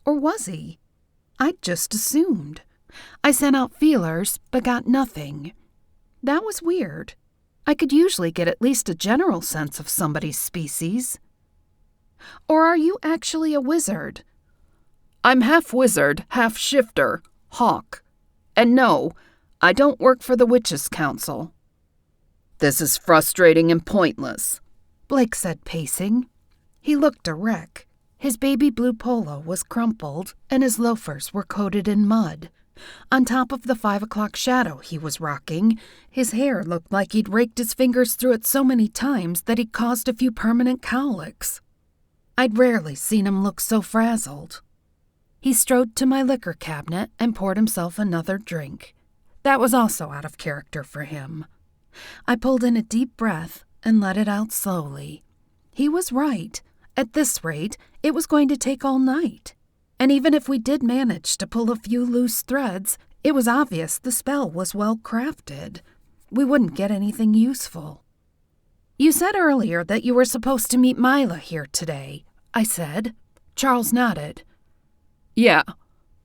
Or was he? I'd just assumed. I sent out feelers, but got nothing. That was weird. I could usually get at least a general sense of somebody's species. "Or are you actually a wizard?" "I'm half wizard, half shifter, hawk. And no, I don't work for the Witches' Council." "This is frustrating and pointless," Blake said, pacing. He looked a wreck. His baby blue polo was crumpled, and his loafers were coated in mud. On top of the 5 o'clock shadow he was rocking, his hair looked like he'd raked his fingers through it so many times that he'd caused a few permanent cowlicks. I'd rarely seen him look so frazzled. He strode to my liquor cabinet and poured himself another drink. That was also out of character for him. I pulled in a deep breath and let it out slowly. He was right. At this rate, it was going to take all night. And even if we did manage to pull a few loose threads, it was obvious the spell was well crafted. We wouldn't get anything useful. "You said earlier that you were supposed to meet Mila here today," I said. Charles nodded. "Yeah,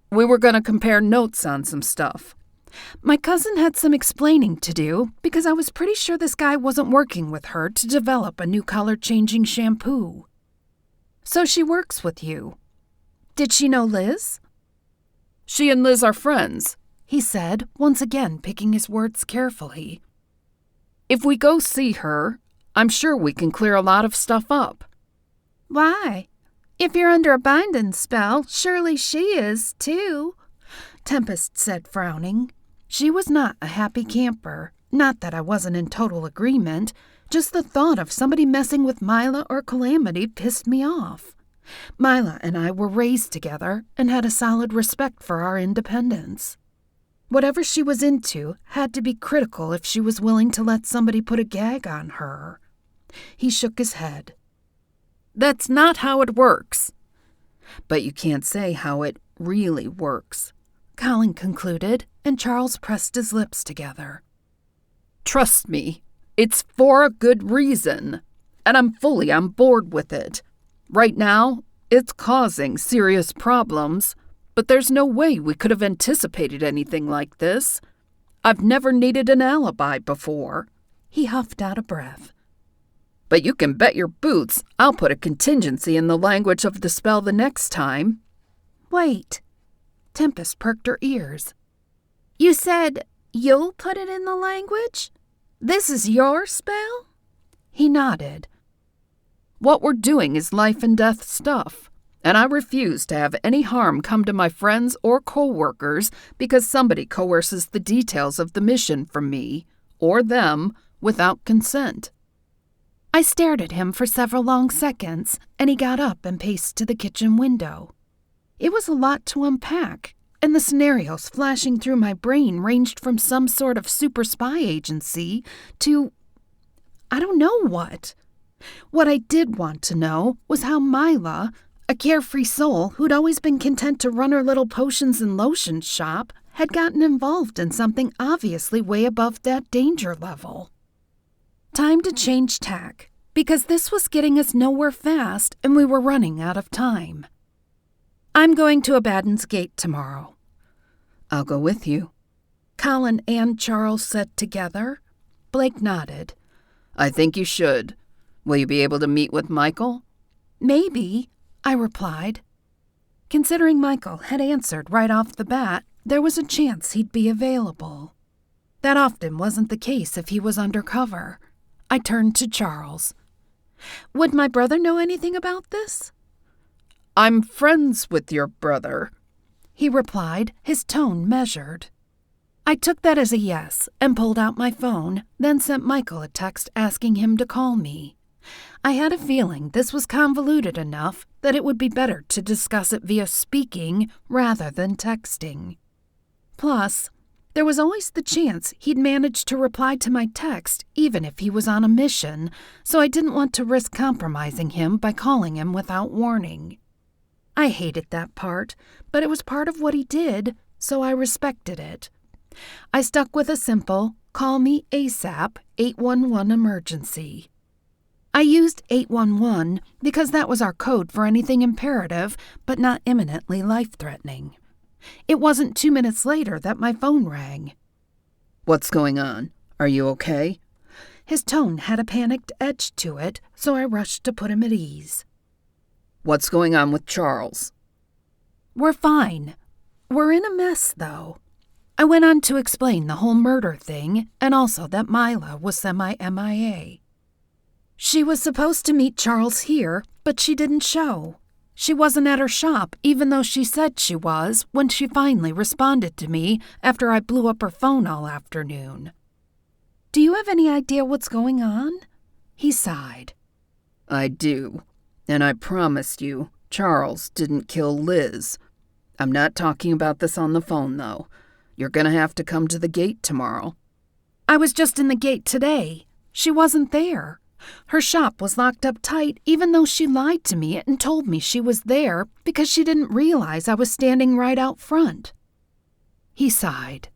we were going to compare notes on some stuff. My cousin had some explaining to do because I was pretty sure this guy wasn't working with her to develop a new color-changing shampoo. So she works with you. Did she know Liz? She and Liz are friends, he said, once again picking his words carefully. If we go see her, I'm sure we can clear a lot of stuff up. Why? If you're under a binding spell, surely she is, too, Tempest said, frowning. She was not a happy camper. Not that I wasn't in total agreement. Just the thought of somebody messing with Mila or Calamity pissed me off. Mila and I were raised together and had a solid respect for our independence. Whatever she was into had to be critical if she was willing to let somebody put a gag on her. He shook his head. That's not how it works. But you can't say how it really works, Colin concluded, and Charles pressed his lips together. Trust me, it's for a good reason, and I'm fully on board with it. Right now, it's causing serious problems, but there's no way we could have anticipated anything like this. I've never needed an alibi before. He huffed out a breath. But you can bet your boots I'll put a contingency in the language of the spell the next time. Wait. Tempest perked her ears. You said you'll put it in the language? This is your spell? He nodded. What we're doing is life and death stuff, and I refuse to have any harm come to my friends or co-workers because somebody coerces the details of the mission from me, or them, without consent. I stared at him for several long seconds, and he got up and paced to the kitchen window. It was a lot to unpack, and the scenarios flashing through my brain ranged from some sort of super spy agency to I don't know what. What I did want to know was how Mila, a carefree soul who'd always been content to run her little potions and lotions shop, had gotten involved in something obviously way above that danger level. Time to change tack, because this was getting us nowhere fast and we were running out of time. I'm going to Abaddon's Gate tomorrow. I'll go with you, Colin and Charles said together. Blake nodded. I think you should. Will you be able to meet with Michael? Maybe, I replied. Considering Michael had answered right off the bat, there was a chance he'd be available. That often wasn't the case if he was undercover. I turned to Charles. Would my brother know anything about this? I'm friends with your brother, he replied, his tone measured. I took that as a yes and pulled out my phone, then sent Michael a text asking him to call me. I had a feeling this was convoluted enough that it would be better to discuss it via speaking rather than texting. Plus, there was always the chance he'd manage to reply to my text even if he was on a mission, so I didn't want to risk compromising him by calling him without warning. I hated that part, but it was part of what he did, so I respected it. I stuck with a simple, call me ASAP, 811 emergency. I used 811 because that was our code for anything imperative, but not imminently life-threatening. It wasn't 2 minutes later that my phone rang. What's going on? Are you okay? His tone had a panicked edge to it, so I rushed to put him at ease. What's going on with Charles? We're fine. We're in a mess, though. I went on to explain the whole murder thing, and also that Mila was semi-MIA. She was supposed to meet Charles here, but she didn't show. She wasn't at her shop, even though she said she was, when she finally responded to me after I blew up her phone all afternoon. Do you have any idea what's going on? He sighed. I do. And I promised you, Charles didn't kill Liz. I'm not talking about this on the phone, though. You're gonna have to come to the gate tomorrow. I was just in the gate today. She wasn't there. Her shop was locked up tight even though she lied to me and told me she was there because she didn't realize I was standing right out front. He sighed.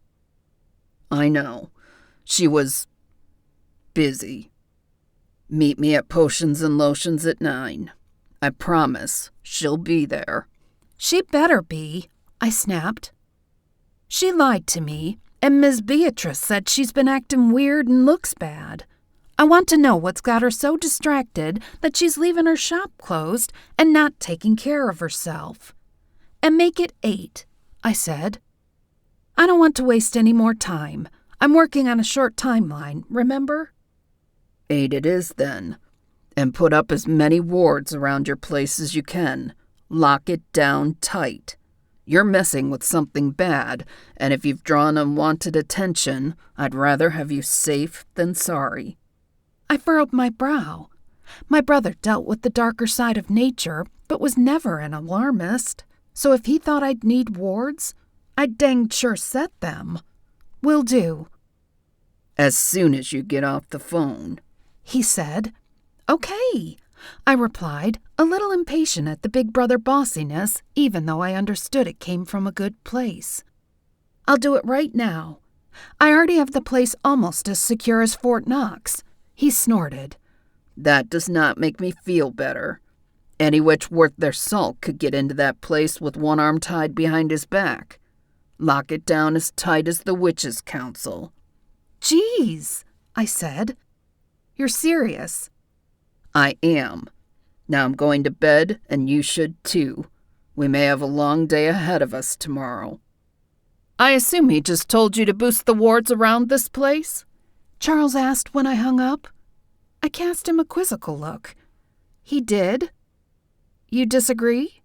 I know. She was busy. Meet me at Potions and Lotions at 9. I promise she'll be there. She better be, I snapped. She lied to me, and Miss Beatrice said she's been acting weird and looks bad. I want to know what's got her so distracted that she's leaving her shop closed and not taking care of herself. And make it 8, I said. I don't want to waste any more time. I'm working on a short timeline, remember? 8 it is then. And put up as many wards around your place as you can. Lock it down tight. You're messing with something bad, and if you've drawn unwanted attention, I'd rather have you safe than sorry. I furrowed my brow. My brother dealt with the darker side of nature, but was never an alarmist. So if he thought I'd need wards, I'd dang sure set them. Will do. As soon as you get off the phone, he said. Okay, I replied, a little impatient at the big brother bossiness, even though I understood it came from a good place. I'll do it right now. I already have the place almost as secure as Fort Knox. He snorted. That does not make me feel better. Any witch worth their salt could get into that place with one arm tied behind his back. Lock it down as tight as the Witches' Council. Geez, I said. You're serious? I am. Now I'm going to bed, and you should too. We may have a long day ahead of us tomorrow. I assume he just told you to boost the wards around this place? Charles asked when I hung up. I cast him a quizzical look. He did? You disagree?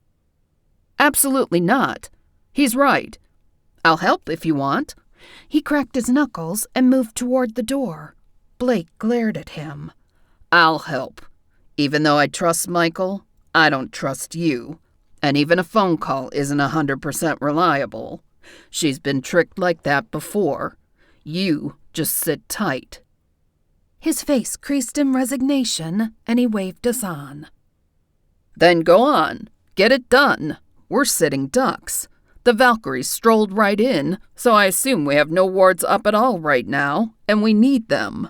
Absolutely not. He's right. I'll help if you want. He cracked his knuckles and moved toward the door. Blake glared at him. I'll help. Even though I trust Michael, I don't trust you. And even a phone call isn't 100% reliable. She's been tricked like that before. You just sit tight. His face creased in resignation, and he waved us on. Then go on. Get it done. We're sitting ducks. The Valkyrie strolled right in, so I assume we have no wards up at all right now, and we need them.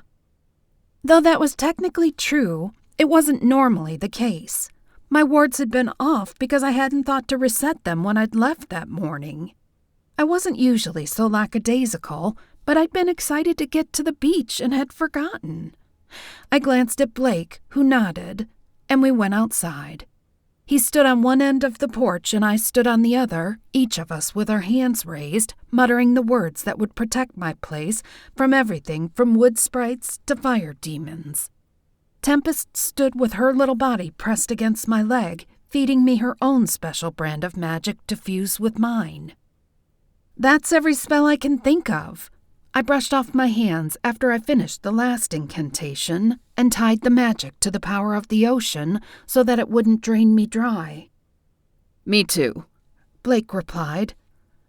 Though that was technically true, it wasn't normally the case. My wards had been off because I hadn't thought to reset them when I'd left that morning. I wasn't usually so lackadaisical, but I'd been excited to get to the beach and had forgotten. I glanced at Blake, who nodded, and we went outside. He stood on one end of the porch and I stood on the other, each of us with our hands raised, muttering the words that would protect my place from everything from wood sprites to fire demons. Tempest stood with her little body pressed against my leg, feeding me her own special brand of magic to fuse with mine. That's every spell I can think of. I brushed off my hands after I finished the last incantation and tied the magic to the power of the ocean so that it wouldn't drain me dry. Me too, Blake replied.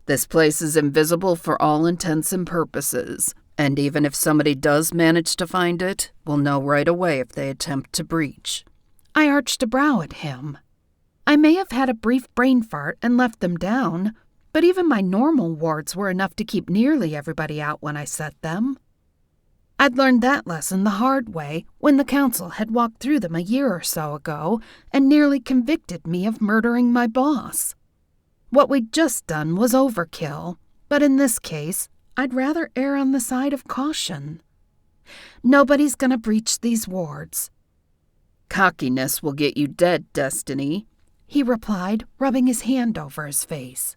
This place is invisible for all intents and purposes, and even if somebody does manage to find it, we'll know right away if they attempt to breach. I arched a brow at him. I may have had a brief brain fart and left them down, but even my normal wards were enough to keep nearly everybody out when I set them. I'd learned that lesson the hard way when the council had walked through them a year or so ago and nearly convicted me of murdering my boss. What we'd just done was overkill, but in this case, I'd rather err on the side of caution. Nobody's gonna breach these wards. Cockiness will get you dead, Destiny, he replied, rubbing his hand over his face.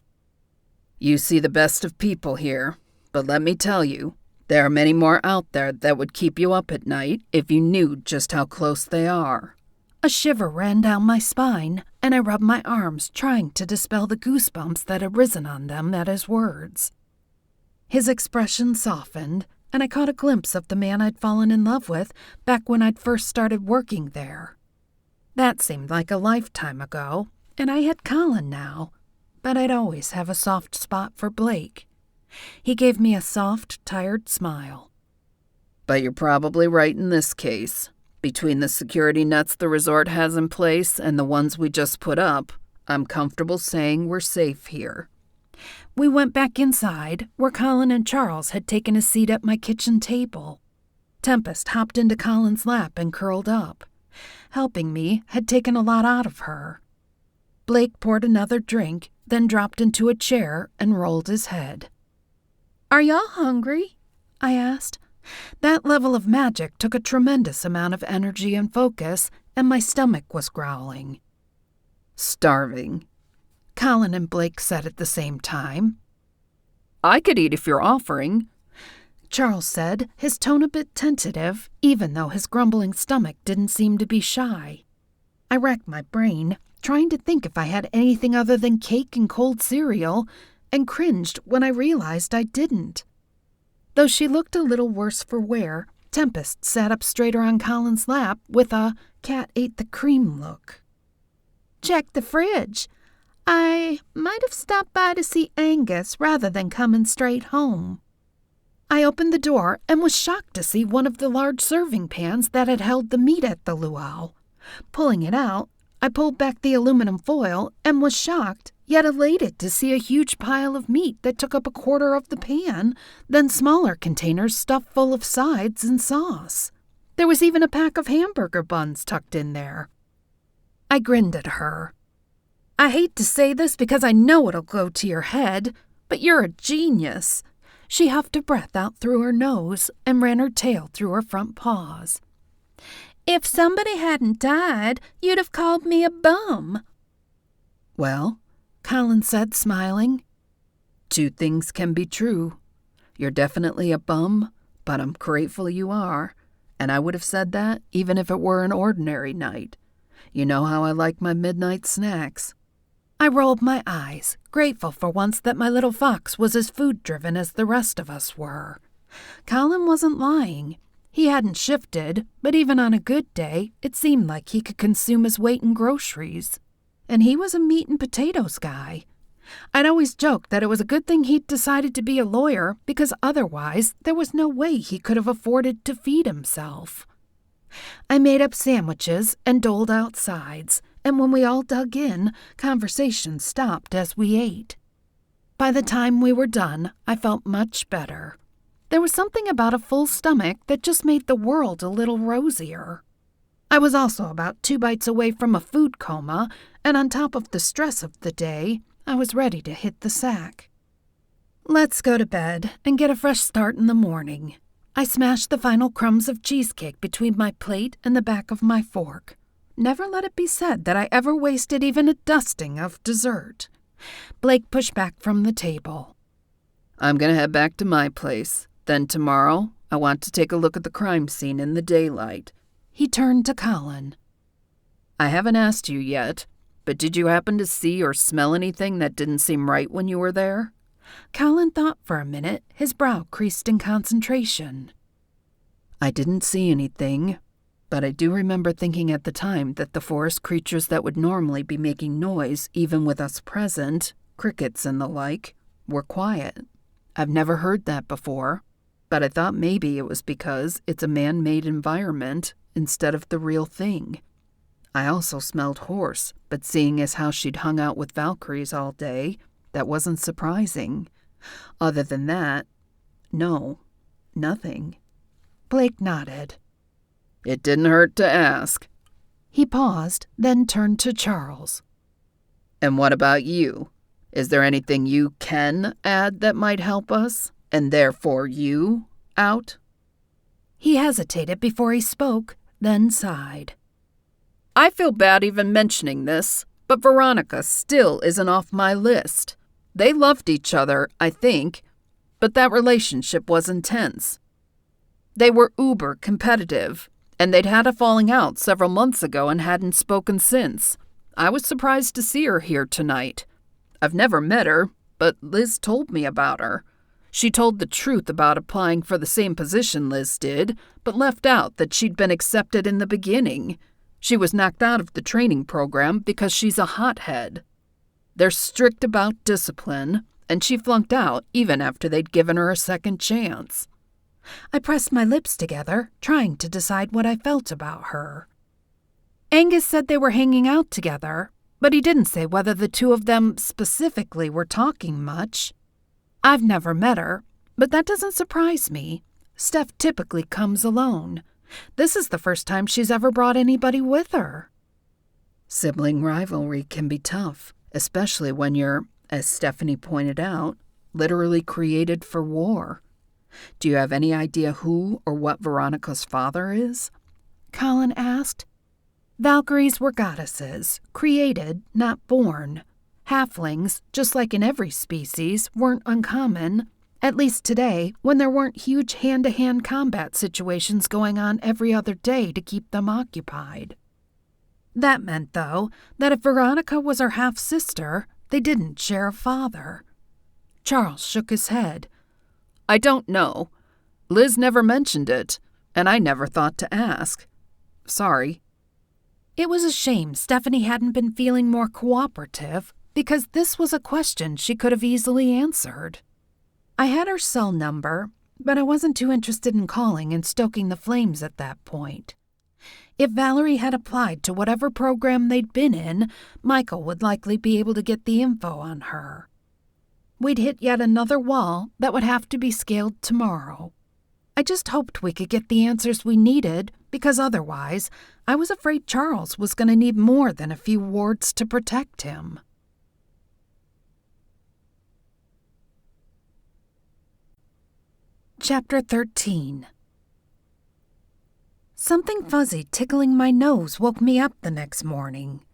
You see the best of people here, but let me tell you, there are many more out there that would keep you up at night if you knew just how close they are. A shiver ran down my spine, and I rubbed my arms, trying to dispel the goosebumps that had risen on them at his words. His expression softened, and I caught a glimpse of the man I'd fallen in love with back when I'd first started working there. That seemed like a lifetime ago, and I had Colin now, but I'd always have a soft spot for Blake. He gave me a soft, tired smile. But you're probably right in this case. Between the security nets the resort has in place and the ones we just put up, I'm comfortable saying we're safe here. We went back inside, where Colin and Charles had taken a seat at my kitchen table. Tempest hopped into Colin's lap and curled up. Helping me had taken a lot out of her. Blake poured another drink, then dropped into a chair and rolled his head. "Are y'all hungry?" I asked. That level of magic took a tremendous amount of energy and focus, and my stomach was growling. "Starving," Colin and Blake said at the same time. "I could eat if you're offering," Charles said, his tone a bit tentative, even though his grumbling stomach didn't seem to be shy. I racked my brain, trying to think if I had anything other than cake and cold cereal, and cringed when I realized I didn't. Though she looked a little worse for wear, Tempest sat up straighter on Colin's lap with a cat-ate-the-cream look. "Check the fridge. I might have stopped by to see Angus rather than coming straight home." I opened the door and was shocked to see one of the large serving pans that had held the meat at the luau. Pulling it out, I pulled back the aluminum foil and was shocked, yet elated to see a huge pile of meat that took up a quarter of the pan, then smaller containers stuffed full of sides and sauce. There was even a pack of hamburger buns tucked in there. I grinned at her. "I hate to say this because I know it'll go to your head, but you're a genius." She huffed a breath out through her nose and ran her tail through her front paws. "If somebody hadn't died, you'd have called me a bum." "Well," Colin said, smiling, "two things can be true. You're definitely a bum, but I'm grateful you are. And I would have said that even if it were an ordinary night. You know how I like my midnight snacks." I rolled my eyes, grateful for once that my little fox was as food-driven as the rest of us were. Colin wasn't lying. He hadn't shifted, but even on a good day, it seemed like he could consume his weight in groceries. And he was a meat and potatoes guy. I'd always joked that it was a good thing he'd decided to be a lawyer, because otherwise there was no way he could have afforded to feed himself. I made up sandwiches and doled out sides, and when we all dug in, conversation stopped as we ate. By the time we were done, I felt much better. There was something about a full stomach that just made the world a little rosier. I was also about 2 bites away from a food coma, and on top of the stress of the day, I was ready to hit the sack. "Let's go to bed and get a fresh start in the morning." I smashed the final crumbs of cheesecake between my plate and the back of my fork. Never let it be said that I ever wasted even a dusting of dessert. Blake pushed back from the table. "I'm going to head back to my place. Then tomorrow, I want to take a look at the crime scene in the daylight." He turned to Colin. "I haven't asked you yet, but did you happen to see or smell anything that didn't seem right when you were there?" Colin thought for a minute, his brow creased in concentration. "I didn't see anything, but I do remember thinking at the time that the forest creatures that would normally be making noise, even with us present, crickets and the like, were quiet. I've never heard that before, but I thought maybe it was because it's a man-made environment instead of the real thing. I also smelled horse, but seeing as how she'd hung out with Valkyries all day, that wasn't surprising. Other than that, no, nothing." Blake nodded. "It didn't hurt to ask." He paused, then turned to Charles. "And what about you? Is there anything you can add that might help us, and therefore you, out?" He hesitated before he spoke, then sighed. "I feel bad even mentioning this, but Veronica still isn't off my list. They loved each other, I think, but that relationship was intense. They were uber competitive, and they'd had a falling out several months ago and hadn't spoken since. I was surprised to see her here tonight. I've never met her, but Liz told me about her. She told the truth about applying for the same position Liz did, but left out that she'd been accepted in the beginning. She was knocked out of the training program because she's a hothead. They're strict about discipline, and she flunked out even after they'd given her a second chance." I pressed my lips together, trying to decide what I felt about her. Angus said they were hanging out together, but he didn't say whether the two of them specifically were talking much. I've never met her, but that doesn't surprise me. Steph typically comes alone. This is the first time she's ever brought anybody with her. Sibling rivalry can be tough, especially when you're, as Stephanie pointed out, literally created for war. Do you have any idea who or what Veronica's father is? Colin asked. Valkyries were goddesses, created, not born. Halflings, just like in every species, weren't uncommon, at least today, when there weren't huge hand-to-hand combat situations going on every other day to keep them occupied. That meant, though, that if Veronica was her half-sister, they didn't share a father. Charles shook his head. I don't know. Liz never mentioned it, and I never thought to ask. Sorry. It was a shame Stephanie hadn't been feeling more cooperative, because this was a question she could have easily answered. I had her cell number, but I wasn't too interested in calling and stoking the flames at that point. If Valerie had applied to whatever program they'd been in, Michael would likely be able to get the info on her. We'd hit yet another wall that would have to be scaled tomorrow. I just hoped we could get the answers we needed, because otherwise, I was afraid Charles was going to need more than a few wards to protect him. Chapter 13. Something fuzzy tickling my nose woke me up the next morning.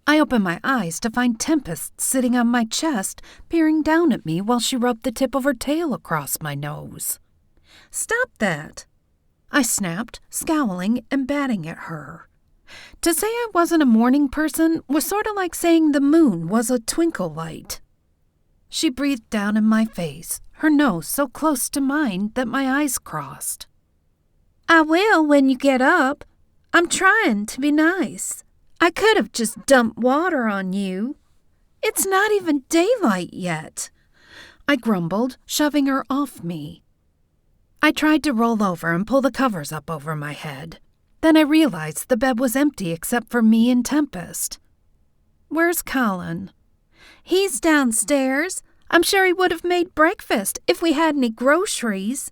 I opened my eyes to find Tempest sitting on my chest, peering down at me while she rubbed the tip of her tail across my nose. "Stop that!" I snapped, scowling and batting at her. To say I wasn't a morning person was sort of like saying the moon was a twinkle light. She breathed down in my face, her nose so close to mine that my eyes crossed. "I will when you get up. I'm trying to be nice. I could have just dumped water on you. It's not even daylight yet," I grumbled, shoving her off me. I tried to roll over and pull the covers up over my head. Then I realized the bed was empty except for me and Tempest. "Where's Colin?" "He's downstairs. I'm sure he would have made breakfast if we had any groceries,"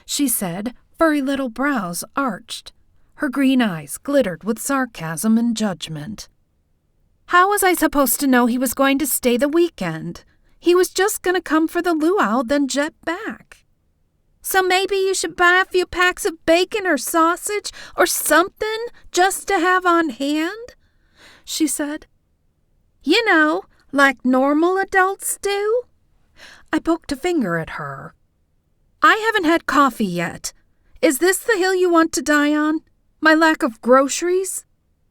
she said, furry little brows arched. Her green eyes glittered with sarcasm and judgment. How was I supposed to know he was going to stay the weekend? He was just going to come for the luau, then jet back. "So maybe you should buy a few packs of bacon or sausage or something just to have on hand," she said. "You know, like normal adults do." I poked a finger at her. "I haven't had coffee yet. Is this the hill you want to die on? My lack of groceries?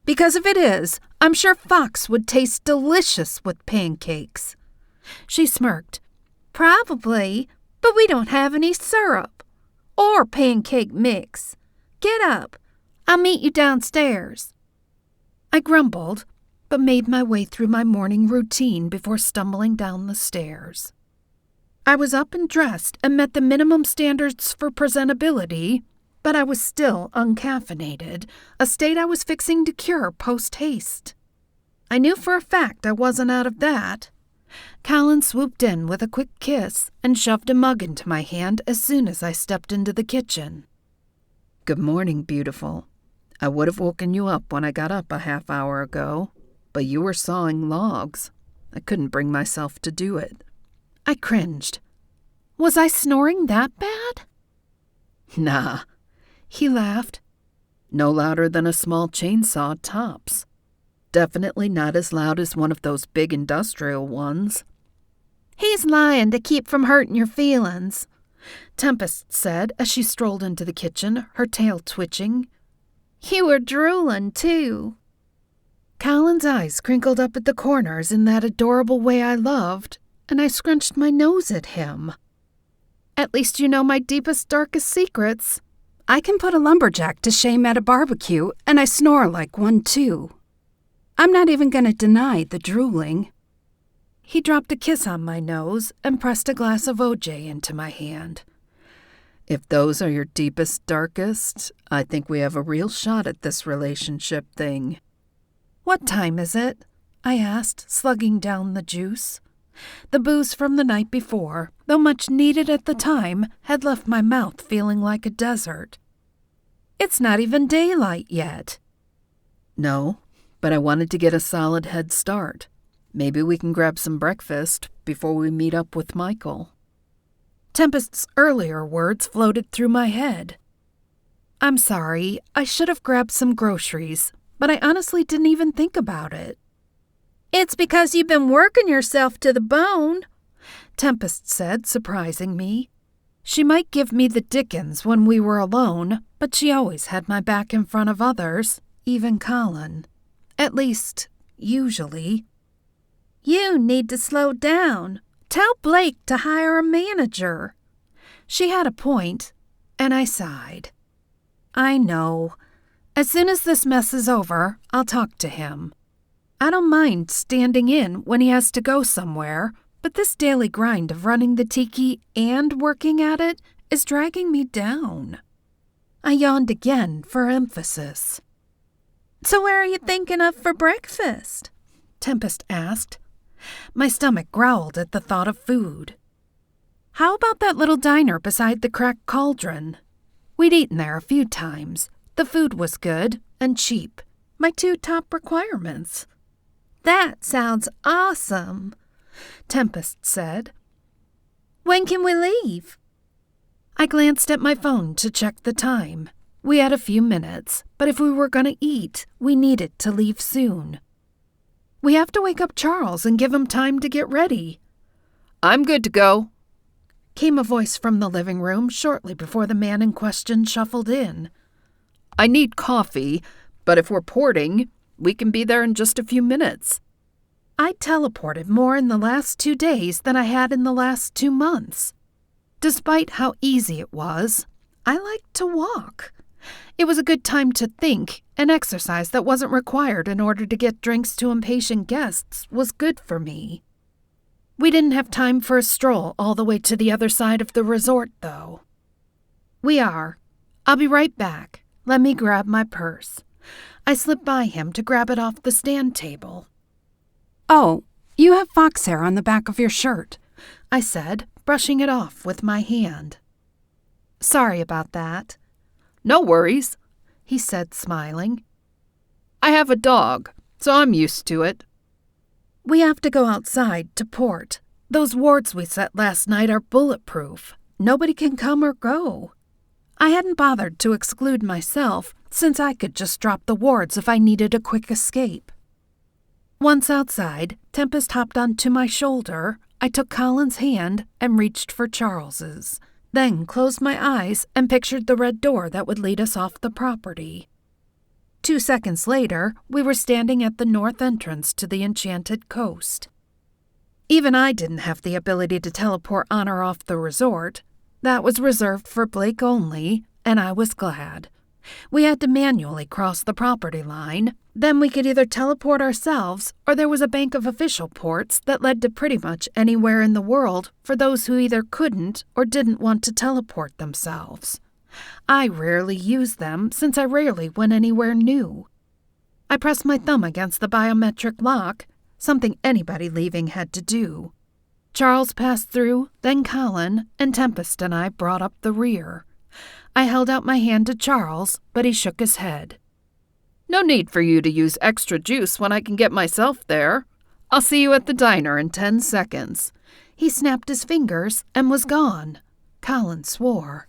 Because if it is, I'm sure Fox would taste delicious with pancakes." She smirked. "Probably, but we don't have any syrup. Or pancake mix. Get up. I'll meet you downstairs." I grumbled, but made my way through my morning routine before stumbling down the stairs. I was up and dressed and met the minimum standards for presentability, but I was still uncaffeinated, a state I was fixing to cure post-haste. I knew for a fact I wasn't out of that. Colin swooped in with a quick kiss and shoved a mug into my hand as soon as I stepped into the kitchen. Good morning, beautiful. I would have woken you up when I got up a half hour ago, but you were sawing logs. I couldn't bring myself to do it. I cringed. Was I snoring that bad? Nah. He laughed. No louder than a small chainsaw tops. Definitely not as loud as one of those big industrial ones. "He's lying to keep from hurting your feelings," Tempest said as she strolled into the kitchen, her tail twitching. "You were drooling, too." Colin's eyes crinkled up at the corners in that adorable way I loved, and I scrunched my nose at him. "At least you know my deepest, darkest secrets. I can put a lumberjack to shame at a barbecue, and I snore like one, too. I'm not even going to deny the drooling." He dropped a kiss on my nose and pressed a glass of OJ into my hand. If those are your deepest, darkest, I think we have a real shot at this relationship thing. "What time is it?" I asked, slugging down the juice. The booze from the night before, though much needed at the time, had left my mouth feeling like a desert. "It's not even daylight yet." No, but I wanted to get a solid head start. Maybe we can grab some breakfast before we meet up with Michael. Tempest's earlier words floated through my head. I'm sorry, I should have grabbed some groceries, but I honestly didn't even think about it. It's because you've been working yourself to the bone, Tempest said, surprising me. She might give me the dickens when we were alone, but she always had my back in front of others, even Colin. At least, usually. You need to slow down. Tell Blake to hire a manager. She had a point, and I sighed. I know. As soon as this mess is over, I'll talk to him. I don't mind standing in when he has to go somewhere, but this daily grind of running the tiki and working at it is dragging me down. I yawned again for emphasis. So where are you thinking of for breakfast? Tempest asked. My stomach growled at the thought of food. How about that little diner beside the cracked cauldron? We'd eaten there a few times. The food was good and cheap. My 2 top requirements. That sounds awesome, Tempest said. When can we leave? I glanced at my phone to check the time. We had a few minutes, but if we were going to eat, we needed to leave soon. We have to wake up Charles and give him time to get ready. I'm good to go, came a voice from the living room shortly before the man in question shuffled in. I need coffee, but if we're porting, we can be there in just a few minutes. I teleported more in the last 2 days than I had in the last 2 months. Despite how easy it was, I liked to walk. It was a good time to think, and exercise that wasn't required in order to get drinks to impatient guests was good for me. We didn't have time for a stroll all the way to the other side of the resort, though. We are. I'll be right back. Let me grab my purse. I slipped by him to grab it off the stand table. Oh, you have fox hair on the back of your shirt, I said, brushing it off with my hand. Sorry about that. No worries, he said, smiling. I have a dog, so I'm used to it. We have to go outside to port. Those wards we set last night are bulletproof. Nobody can come or go. I hadn't bothered to exclude myself, since I could just drop the wards if I needed a quick escape. Once outside, Tempest hopped onto my shoulder. I took Colin's hand and reached for Charles's, then closed my eyes and pictured the red door that would lead us off the property. 2 seconds later, we were standing at the north entrance to the Enchanted Coast. Even I didn't have the ability to teleport on or off the resort. That was reserved for Blake only, and I was glad. We had to manually cross the property line. Then we could either teleport ourselves, or there was a bank of official ports that led to pretty much anywhere in the world for those who either couldn't or didn't want to teleport themselves. I rarely used them since I rarely went anywhere new. I pressed my thumb against the biometric lock, something anybody leaving had to do. Charles passed through, then Colin, and Tempest and I brought up the rear. I held out my hand to Charles, but he shook his head. No need for you to use extra juice when I can get myself there. I'll see you at the diner in 10 seconds. He snapped his fingers and was gone. Colin swore.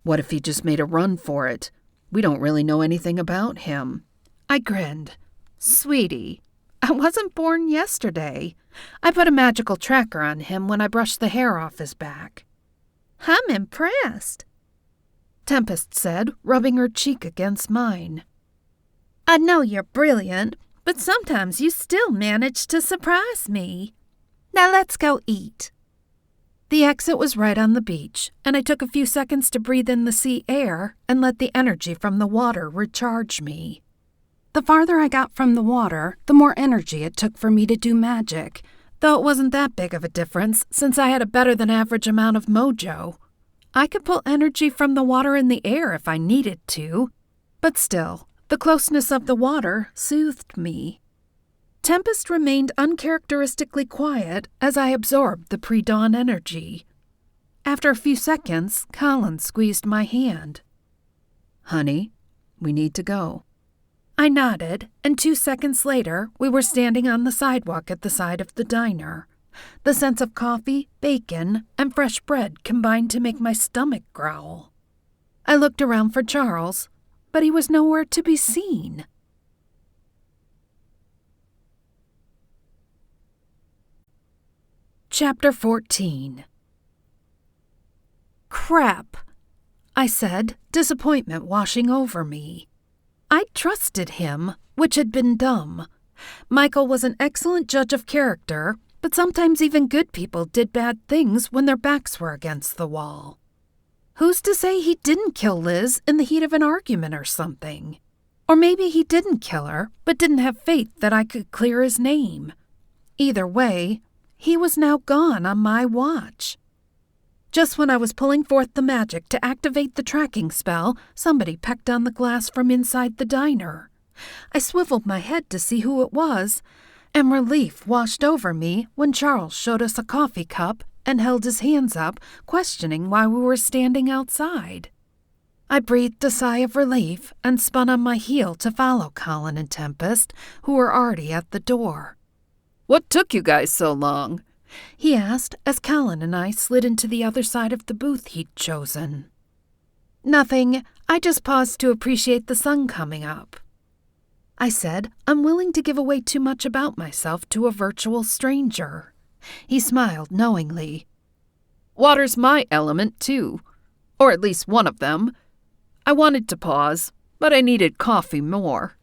What if he just made a run for it? We don't really know anything about him. I grinned. Sweetie, I wasn't born yesterday. I put a magical tracker on him when I brushed the hair off his back. I'm impressed, Tempest said, rubbing her cheek against mine. I know you're brilliant, but sometimes you still manage to surprise me. Now let's go eat. The exit was right on the beach, and I took a few seconds to breathe in the sea air and let the energy from the water recharge me. The farther I got from the water, the more energy it took for me to do magic, though it wasn't that big of a difference since I had a better-than-average amount of mojo. I could pull energy from the water in the air if I needed to, but still, the closeness of the water soothed me. Tempest remained uncharacteristically quiet as I absorbed the pre-dawn energy. After a few seconds, Colin squeezed my hand. Honey, we need to go. I nodded, and 2 seconds later, we were standing on the sidewalk at the side of the diner. The scents of coffee, bacon, and fresh bread combined to make my stomach growl. I looked around for Charles, but he was nowhere to be seen. Chapter 14. Crap, I said, disappointment washing over me. I trusted him, which had been dumb. Michael was an excellent judge of character, but sometimes even good people did bad things when their backs were against the wall. Who's to say he didn't kill Liz in the heat of an argument or something? Or maybe he didn't kill her, but didn't have faith that I could clear his name. Either way, he was now gone on my watch. Just when I was pulling forth the magic to activate the tracking spell, somebody pecked on the glass from inside the diner. I swiveled my head to see who it was, and relief washed over me when Charles showed us a coffee cup and held his hands up, questioning why we were standing outside. I breathed a sigh of relief and spun on my heel to follow Colin and Tempest, who were already at the door. "What took you guys so long?" he asked as Colin and I slid into the other side of the booth he'd chosen. "Nothing. I just paused to appreciate the sun coming up," I said, unwilling to give away too much about myself to a virtual stranger. He smiled knowingly. "Water's my element, too. Or at least one of them. I wanted to pause, but I needed coffee more."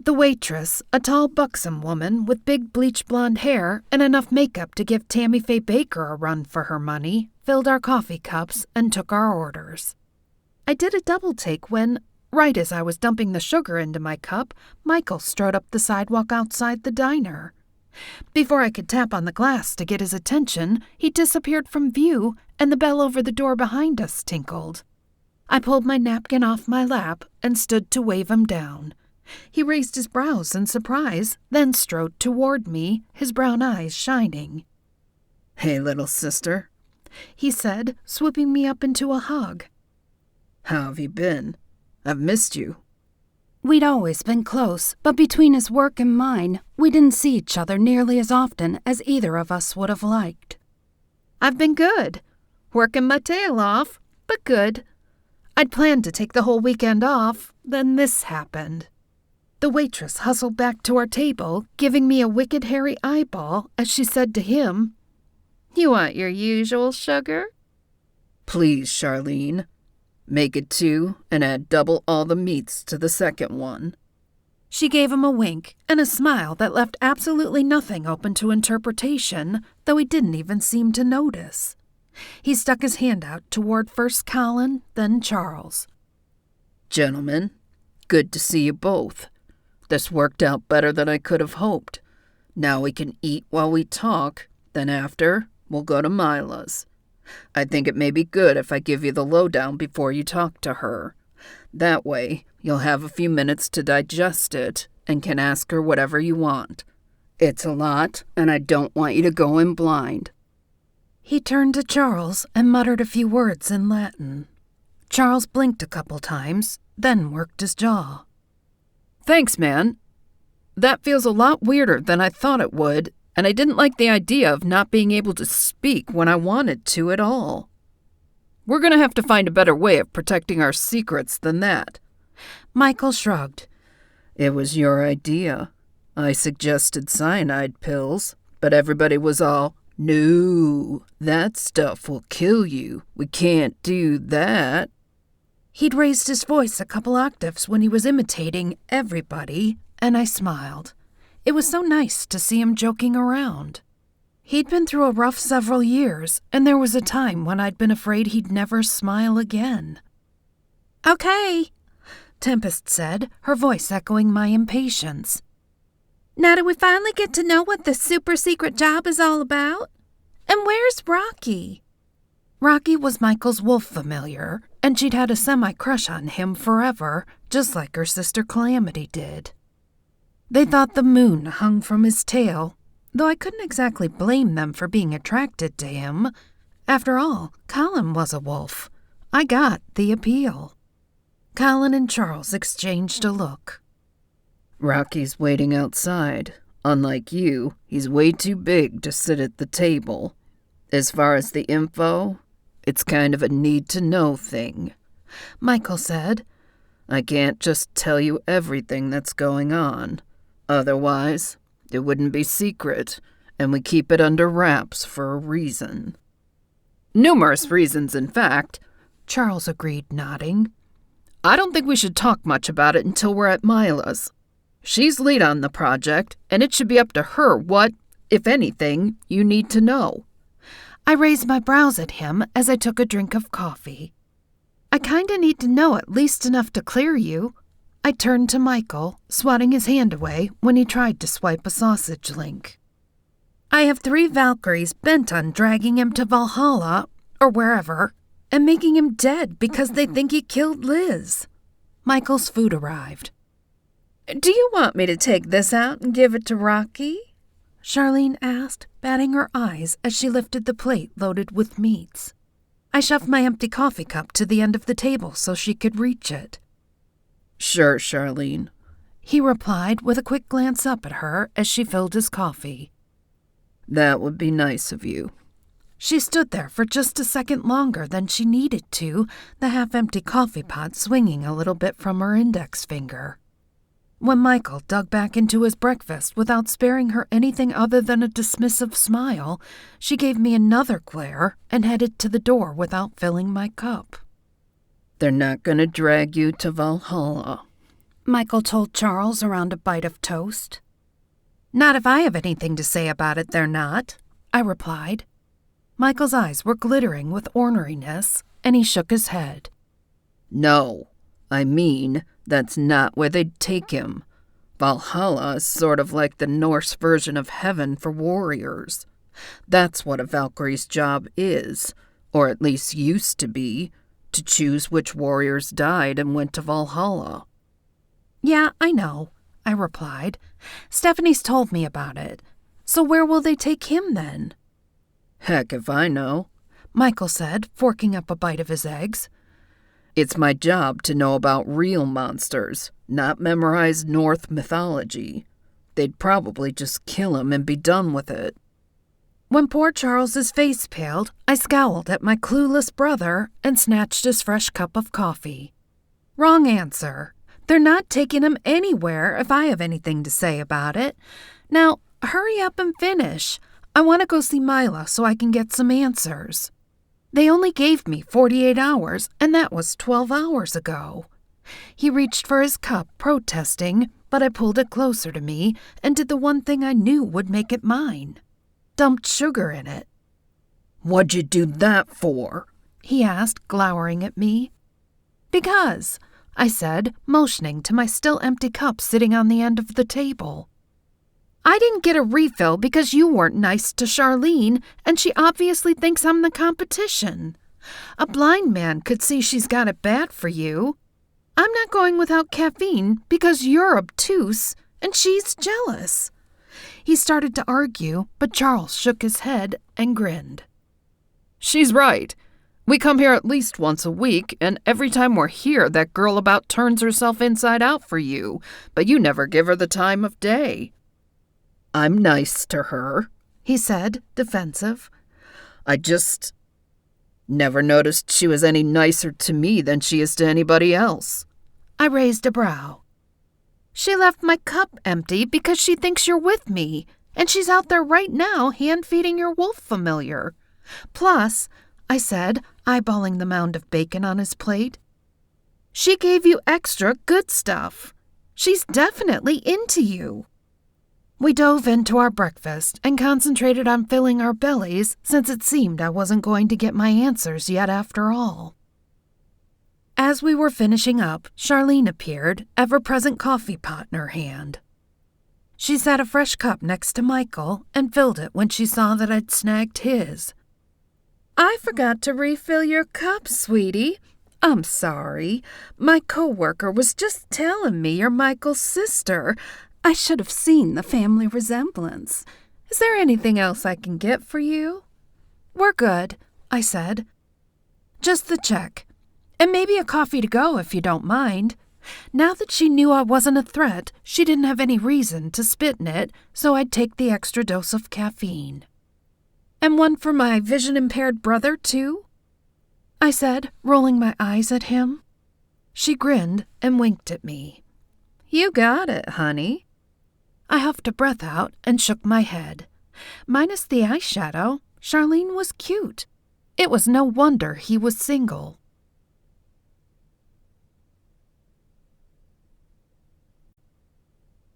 The waitress, a tall, buxom woman with big bleach blonde hair and enough makeup to give Tammy Faye Baker a run for her money, filled our coffee cups and took our orders. I did a double take when, right as I was dumping the sugar into my cup, Michael strode up the sidewalk outside the diner. Before I could tap on the glass to get his attention, he disappeared from view and the bell over the door behind us tinkled. I pulled my napkin off my lap and stood to wave him down. He raised his brows in surprise, then strode toward me, his brown eyes shining. "Hey, little sister," he said, swooping me up into a hug. "How have you been? I've missed you." We'd always been close, but between his work and mine, we didn't see each other nearly as often as either of us would have liked. "I've been good. Working my tail off, but good. I'd planned to take the whole weekend off, then this happened." The waitress hustled back to our table, giving me a wicked hairy eyeball as she said to him, "You want your usual sugar?" "Please, Charlene. Make it 2 and add double all the meats to the second one." She gave him a wink and a smile that left absolutely nothing open to interpretation, though he didn't even seem to notice. He stuck his hand out toward first Colin, then Charles. "Gentlemen, good to see you both. This worked out better than I could have hoped. Now we can eat while we talk, then after, we'll go to Mila's. I think it may be good if I give you the lowdown before you talk to her. That way, you'll have a few minutes to digest it and can ask her whatever you want. It's a lot, and I don't want you to go in blind." He turned to Charles and muttered a few words in Latin. Charles blinked a couple times, then worked his jaw. "Thanks, man. That feels a lot weirder than I thought it would, and I didn't like the idea of not being able to speak when I wanted to at all. We're going to have to find a better way of protecting our secrets than that." Michael shrugged. "It was your idea. I suggested cyanide pills, but everybody was all, 'No, that stuff will kill you. We can't do that.'" He'd raised his voice a couple octaves when he was imitating everybody, and I smiled. It was so nice to see him joking around. He'd been through a rough several years, and there was a time when I'd been afraid he'd never smile again. "Okay," Tempest said, her voice echoing my impatience. "Now do we finally get to know what this super-secret job is all about? And where's Rocky?" Rocky was Michael's wolf familiar, and she'd had a semi-crush on him forever, just like her sister Calamity did. They thought the moon hung from his tail, though I couldn't exactly blame them for being attracted to him. After all, Colin was a wolf. I got the appeal. Colin and Charles exchanged a look. "Rocky's waiting outside. Unlike you, he's way too big to sit at the table. As far as the info, it's kind of a need-to-know thing," Michael said. "I can't just tell you everything that's going on. Otherwise, it wouldn't be secret, and we keep it under wraps for a reason." "Numerous reasons, in fact," Charles agreed, nodding. "I don't think we should talk much about it until we're at Mila's. She's lead on the project, and it should be up to her what, if anything, you need to know." I raised my brows at him as I took a drink of coffee. "I kinda need to know at least enough to clear you." I turned to Michael, swatting his hand away when he tried to swipe a sausage link. "I have 3 Valkyries bent on dragging him to Valhalla, or wherever, and making him dead because they think he killed Liz." Michael's food arrived. "Do you want me to take this out and give it to Rocky?" Charlene asked, batting her eyes as she lifted the plate loaded with meats. I shoved my empty coffee cup to the end of the table so she could reach it. "Sure, Charlene," he replied with a quick glance up at her as she filled his coffee. "That would be nice of you." She stood there for just a second longer than she needed to, the half-empty coffee pot swinging a little bit from her index finger. When Michael dug back into his breakfast without sparing her anything other than a dismissive smile, she gave me another glare and headed to the door without filling my cup. "They're not going to drag you to Valhalla," Michael told Charles around a bite of toast. "Not if I have anything to say about it, they're not," I replied. Michael's eyes were glittering with orneriness, and he shook his head. "No, I mean, that's not where they'd take him. Valhalla is sort of like the Norse version of heaven for warriors. That's what a Valkyrie's job is, or at least used to be, to choose which warriors died and went to Valhalla." "Yeah, I know," I replied. "Stephanie's told me about it. So where will they take him then?" "Heck if I know," Michael said, forking up a bite of his eggs. "It's my job to know about real monsters, not memorize Norse mythology. They'd probably just kill him and be done with it." When poor Charles's face paled, I scowled at my clueless brother and snatched his fresh cup of coffee. "Wrong answer. They're not taking him anywhere if I have anything to say about it. Now, hurry up and finish. I want to go see Mila so I can get some answers. They only gave me 48 hours, and that was 12 hours ago." He reached for his cup, protesting, but I pulled it closer to me and did the one thing I knew would make it mine. Dumped sugar in it. "What'd you do that for?" he asked, glowering at me. "Because," I said, motioning to my still empty cup sitting on the end of the table. "I didn't get a refill because you weren't nice to Charlene, and she obviously thinks I'm the competition. A blind man could see she's got it bad for you. I'm not going without caffeine because you're obtuse, and she's jealous." He started to argue, but Charles shook his head and grinned. "She's right. We come here at least once a week, and every time we're here, that girl about turns herself inside out for you, but you never give her the time of day." "I'm nice to her," he said, defensive. "I just never noticed she was any nicer to me than she is to anybody else." I raised a brow. "She left my cup empty because she thinks you're with me, and she's out there right now hand-feeding your wolf familiar. Plus," I said, eyeballing the mound of bacon on his plate, "she gave you extra good stuff. She's definitely into you." We dove into our breakfast and concentrated on filling our bellies since it seemed I wasn't going to get my answers yet after all. As we were finishing up, Charlene appeared, ever-present coffee pot in her hand. She set a fresh cup next to Michael and filled it when she saw that I'd snagged his. "I forgot to refill your cup, sweetie. I'm sorry. My coworker was just telling me you're Michael's sister. I should have seen the family resemblance. Is there anything else I can get for you?" "We're good," I said. "Just the check. And maybe a coffee to go if you don't mind." Now that she knew I wasn't a threat, she didn't have any reason to spit in it, so I'd take the extra dose of caffeine. "And one for my vision-impaired brother, too?" I said, rolling my eyes at him. She grinned and winked at me. "You got it, honey." I huffed a breath out and shook my head. Minus the eyeshadow, Charlene was cute. It was no wonder he was single.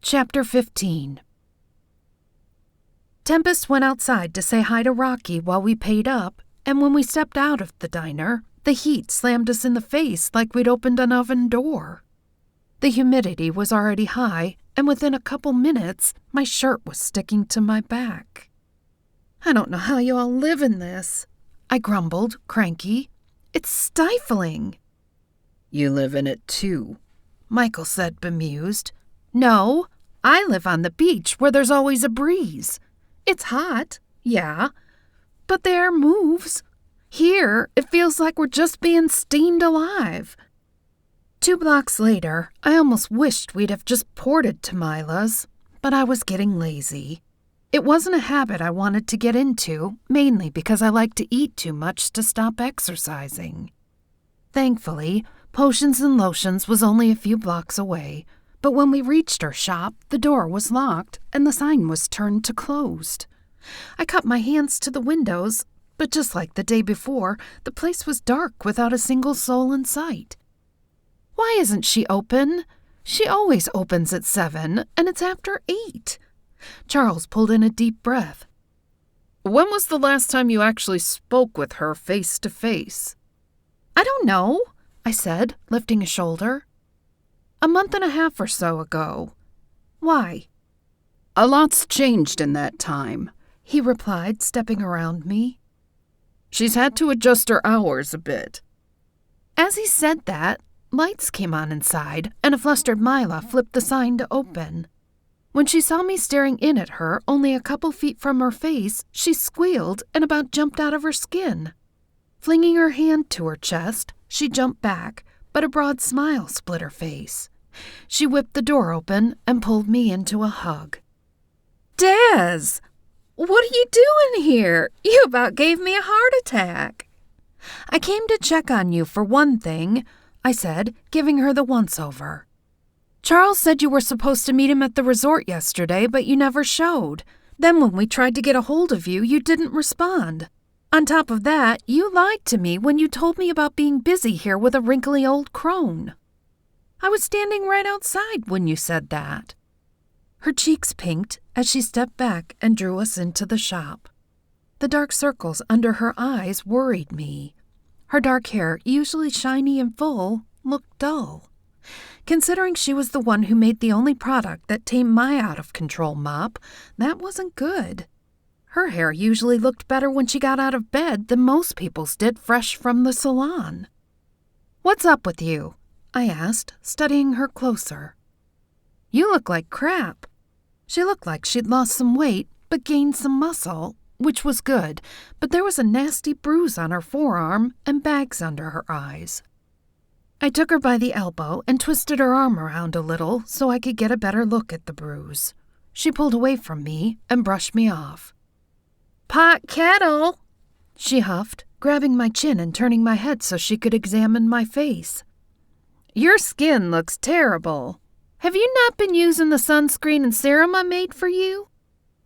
Chapter 15. Tempest went outside to say hi to Rocky while we paid up, and when we stepped out of the diner, the heat slammed us in the face like we'd opened an oven door. The humidity was already high, and within a couple minutes, my shirt was sticking to my back. "I don't know how you all live in this," I grumbled, cranky. "It's stifling." "You live in it too," Michael said, bemused. "No, I live on the beach where there's always a breeze. It's hot, yeah, but the air moves. Here, it feels like we're just being steamed alive." 2 blocks later, I almost wished we'd have just ported to Mila's, but I was getting lazy. It wasn't a habit I wanted to get into, mainly because I like to eat too much to stop exercising. Thankfully, Potions and Lotions was only a few blocks away, but when we reached our shop, the door was locked and the sign was turned to closed. I cut my hands to the windows, but just like the day before, the place was dark without a single soul in sight. "Why isn't she open? She always opens at 7, and it's after 8. Charles pulled in a deep breath. "When was the last time you actually spoke with her face to face?" "I don't know," I said, lifting a shoulder. "A month and a half or so ago." "Why?" "A lot's changed in that time," he replied, stepping around me. "She's had to adjust her hours a bit." As he said that, lights came on inside, and a flustered Mila flipped the sign to open. When she saw me staring in at her only a couple feet from her face, she squealed and about jumped out of her skin. Flinging her hand to her chest, she jumped back, but a broad smile split her face. She whipped the door open and pulled me into a hug. "Des, what are you doing here? You about gave me a heart attack." "I came to check on you for one thing," I said, giving her the once-over. "Charles said you were supposed to meet him at the resort yesterday, but you never showed. Then when we tried to get a hold of you, you didn't respond. On top of that, you lied to me when you told me about being busy here with a wrinkly old crone. I was standing right outside when you said that." Her cheeks pinked as she stepped back and drew us into the shop. The dark circles under her eyes worried me. Her dark hair, usually shiny and full, looked dull. Considering she was the one who made the only product that tamed my out-of-control mop, that wasn't good. Her hair usually looked better when she got out of bed than most people's did fresh from the salon. "What's up with you?" I asked, studying her closer. "You look like crap." She looked like she'd lost some weight, but gained some muscle, which was good, but there was a nasty bruise on her forearm and bags under her eyes. I took her by the elbow and twisted her arm around a little so I could get a better look at the bruise. She pulled away from me and brushed me off. "Pot kettle," she huffed, grabbing my chin and turning my head so she could examine my face. "Your skin looks terrible. Have you not been using the sunscreen and serum I made for you?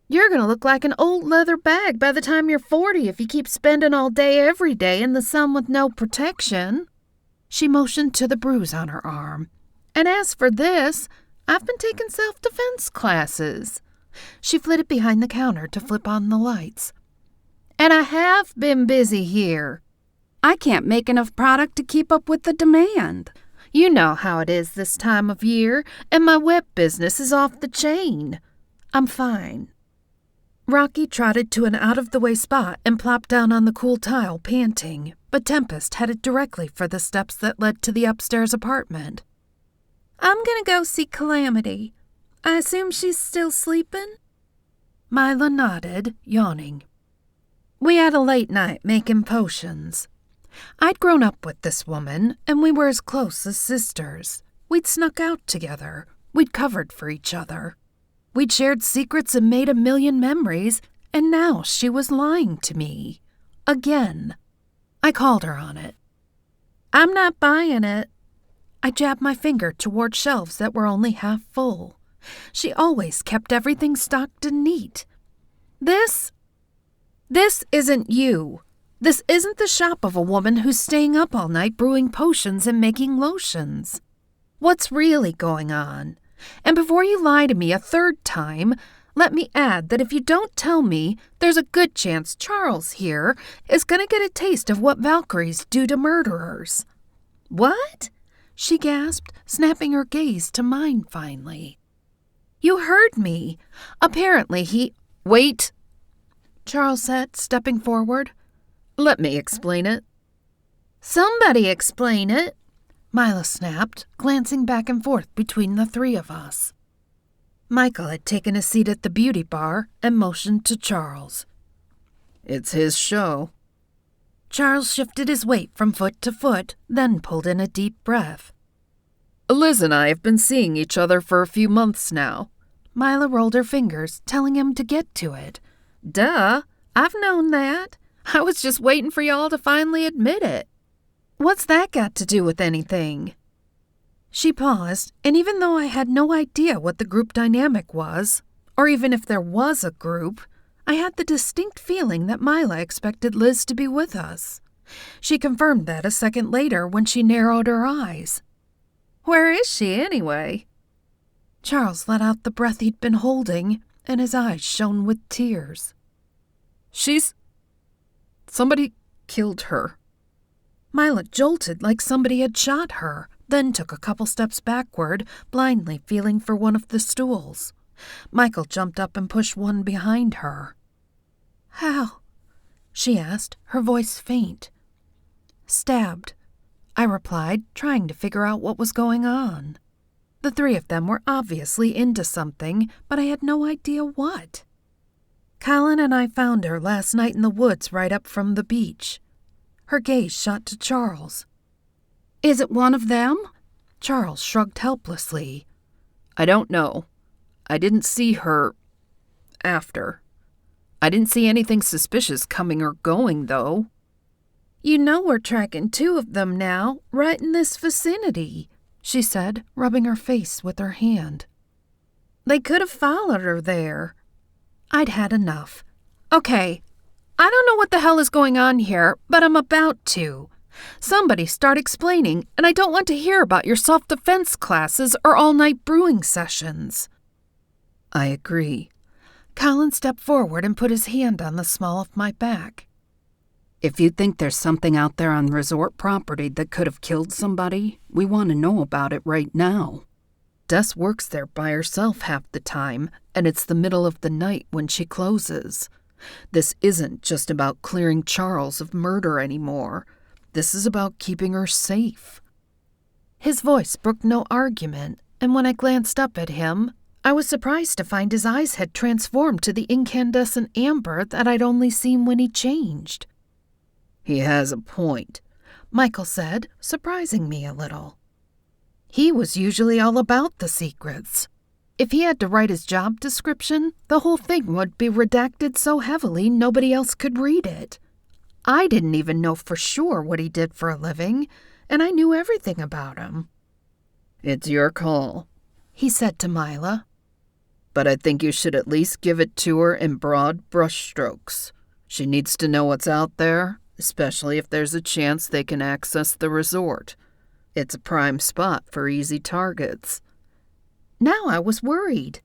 You're going to look like an old leather bag by the time you're 40 if you keep spending all day every day in the sun with no protection." She motioned to the bruise on her arm. "And as for this, I've been taking self-defense classes." She flitted behind the counter to flip on the lights. "And I have been busy here. I can't make enough product to keep up with the demand. You know how it is this time of year, and my web business is off the chain. I'm fine." Rocky trotted to an out-of-the-way spot and plopped down on the cool tile, panting, but Tempest headed directly for the steps that led to the upstairs apartment. "I'm gonna go see Calamity. I assume she's still sleeping?" Mila nodded, yawning. We had a late night making potions. I'd grown up with this woman, and we were as close as sisters. We'd snuck out together. We'd covered for each other. We'd shared secrets and made a million memories, and now she was lying to me. Again. I called her on it. I'm not buying it. I jabbed my finger toward shelves that were only half full. She always kept everything stocked and neat. This isn't you. This isn't the shop of a woman who's staying up all night brewing potions and making lotions. What's really going on? And before you lie to me a third time, let me add that if you don't tell me, there's a good chance Charles here is going to get a taste of what Valkyries do to murderers. What? She gasped, snapping her gaze to mine finally. You heard me. Apparently he— Wait, Charles said, stepping forward. let me explain it. Somebody explain it, Mila snapped, glancing back and forth between the three of us. Michael had taken a seat at the beauty bar and motioned to Charles. It's his show. Charles shifted his weight from foot to foot, then pulled in a deep breath. Liz and I have been seeing each other for a few months now. Mila rolled her fingers, telling him to get to it. Duh, I've known that. I was just waiting for y'all to finally admit it. What's that got to do with anything? She paused, and even though I had no idea what the group dynamic was, or even if there was a group, I had the distinct feeling that Mila expected Liz to be with us. She confirmed that a second later when she narrowed her eyes. Where is she, anyway? Charles let out the breath he'd been holding, and his eyes shone with tears. Somebody killed her. Mila jolted like somebody had shot her, then took a couple steps backward, blindly feeling for one of the stools. Michael jumped up and pushed one behind her. How? She asked, her voice faint. Stabbed, I replied, trying to figure out what was going on. The three of them were obviously into something, but I had no idea what. Colin and I found her last night in the woods right up from the beach. Her gaze shot to Charles. Is it one of them? Charles shrugged helplessly. I don't know. I didn't see her after. I didn't see anything suspicious coming or going, though. You know we're tracking two of them now, right in this vicinity, she said, rubbing her face with her hand. They could have followed her there. I'd had enough. Okay, I don't know what the hell is going on here, but I'm about to. Somebody start explaining, and I don't want to hear about your self-defense classes or all-night brewing sessions. I agree. Colin stepped forward and put his hand on the small of my back. If you think there's something out there on resort property that could have killed somebody, we want to know about it right now. Des works there by herself half the time, and it's the middle of the night when she closes. This isn't just about clearing Charles of murder anymore. This is about keeping her safe. His voice brooked no argument, and when I glanced up at him, I was surprised to find his eyes had transformed to the incandescent amber that I'd only seen when he changed. He has a point, Michael said, surprising me a little. He was usually all about the secrets. If he had to write his job description, the whole thing would be redacted so heavily nobody else could read it. I didn't even know for sure what he did for a living, and I knew everything about him. It's your call, he said to Mila. But I think you should at least give it to her in broad brushstrokes. She needs to know what's out there, especially if there's a chance they can access the resort. It's a prime spot for easy targets. Now I was worried.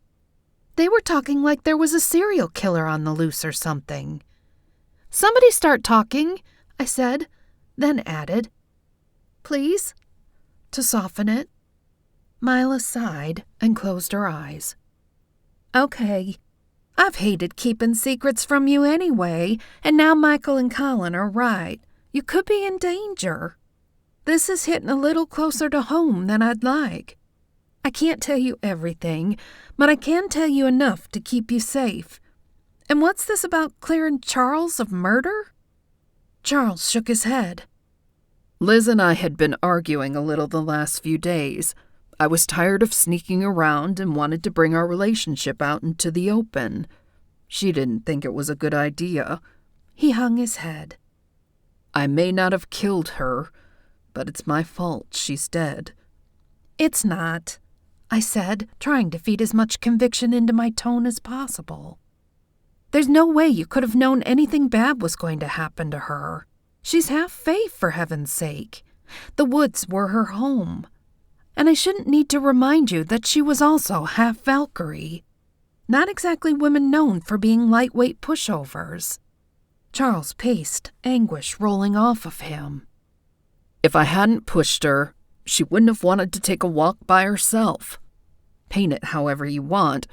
They were talking like there was a serial killer on the loose or something. Somebody start talking, I said, then added, please, to soften it. Mila sighed and closed her eyes. Okay, I've hated keeping secrets from you anyway, and now Michael and Colin are right. You could be in danger. This is hitting a little closer to home than I'd like. I can't tell you everything, but I can tell you enough to keep you safe. And what's this about clearing Charles of murder? Charles shook his head. Liz and I had been arguing a little the last few days. I was tired of sneaking around and wanted to bring our relationship out into the open. She didn't think it was a good idea. He hung his head. I may not have killed her, but it's my fault she's dead. It's not, I said, trying to feed as much conviction into my tone as possible. There's no way you could have known anything bad was going to happen to her. She's half fae, for heaven's sake. The woods were her home. And I shouldn't need to remind you that she was also half Valkyrie. Not exactly women known for being lightweight pushovers. Charles paced, anguish rolling off of him. If I hadn't pushed her, she wouldn't have wanted to take a walk by herself. Paint it however you want,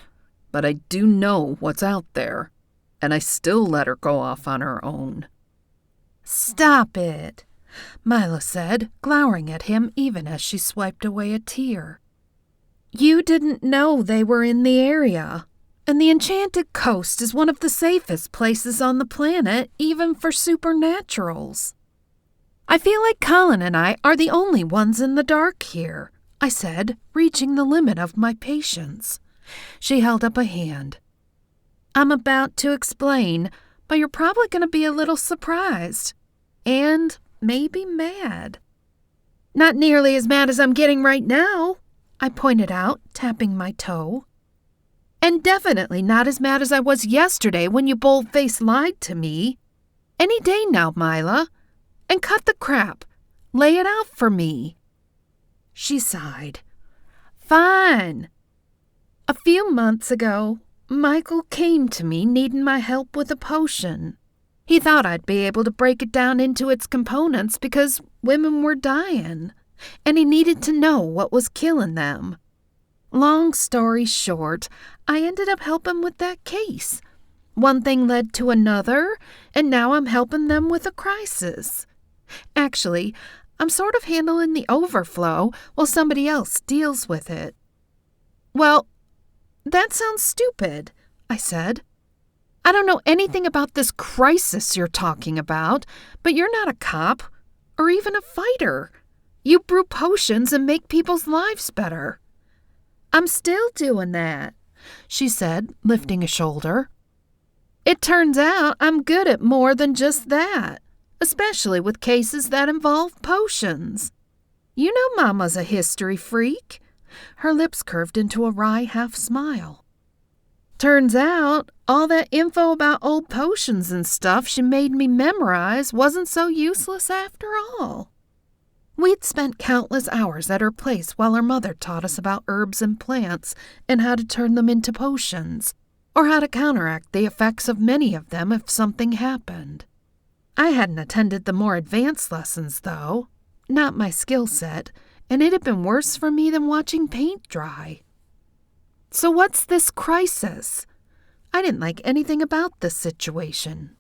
but I do know what's out there, and I still let her go off on her own. Stop it, Mila said, glowering at him even as she swiped away a tear. You didn't know they were in the area, and the Enchanted Coast is one of the safest places on the planet, even for supernaturals. I feel like Colin and I are the only ones in the dark here, I said, reaching the limit of my patience. She held up a hand. I'm about to explain, but you're probably going to be a little surprised. And maybe mad. Not nearly as mad as I'm getting right now, I pointed out, tapping my toe. And definitely not as mad as I was yesterday when you bold-faced lied to me. Any day now, Mila. And cut the crap. Lay it out for me. She sighed. Fine. A few months ago, Michael came to me needing my help with a potion. He thought I'd be able to break it down into its components because women were dying, and he needed to know what was killing them. Long story short, I ended up helping with that case. One thing led to another, and now I'm helping them with a crisis. Actually, I'm sort of handling the overflow while somebody else deals with it. Well, that sounds stupid, I said. I don't know anything about this crisis you're talking about, but you're not a cop or even a fighter. You brew potions and make people's lives better. I'm still doing that, she said, lifting a shoulder. It turns out I'm good at more than just that, especially with cases that involve potions. You know Mama's a history freak. Her lips curved into a wry half-smile. Turns out, all that info about old potions and stuff she made me memorize wasn't so useless after all. We'd spent countless hours at her place while her mother taught us about herbs and plants and how to turn them into potions, or how to counteract the effects of many of them if something happened. I hadn't attended the more advanced lessons, though. Not my skill set, and it had been worse for me than watching paint dry. So what's this crisis? I didn't like anything about this situation.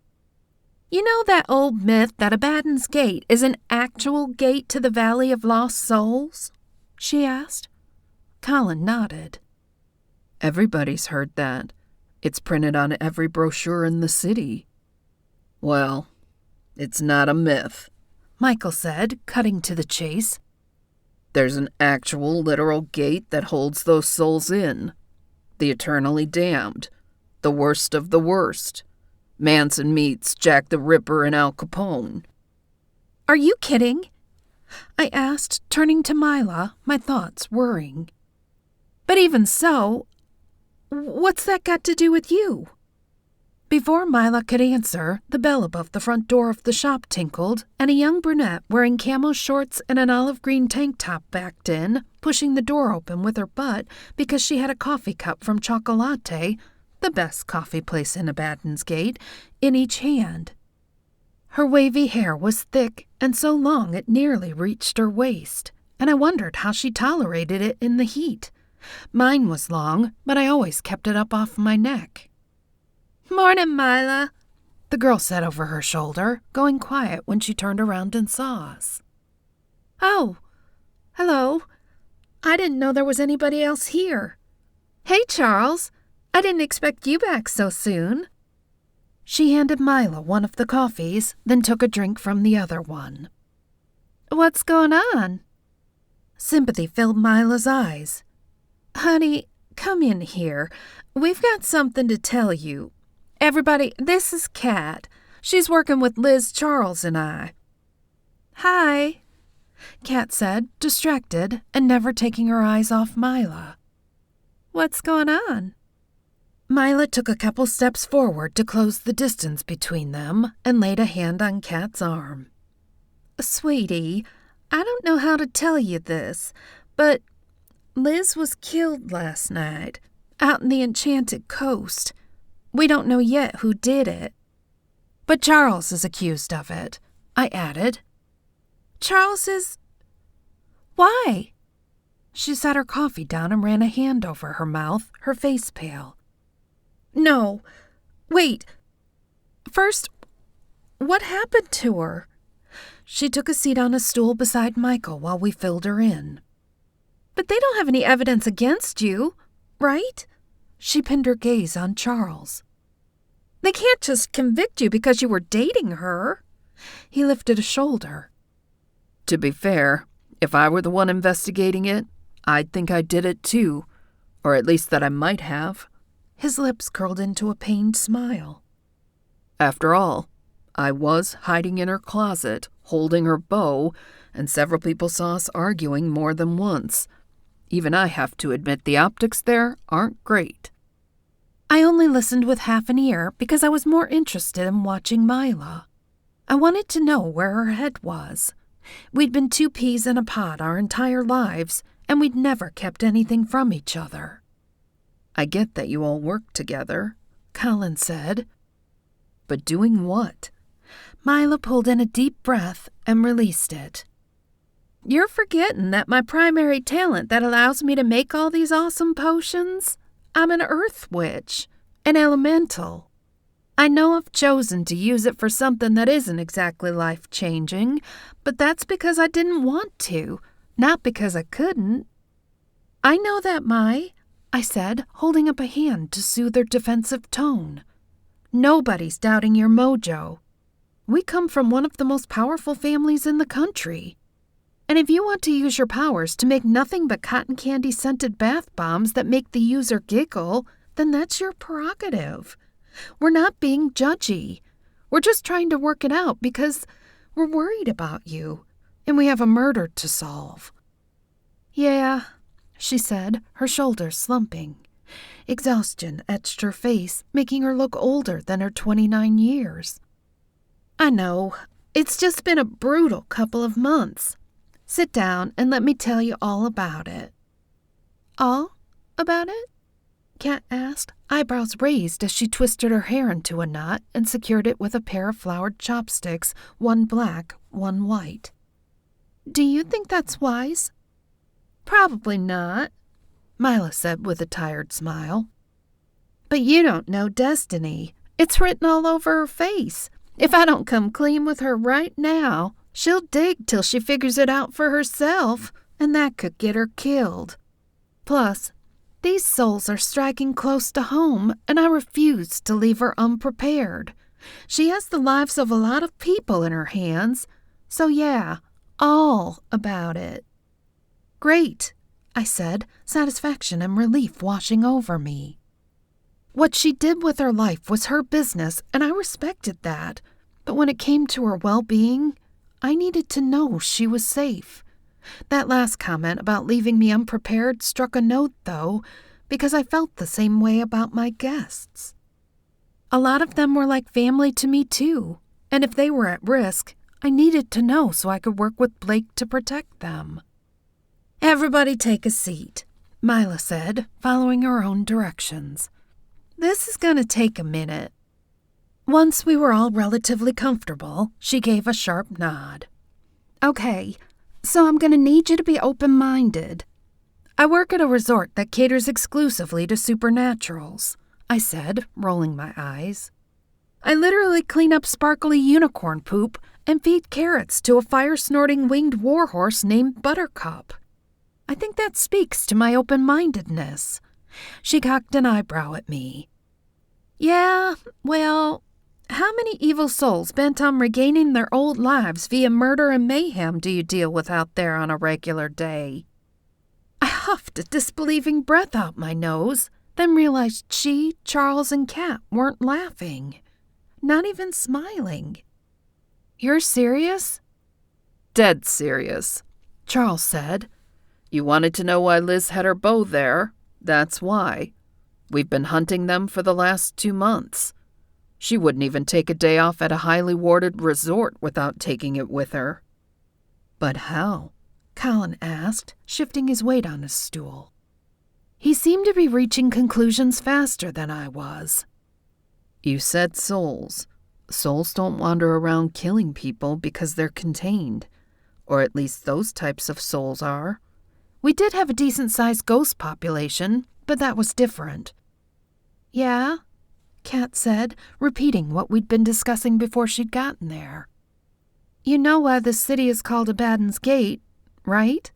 You know that old myth that Abaddon's Gate is an actual gate to the Valley of Lost Souls? She asked. Colin nodded. Everybody's heard that. It's printed on every brochure in the city. Well, it's not a myth, Michael said, cutting to the chase. There's an actual literal gate that holds those souls in. The eternally damned. The worst of the worst. Manson meets Jack the Ripper and Al Capone. Are you kidding? I asked, turning to Mila, my thoughts whirring. But even so, what's that got to do with you? Before Mila could answer, the bell above the front door of the shop tinkled, and a young brunette wearing camo shorts and an olive green tank top backed in, pushing the door open with her butt because she had a coffee cup from Chocolate, the best coffee place in Abaddon's Gate, in each hand. Her wavy hair was thick and so long it nearly reached her waist, and I wondered how she tolerated it in the heat. Mine was long, but I always kept it up off my neck. "Morning, Mila," the girl said over her shoulder, going quiet when she turned around and saw us. "Oh, hello. I didn't know there was anybody else here. Hey, Charles. I didn't expect you back so soon." She handed Mila one of the coffees, then took a drink from the other one. "What's going on?" Sympathy filled Mila's eyes. Honey, come in here. We've got something to tell you. Everybody, this is Kat. She's working with Liz, Charles, and I. Hi, Kat said, distracted and never taking her eyes off Mila. What's going on? Mila took a couple steps forward to close the distance between them and laid a hand on Kat's arm. Sweetie, I don't know how to tell you this, but Liz was killed last night out in the Enchanted Coast. We don't know yet who did it. But Charles is accused of it, I added. Charles is... Why? She set her coffee down and ran a hand over her mouth, her face pale. No, wait. First, what happened to her? She took a seat on a stool beside Michael while we filled her in. But they don't have any evidence against you, right? She pinned her gaze on Charles. They can't just convict you because you were dating her. He lifted a shoulder. To be fair, if I were the one investigating it, I'd think I did it too, or at least that I might have. His lips curled into a pained smile. After all, I was hiding in her closet, holding her bow, and several people saw us arguing more than once. Even I have to admit the optics there aren't great. I only listened with half an ear because I was more interested in watching Mila. I wanted to know where her head was. We'd been two peas in a pod our entire lives, and we'd never kept anything from each other. I get that you all work together, Colin said. But doing what? Mila pulled in a deep breath and released it. You're forgetting that my primary talent that allows me to make all these awesome potions? I'm an earth witch, an elemental. I know I've chosen to use it for something that isn't exactly life-changing, but that's because I didn't want to, not because I couldn't. I know that, Mai, I said, holding up a hand to soothe her defensive tone. Nobody's doubting your mojo. We come from one of the most powerful families in the country. And if you want to use your powers to make nothing but cotton candy-scented bath bombs that make the user giggle, then that's your prerogative. We're not being judgy. We're just trying to work it out because we're worried about you, and we have a murder to solve. Yeah, she said, her shoulders slumping. Exhaustion etched her face, making her look older than her 29 years. I know. It's just been a brutal couple of months. Sit down and let me tell you all about it. All about it? Kat asked, eyebrows raised as she twisted her hair into a knot and secured it with a pair of flowered chopsticks, one black, one white. Do you think that's wise? Probably not, Mila said with a tired smile. But you don't know Destiny. It's written all over her face. If I don't come clean with her right now, she'll dig till she figures it out for herself, and that could get her killed. Plus, these souls are striking close to home, and I refuse to leave her unprepared. She has the lives of a lot of people in her hands, so yeah, all about it. Great, I said, satisfaction and relief washing over me. What she did with her life was her business, and I respected that. But when it came to her well-being, I needed to know she was safe. That last comment about leaving me unprepared struck a note, though, because I felt the same way about my guests. A lot of them were like family to me, too, and if they were at risk, I needed to know so I could work with Blake to protect them. Everybody take a seat, Mila said, following her own directions. This is going to take a minute. Once we were all relatively comfortable, she gave a sharp nod. Okay, so I'm going to need you to be open-minded. I work at a resort that caters exclusively to supernaturals, I said, rolling my eyes. I literally clean up sparkly unicorn poop and feed carrots to a fire-snorting winged warhorse named Buttercup. I think that speaks to my open-mindedness. She cocked an eyebrow at me. Yeah, well, how many evil souls bent on regaining their old lives via murder and mayhem do you deal with out there on a regular day? I huffed a disbelieving breath out my nose, then realized she, Charles, and Kat weren't laughing. Not even smiling. "You're serious?" "Dead serious," Charles said. "You wanted to know why Liz had her bow there? That's why. We've been hunting them for the last 2 months. She wouldn't even take a day off at a highly warded resort without taking it with her." "But how?" Colin asked, shifting his weight on his stool. He seemed to be reaching conclusions faster than I was. "You said souls. Souls don't wander around killing people because they're contained. Or at least those types of souls are." We did have a decent-sized ghost population, but that was different. "Yeah?" Kat said, repeating what we'd been discussing before she'd gotten there. "You know why the city is called Abaddon's Gate, right?"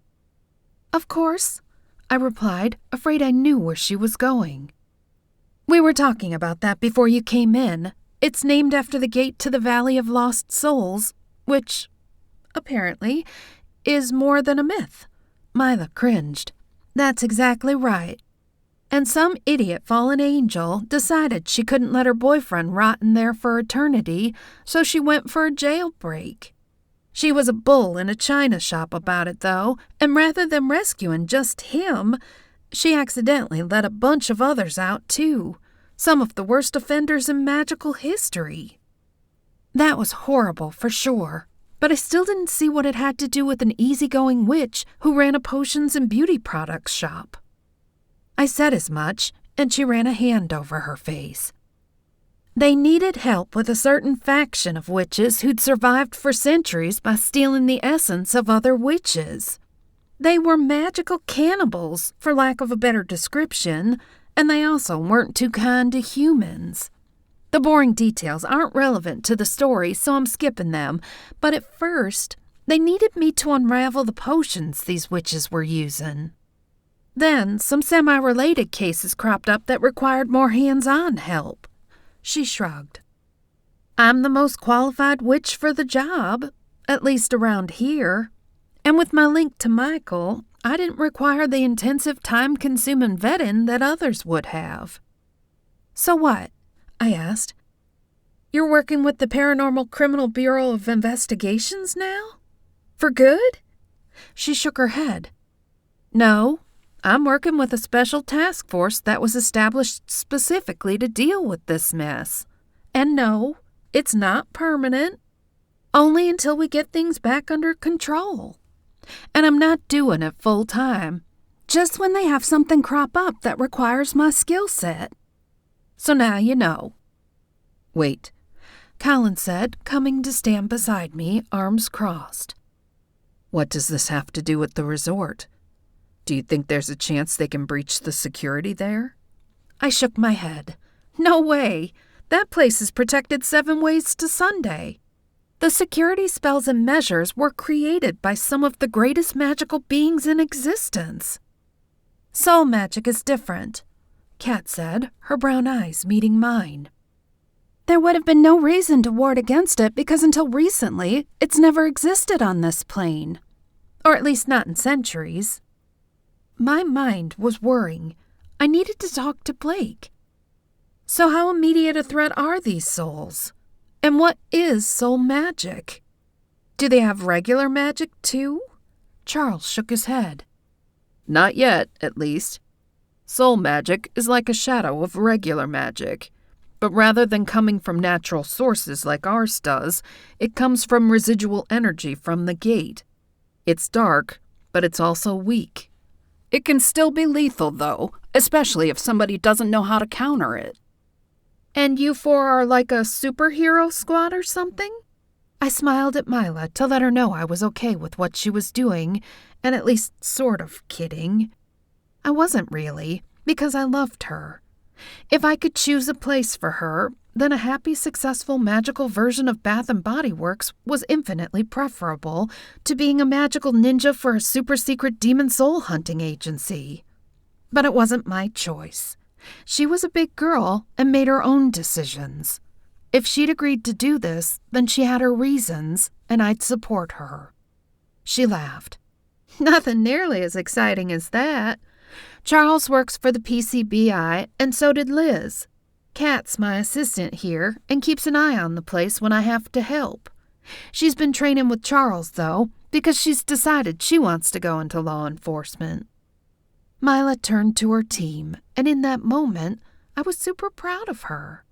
"Of course," I replied, afraid I knew where she was going. "We were talking about that before you came in. It's named after the gate to the Valley of Lost Souls, which, apparently, is more than a myth." Mila cringed. "That's exactly right. And some idiot fallen angel decided she couldn't let her boyfriend rot in there for eternity, so she went for a jailbreak. She was a bull in a china shop about it, though, and rather than rescuing just him, she accidentally let a bunch of others out, too. Some of the worst offenders in magical history. That was horrible, for sure, but I still didn't see what it had to do with an easygoing witch who ran a potions and beauty products shop." I said as much, and she ran a hand over her face. "They needed help with a certain faction of witches who'd survived for centuries by stealing the essence of other witches. They were magical cannibals, for lack of a better description, and they also weren't too kind to humans. The boring details aren't relevant to the story, so I'm skipping them, but at first, they needed me to unravel the potions these witches were using. Then, some semi-related cases cropped up that required more hands-on help." She shrugged. "I'm the most qualified witch for the job, at least around here. And with my link to Michael, I didn't require the intensive time-consuming vetting that others would have." "So what?" I asked. "You're working with the Paranormal Criminal Bureau of Investigations now? For good?" She shook her head. "No. I'm working with a special task force that was established specifically to deal with this mess. And no, it's not permanent. Only until we get things back under control. And I'm not doing it full time. Just when they have something crop up that requires my skill set. So now you know." "Wait," Colin said, coming to stand beside me, arms crossed. "What does this have to do with the resort? Do you think there's a chance they can breach the security there?" I shook my head. "No way. That place is protected 7 ways to Sunday. The security spells and measures were created by some of the greatest magical beings in existence." "Soul magic is different," Kat said, her brown eyes meeting mine. "There would have been no reason to ward against it because until recently, it's never existed on this plane. Or at least not in centuries." My mind was whirring. I needed to talk to Blake. "So how immediate a threat are these souls? And what is soul magic? Do they have regular magic, too?" Charles shook his head. "Not yet, at least. Soul magic is like a shadow of regular magic. But rather than coming from natural sources like ours does, it comes from residual energy from the gate. It's dark, but it's also weak. It can still be lethal, though, especially if somebody doesn't know how to counter it." "And you 4 are like a superhero squad or something?" I smiled at Mila to let her know I was okay with what she was doing, and at least sort of kidding. I wasn't really, because I loved her. If I could choose a place for her, then a happy, successful, magical version of Bath & Body Works was infinitely preferable to being a magical ninja for a super-secret demon soul hunting agency. But it wasn't my choice. She was a big girl and made her own decisions. If she'd agreed to do this, then she had her reasons, and I'd support her. She laughed. Nothing nearly as exciting as that. Charles works for the PCBI, and so did Liz. Kat's my assistant here and keeps an eye on the place when I have to help. She's been training with Charles, though, because she's decided she wants to go into law enforcement. Mila turned to her team, and in that moment, I was super proud of her.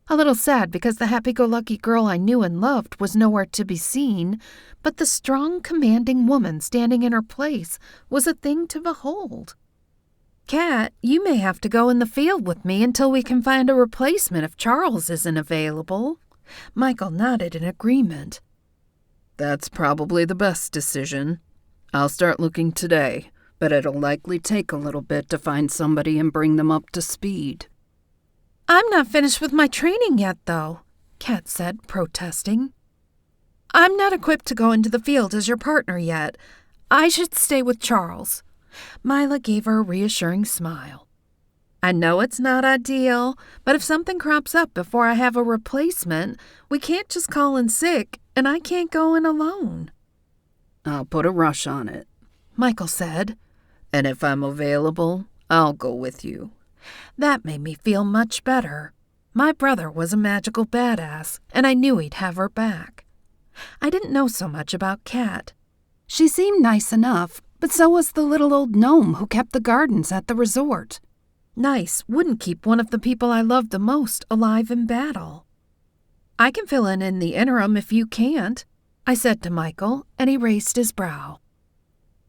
A little sad because the happy-go-lucky girl I knew and loved was nowhere to be seen, but the strong, commanding woman standing in her place was a thing to behold. Kat, you may have to go in the field with me until we can find a replacement if Charles isn't available. Michael nodded in agreement. That's probably the best decision. I'll start looking today, but it'll likely take a little bit to find somebody and bring them up to speed. I'm not finished with my training yet, though, Kat said, protesting. I'm not equipped to go into the field as your partner yet. I should stay with Charles. Mila gave her a reassuring smile. I know it's not ideal, but if something crops up before I have a replacement, we can't just call in sick, and I can't go in alone. I'll put a rush on it, Michael said. And if I'm available, I'll go with you. That made me feel much better. My brother was a magical badass, and I knew he'd have her back. I didn't know so much about Kat. She seemed nice enough, but so was the little old gnome who kept the gardens at the resort. Nice wouldn't keep one of the people I loved the most alive in battle. I can fill in the interim if you can't, I said to Michael, and he raised his brow.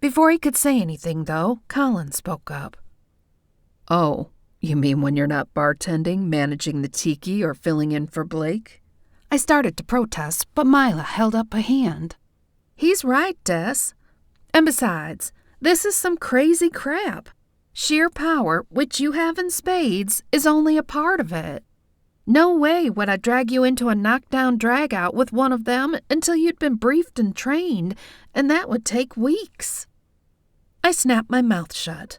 Before he could say anything, though, Colin spoke up. Oh, you mean when you're not bartending, managing the tiki, or filling in for Blake? I started to protest, but Mila held up a hand. He's right, Des. And besides, this is some crazy crap. Sheer power, which you have in spades, is only a part of it. No way would I drag you into a knockdown drag-out with one of them until you'd been briefed and trained, and that would take weeks. I snapped my mouth shut.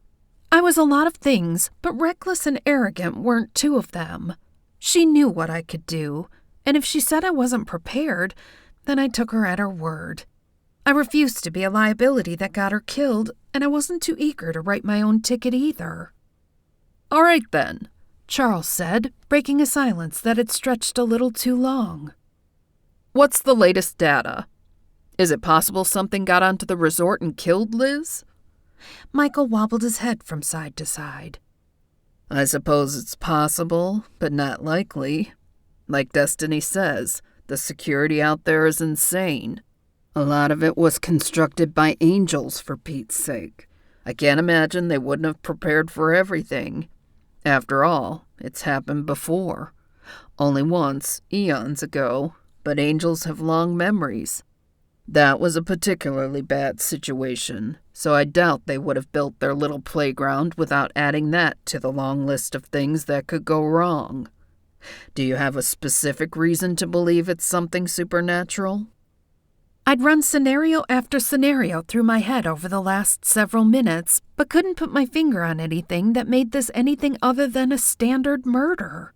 I was a lot of things, but reckless and arrogant weren't two of them. She knew what I could do, and if she said I wasn't prepared, then I took her at her word. I refused to be a liability that got her killed, and I wasn't too eager to write my own ticket either. All right, then, Charles said, breaking a silence that had stretched a little too long. What's the latest data? Is it possible something got onto the resort and killed Liz? Michael wobbled his head from side to side. I suppose it's possible, but not likely. Like Destiny says, the security out there is insane. A lot of it was constructed by angels, for Pete's sake. I can't imagine they wouldn't have prepared for everything. After all, it's happened before. Only once, eons ago, but angels have long memories. That was a particularly bad situation, so I doubt they would have built their little playground without adding that to the long list of things that could go wrong. Do you have a specific reason to believe it's something supernatural? I'd run scenario after scenario through my head over the last several minutes, but couldn't put my finger on anything that made this anything other than a standard murder.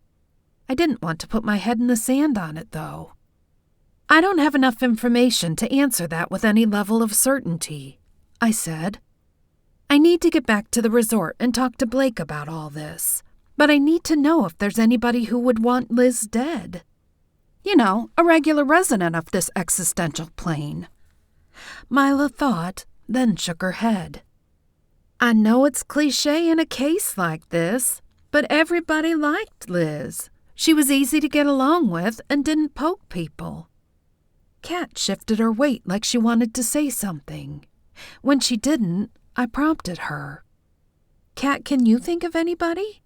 I didn't want to put my head in the sand on it, though. I don't have enough information to answer that with any level of certainty, I said. I need to get back to the resort and talk to Blake about all this, but I need to know if there's anybody who would want Liz dead. You know, a regular resident of this existential plane. Mila thought, then shook her head. I know it's cliché in a case like this, but everybody liked Liz. She was easy to get along with and didn't poke people. Kat shifted her weight like she wanted to say something. When she didn't, I prompted her. Kat, can you think of anybody?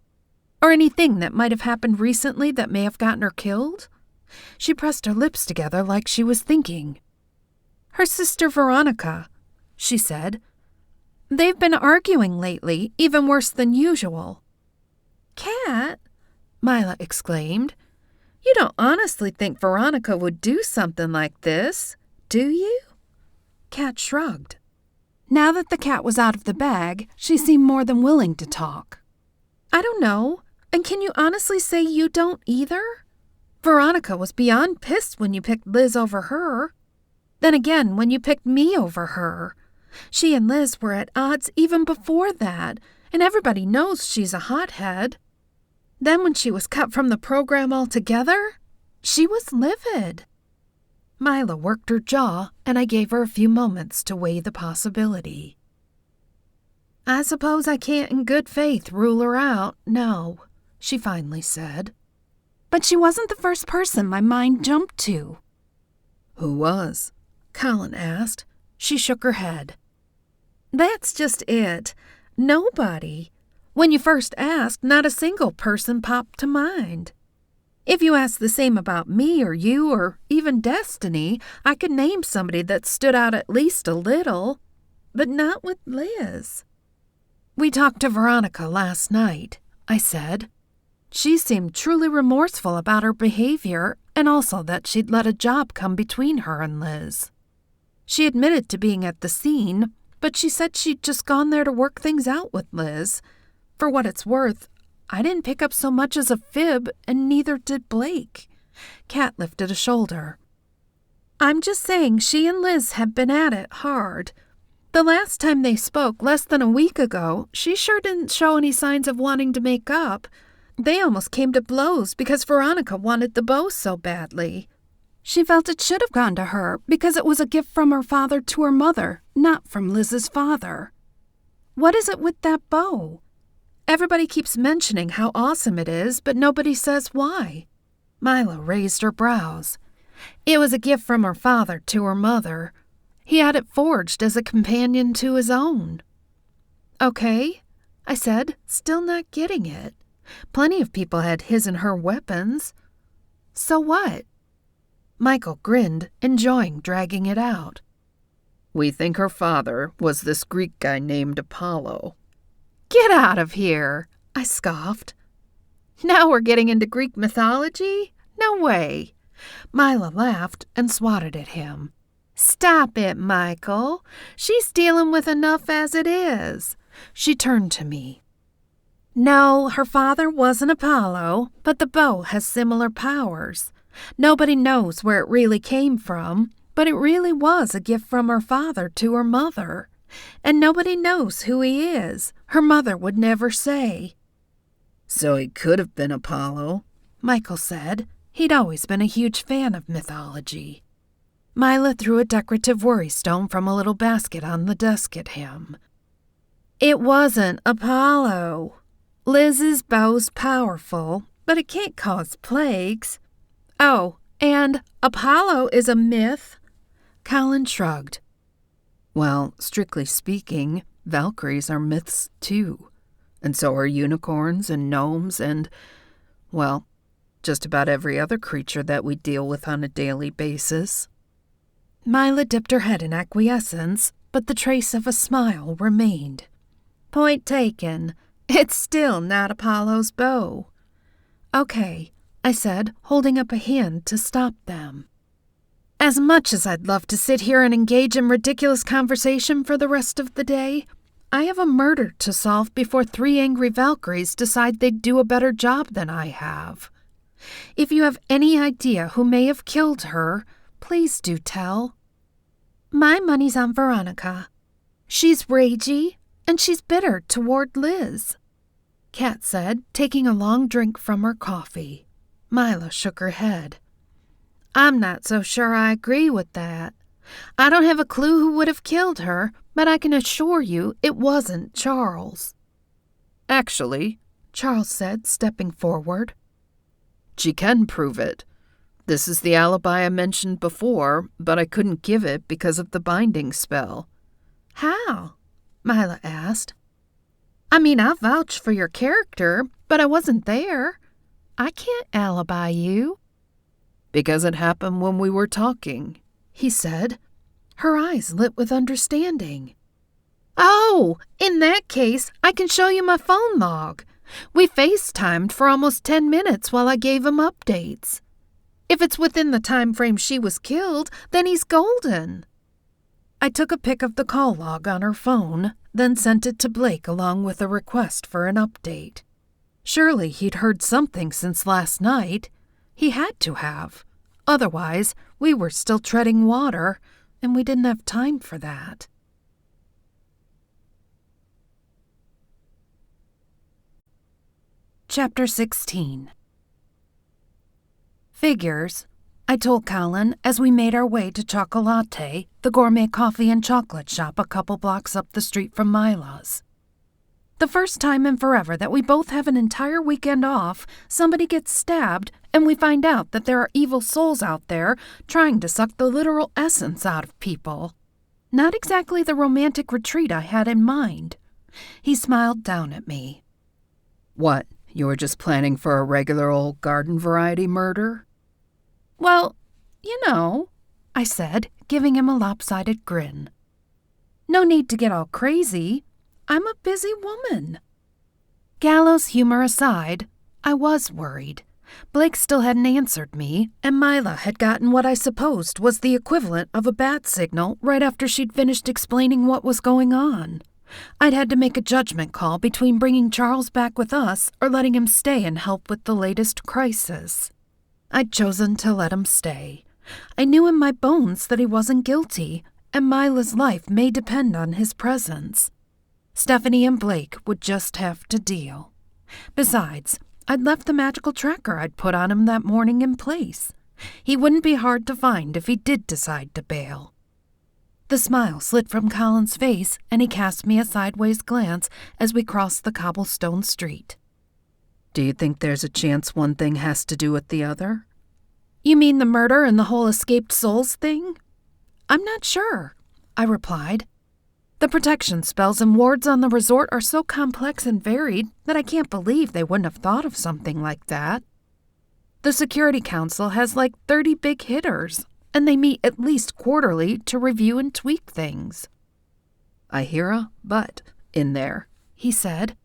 Or anything that might have happened recently that may have gotten her killed? She pressed her lips together like she was thinking. Her sister Veronica, she said. They've been arguing lately, even worse than usual. Kat, Mila exclaimed. You don't honestly think Veronica would do something like this, do you? Kat shrugged. Now that the cat was out of the bag, she seemed more than willing to talk. I don't know. And can you honestly say you don't either? Veronica was beyond pissed when you picked Liz over her. Then again, when you picked me over her. She and Liz were at odds even before that, and everybody knows she's a hothead. Then when she was cut from the program altogether, she was livid. Mila worked her jaw, and I gave her a few moments to weigh the possibility. I suppose I can't in good faith rule her out, no, she finally said. But she wasn't the first person my mind jumped to. Who was? Colin asked. She shook her head. That's just it. Nobody. When you first asked, not a single person popped to mind. If you asked the same about me or you or even Destiny, I could name somebody that stood out at least a little, but not with Liz. We talked to Veronica last night, I said. She seemed truly remorseful about her behavior and also that she'd let a job come between her and Liz. She admitted to being at the scene, but she said she'd just gone there to work things out with Liz. For what it's worth, I didn't pick up so much as a fib, and neither did Blake. Kat lifted a shoulder. I'm just saying she and Liz have been at it hard. The last time they spoke, less than a week ago, she sure didn't show any signs of wanting to make up. They almost came to blows because Veronica wanted the bow so badly. She felt it should have gone to her because it was a gift from her father to her mother, not from Liz's father. What is it with that bow? Everybody keeps mentioning how awesome it is, but nobody says why. Mila raised her brows. It was a gift from her father to her mother. He had it forged as a companion to his own. Okay, I said, still not getting it. Plenty of people had his and her weapons. So what? Michael grinned, enjoying dragging it out. We think her father was this Greek guy named Apollo. Get out of here, I scoffed. Now we're getting into Greek mythology? No way. Mila laughed and swatted at him. Stop it, Michael. She's dealing with enough as it is. She turned to me. No, her father wasn't Apollo, but the bow has similar powers. Nobody knows where it really came from, but it really was a gift from her father to her mother. And nobody knows who he is. Her mother would never say. So he could have been Apollo, Michael said. He'd always been a huge fan of mythology. Mila threw a decorative worry stone from a little basket on the desk at him. It wasn't Apollo. Liz's bow's powerful, but it can't cause plagues. Oh, and Apollo is a myth. Colin shrugged. Well, strictly speaking, Valkyries are myths too. And so are unicorns and gnomes and, well, just about every other creature that we deal with on a daily basis. Mila dipped her head in acquiescence, but the trace of a smile remained. Point taken. It's still not Apollo's bow. Okay, I said, holding up a hand to stop them. As much as I'd love to sit here and engage in ridiculous conversation for the rest of the day, I have a murder to solve before 3 angry Valkyries decide they'd do a better job than I have. If you have any idea who may have killed her, please do tell. My money's on Veronica. She's ragey, and she's bitter toward Liz. Kat said, taking a long drink from her coffee. Mila shook her head. I'm not so sure I agree with that. I don't have a clue who would have killed her, but I can assure you it wasn't Charles. Actually, Charles said, stepping forward. She can prove it. This is the alibi I mentioned before, but I couldn't give it because of the binding spell. How? Mila asked. I mean, I'll vouch for your character, but I wasn't there. I can't alibi you. Because it happened when we were talking, he said. Her eyes lit with understanding. Oh, in that case, I can show you my phone log. We FaceTimed for almost 10 minutes while I gave him updates. If it's within the time frame she was killed, then he's golden. I took a pic of the call log on her phone, then sent it to Blake along with a request for an update. Surely he'd heard something since last night. He had to have. Otherwise, we were still treading water, and we didn't have time for that. Chapter 16. Figures, I told Colin as we made our way to Chocolate, the gourmet coffee and chocolate shop a couple blocks up the street from Mila's. The first time in forever that we both have an entire weekend off, somebody gets stabbed, and we find out that there are evil souls out there trying to suck the literal essence out of people. Not exactly the romantic retreat I had in mind. He smiled down at me. What, you were just planning for a regular old garden variety murder? Well, I said, giving him a lopsided grin. No need to get all crazy. I'm a busy woman. Gallows humor aside, I was worried. Blake still hadn't answered me, and Mila had gotten what I supposed was the equivalent of a bat signal right after she'd finished explaining what was going on. I'd had to make a judgment call between bringing Charles back with us or letting him stay and help with the latest crisis. I'd chosen to let him stay. I knew in my bones that he wasn't guilty, and Mila's life may depend on his presence. Stephanie and Blake would just have to deal. Besides, I'd left the magical tracker I'd put on him that morning in place. He wouldn't be hard to find if he did decide to bail. The smile slid from Colin's face, and he cast me a sideways glance as we crossed the cobblestone street. Do you think there's a chance one thing has to do with the other? You mean the murder and the whole escaped souls thing? I'm not sure, I replied. The protection spells and wards on the resort are so complex and varied that I can't believe they wouldn't have thought of something like that. The Security Council has like 30 big hitters, and they meet at least quarterly to review and tweak things. I hear a but in there, he said.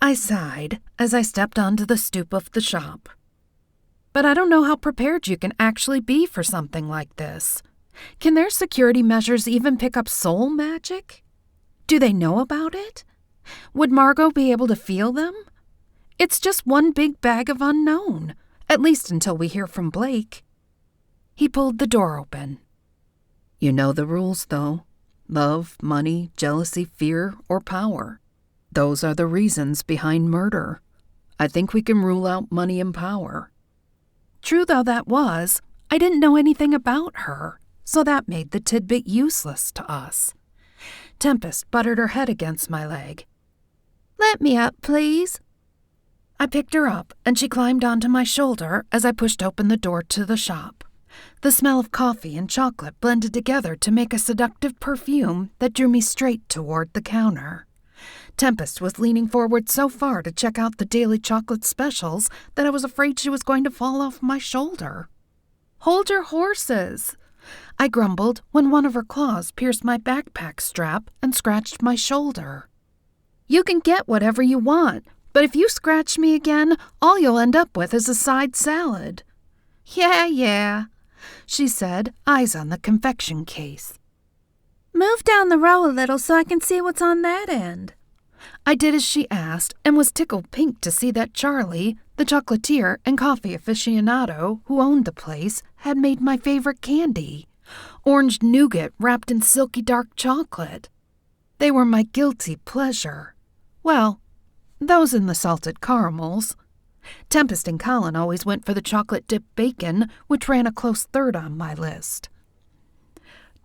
I sighed as I stepped onto the stoop of the shop. But I don't know how prepared you can actually be for something like this. Can their security measures even pick up soul magic? Do they know about it? Would Margot be able to feel them? It's just one big bag of unknown, at least until we hear from Blake. He pulled the door open. You know the rules, though. Love, money, jealousy, fear, or power. Those are the reasons behind murder. I think we can rule out money and power. True though that was, I didn't know anything about her, so that made the tidbit useless to us. Tempest butted her head against my leg. Let me up, please. I picked her up, and she climbed onto my shoulder as I pushed open the door to the shop. The smell of coffee and chocolate blended together to make a seductive perfume that drew me straight toward the counter. Tempest was leaning forward so far to check out the daily chocolate specials that I was afraid she was going to fall off my shoulder. Hold your horses, I grumbled when one of her claws pierced my backpack strap and scratched my shoulder. You can get whatever you want, but if you scratch me again, all you'll end up with is a side salad. Yeah, she said, eyes on the confection case. Move down the row a little so I can see what's on that end. I did as she asked and was tickled pink to see that Charlie, the chocolatier and coffee aficionado who owned the place, had made my favorite candy, orange nougat wrapped in silky dark chocolate. They were my guilty pleasure. Well, those and the salted caramels. Tempest and Colin always went for the chocolate-dipped bacon, which ran a close third on my list.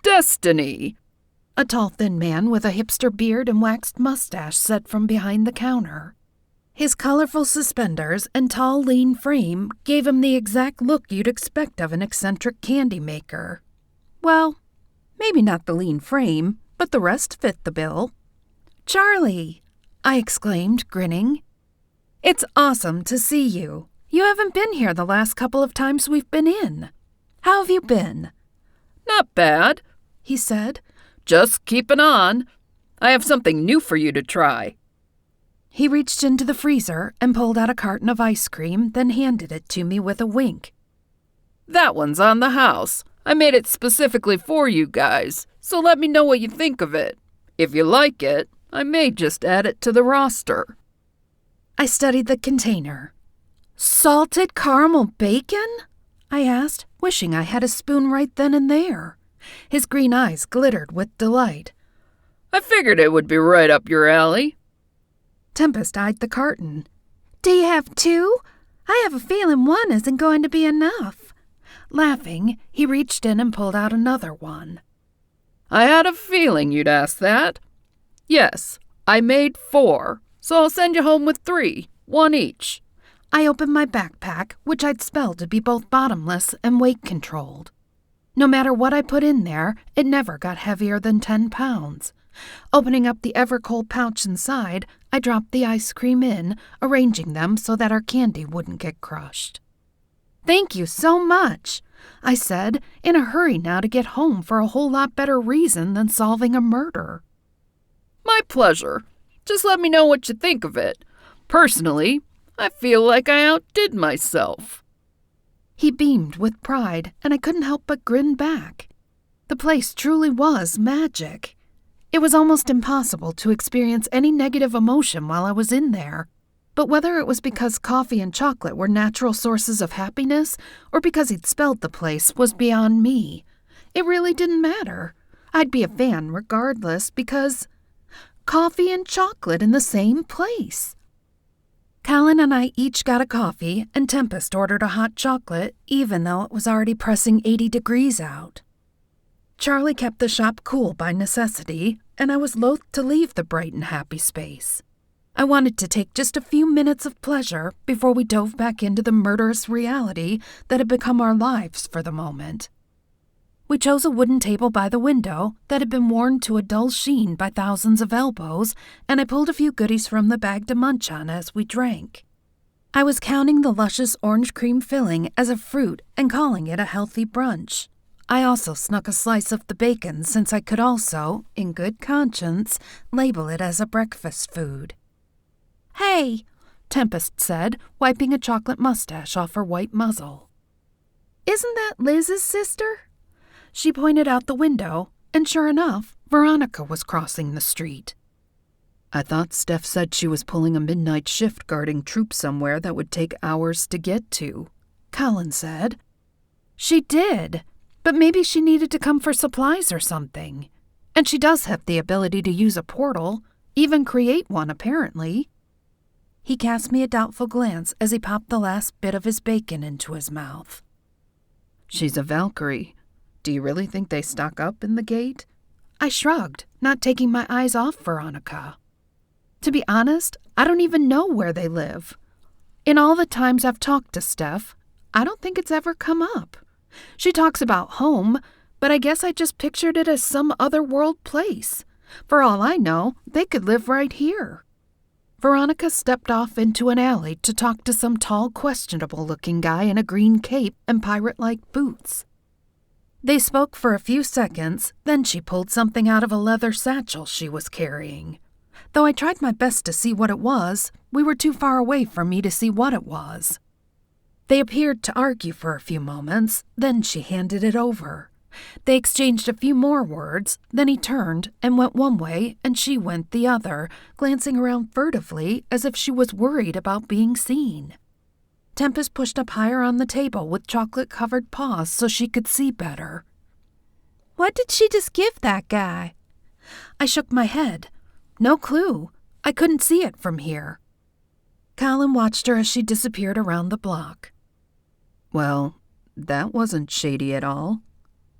Destiny! A tall, thin man with a hipster beard and waxed mustache said from behind the counter. His colorful suspenders and tall, lean frame gave him the exact look you'd expect of an eccentric candy maker. Well, maybe not the lean frame, but the rest fit the bill. Charlie! I exclaimed, grinning. It's awesome to see you. You haven't been here the last couple of times we've been in. How have you been? Not bad, he said. Just keeping on. I have something new for you to try. He reached into the freezer and pulled out a carton of ice cream, then handed it to me with a wink. That one's on the house. I made it specifically for you guys, so let me know what you think of it. If you like it, I may just add it to the roster. I studied the container. Salted caramel bacon? I asked, wishing I had a spoon right then and there. His green eyes glittered with delight. I figured it would be right up your alley. Tempest eyed the carton. Do you have two? I have a feeling one isn't going to be enough. Laughing, he reached in and pulled out another one. I had a feeling you'd ask that. Yes, I made 4, so I'll send you home with 3, 1 each. I opened my backpack, which I'd spelled to be both bottomless and weight-controlled. No matter what I put in there, it never got heavier than 10 pounds. Opening up the ever-cold pouch inside, I dropped the ice cream in, arranging them so that our candy wouldn't get crushed. "Thank you so much," I said, in a hurry now to get home for a whole lot better reason than solving a murder. My pleasure. Just let me know what you think of it. Personally, I feel like I outdid myself. He beamed with pride, and I couldn't help but grin back. The place truly was magic. It was almost impossible to experience any negative emotion while I was in there. But whether it was because coffee and chocolate were natural sources of happiness, or because he'd spelled the place, was beyond me. It really didn't matter. I'd be a fan regardless, because coffee and chocolate in the same place. Colin and I each got a coffee, and Tempest ordered a hot chocolate, even though it was already pressing 80 degrees out. Charlie kept the shop cool by necessity, and I was loath to leave the bright and happy space. I wanted to take just a few minutes of pleasure before we dove back into the murderous reality that had become our lives for the moment. We chose a wooden table by the window that had been worn to a dull sheen by thousands of elbows, and I pulled a few goodies from the bag to munch on as we drank. I was counting the luscious orange cream filling as a fruit and calling it a healthy brunch. I also snuck a slice of the bacon since I could also, in good conscience, label it as a breakfast food. "Hey," Tempest said, wiping a chocolate mustache off her white muzzle. "Isn't that Liz's sister?" She pointed out the window, and sure enough, Veronica was crossing the street. I thought Steph said she was pulling a midnight shift guarding troops somewhere that would take hours to get to, Colin said. She did, but maybe she needed to come for supplies or something. And she does have the ability to use a portal, even create one apparently. He cast me a doubtful glance as he popped the last bit of his bacon into his mouth. She's a Valkyrie. Do you really think they stock up in the gate? I shrugged, not taking my eyes off Veronica. To be honest, I don't even know where they live. In all the times I've talked to Steph, I don't think it's ever come up. She talks about home, but I guess I just pictured it as some other world place. For all I know, they could live right here. Veronica stepped off into an alley to talk to some tall, questionable-looking guy in a green cape and pirate-like boots. They spoke for a few seconds, then she pulled something out of a leather satchel she was carrying. Though I tried my best to see what it was, we were too far away for me to see what it was. They appeared to argue for a few moments, then she handed it over. They exchanged a few more words, then he turned and went one way and she went the other, glancing around furtively as if she was worried about being seen. Tempest pushed up higher on the table with chocolate-covered paws so she could see better. "What did she just give that guy?" I shook my head. No clue. I couldn't see it from here. Colin watched her as she disappeared around the block. Well, that wasn't shady at all.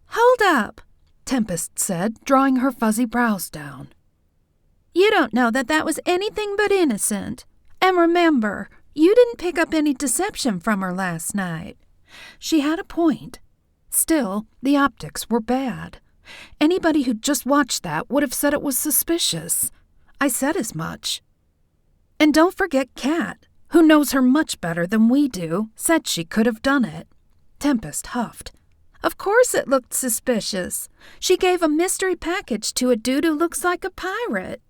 "Hold up," Tempest said, drawing her fuzzy brows down. "You don't know that was anything but innocent. And remember, you didn't pick up any deception from her last night." She had a point. Still, the optics were bad. Anybody who'd just watched that would have said it was suspicious. I said as much. And don't forget Kat, who knows her much better than we do, said she could have done it. Tempest huffed. "Of course it looked suspicious. She gave a mystery package to a dude who looks like a pirate.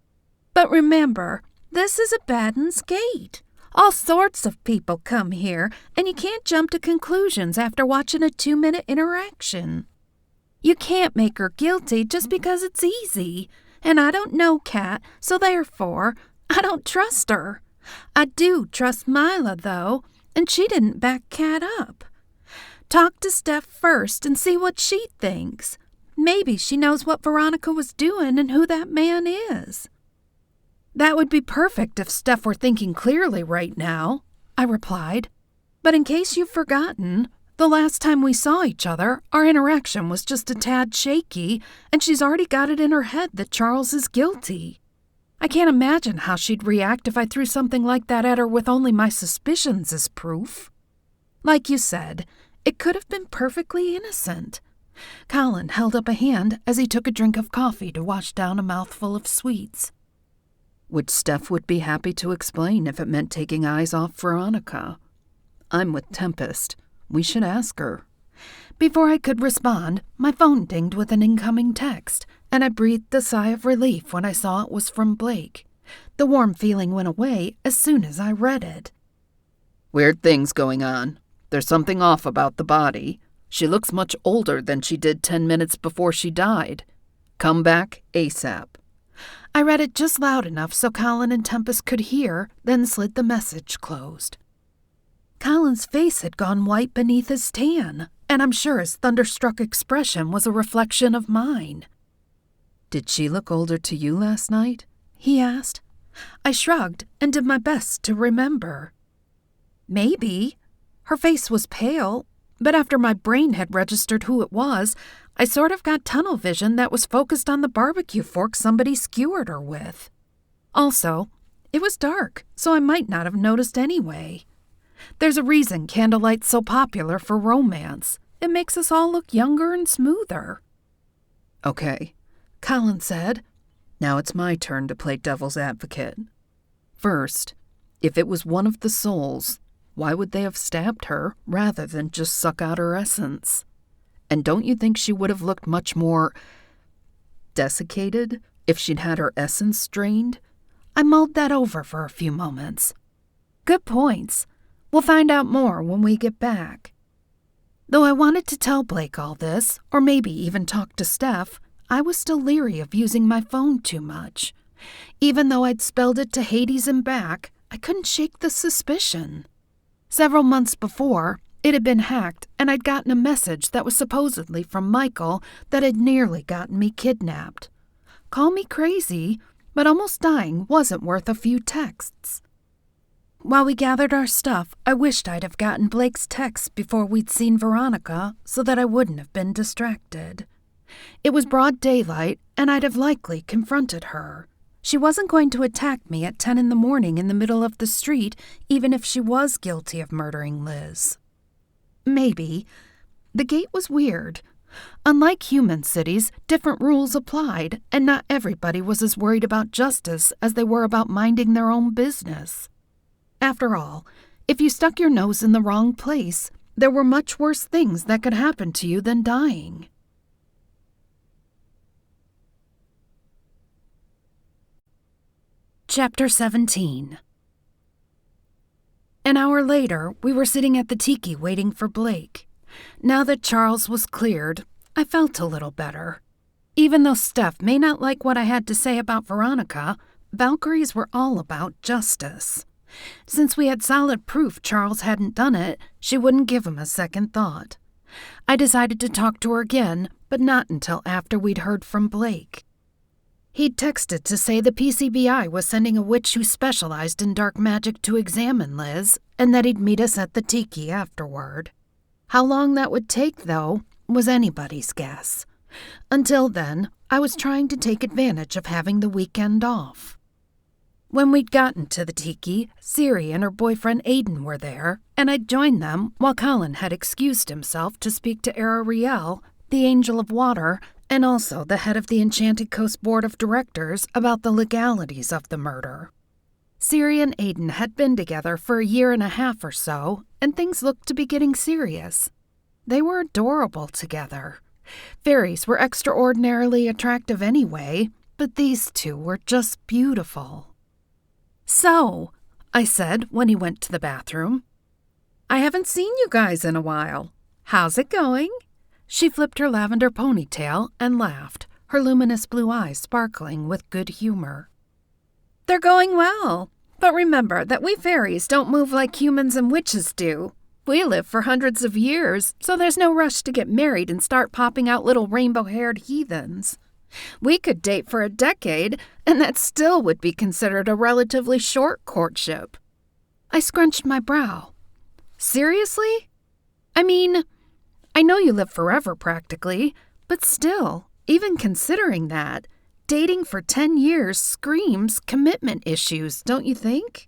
But remember, this is a Baden's Gate. All sorts of people come here, and you can't jump to conclusions after watching a 2-minute interaction. You can't make her guilty just because it's easy. And I don't know Kat, so therefore, I don't trust her. I do trust Mila, though, and she didn't back Kat up. Talk to Steph first and see what she thinks. Maybe she knows what Veronica was doing and who that man is." That would be perfect if Steph were thinking clearly right now, I replied. But in case you've forgotten, the last time we saw each other, our interaction was just a tad shaky, and she's already got it in her head that Charles is guilty. I can't imagine how she'd react if I threw something like that at her with only my suspicions as proof. Like you said, it could have been perfectly innocent. Colin held up a hand as he took a drink of coffee to wash down a mouthful of sweets. Which Steph would be happy to explain if it meant taking eyes off Veronica. I'm with Tempest. We should ask her. Before I could respond, my phone dinged with an incoming text, and I breathed a sigh of relief when I saw it was from Blake. The warm feeling went away as soon as I read it. Weird things going on. There's something off about the body. She looks much older than she did 10 minutes before she died. Come back ASAP. I read it just loud enough so Colin and Tempest could hear, then slid the message closed. Colin's face had gone white beneath his tan, and I'm sure his thunderstruck expression was a reflection of mine. Did she look older to you last night? He asked. I shrugged and did my best to remember. Maybe. Her face was pale, but after my brain had registered who it was, I sort of got tunnel vision that was focused on the barbecue fork somebody skewered her with. Also, it was dark, so I might not have noticed anyway. There's a reason candlelight's so popular for romance. It makes us all look younger and smoother. Okay, Colin said. Now it's my turn to play devil's advocate. First, if it was one of the souls, why would they have stabbed her rather than just suck out her essence? And don't you think she would have looked much more desiccated if she'd had her essence drained? I mulled that over for a few moments. Good points. We'll find out more when we get back. Though I wanted to tell Blake all this, or maybe even talk to Steph, I was still leery of using my phone too much. Even though I'd spelled it to Hades and back, I couldn't shake the suspicion. Several months before, it had been hacked, and I'd gotten a message that was supposedly from Michael that had nearly gotten me kidnapped. Call me crazy, but almost dying wasn't worth a few texts. While we gathered our stuff, I wished I'd have gotten Blake's text before we'd seen Veronica so that I wouldn't have been distracted. It was broad daylight, and I'd have likely confronted her. She wasn't going to attack me at 10 in the morning in the middle of the street, even if she was guilty of murdering Liz. Maybe. The gate was weird. Unlike human cities, different rules applied, and not everybody was as worried about justice as they were about minding their own business. After all, if you stuck your nose in the wrong place, there were much worse things that could happen to you than dying. Chapter 17. An hour later, we were sitting at the tiki waiting for Blake. Now that Charles was cleared, I felt a little better. Even though Steph may not like what I had to say about Veronica, Valkyries were all about justice. Since we had solid proof Charles hadn't done it, she wouldn't give him a second thought. I decided to talk to her again, but not until after we'd heard from Blake. He'd texted to say the PCBI was sending a witch who specialized in dark magic to examine Liz, and that he'd meet us at the tiki afterward. How long that would take, though, was anybody's guess. Until then, I was trying to take advantage of having the weekend off. When we'd gotten to the tiki, Siri and her boyfriend Aiden were there, and I'd joined them while Colin had excused himself to speak to Ariel, the Angel of Water, and also the head of the Enchanted Coast Board of Directors about the legalities of the murder. Siri and Aiden had been together for a year and a half or so, and things looked to be getting serious. They were adorable together. Fairies were extraordinarily attractive anyway, but these two were just beautiful. "So," I said when he went to the bathroom, "I haven't seen you guys in a while. How's it going?" She flipped her lavender ponytail and laughed, her luminous blue eyes sparkling with good humor. "They're going well, but remember that we fairies don't move like humans and witches do. We live for hundreds of years, so there's no rush to get married and start popping out little rainbow-haired heathens. We could date for a decade, and that still would be considered a relatively short courtship. I scrunched my brow. Seriously? I mean, I know you live forever practically, but still, even considering that, dating for 10 years screams commitment issues, don't you think?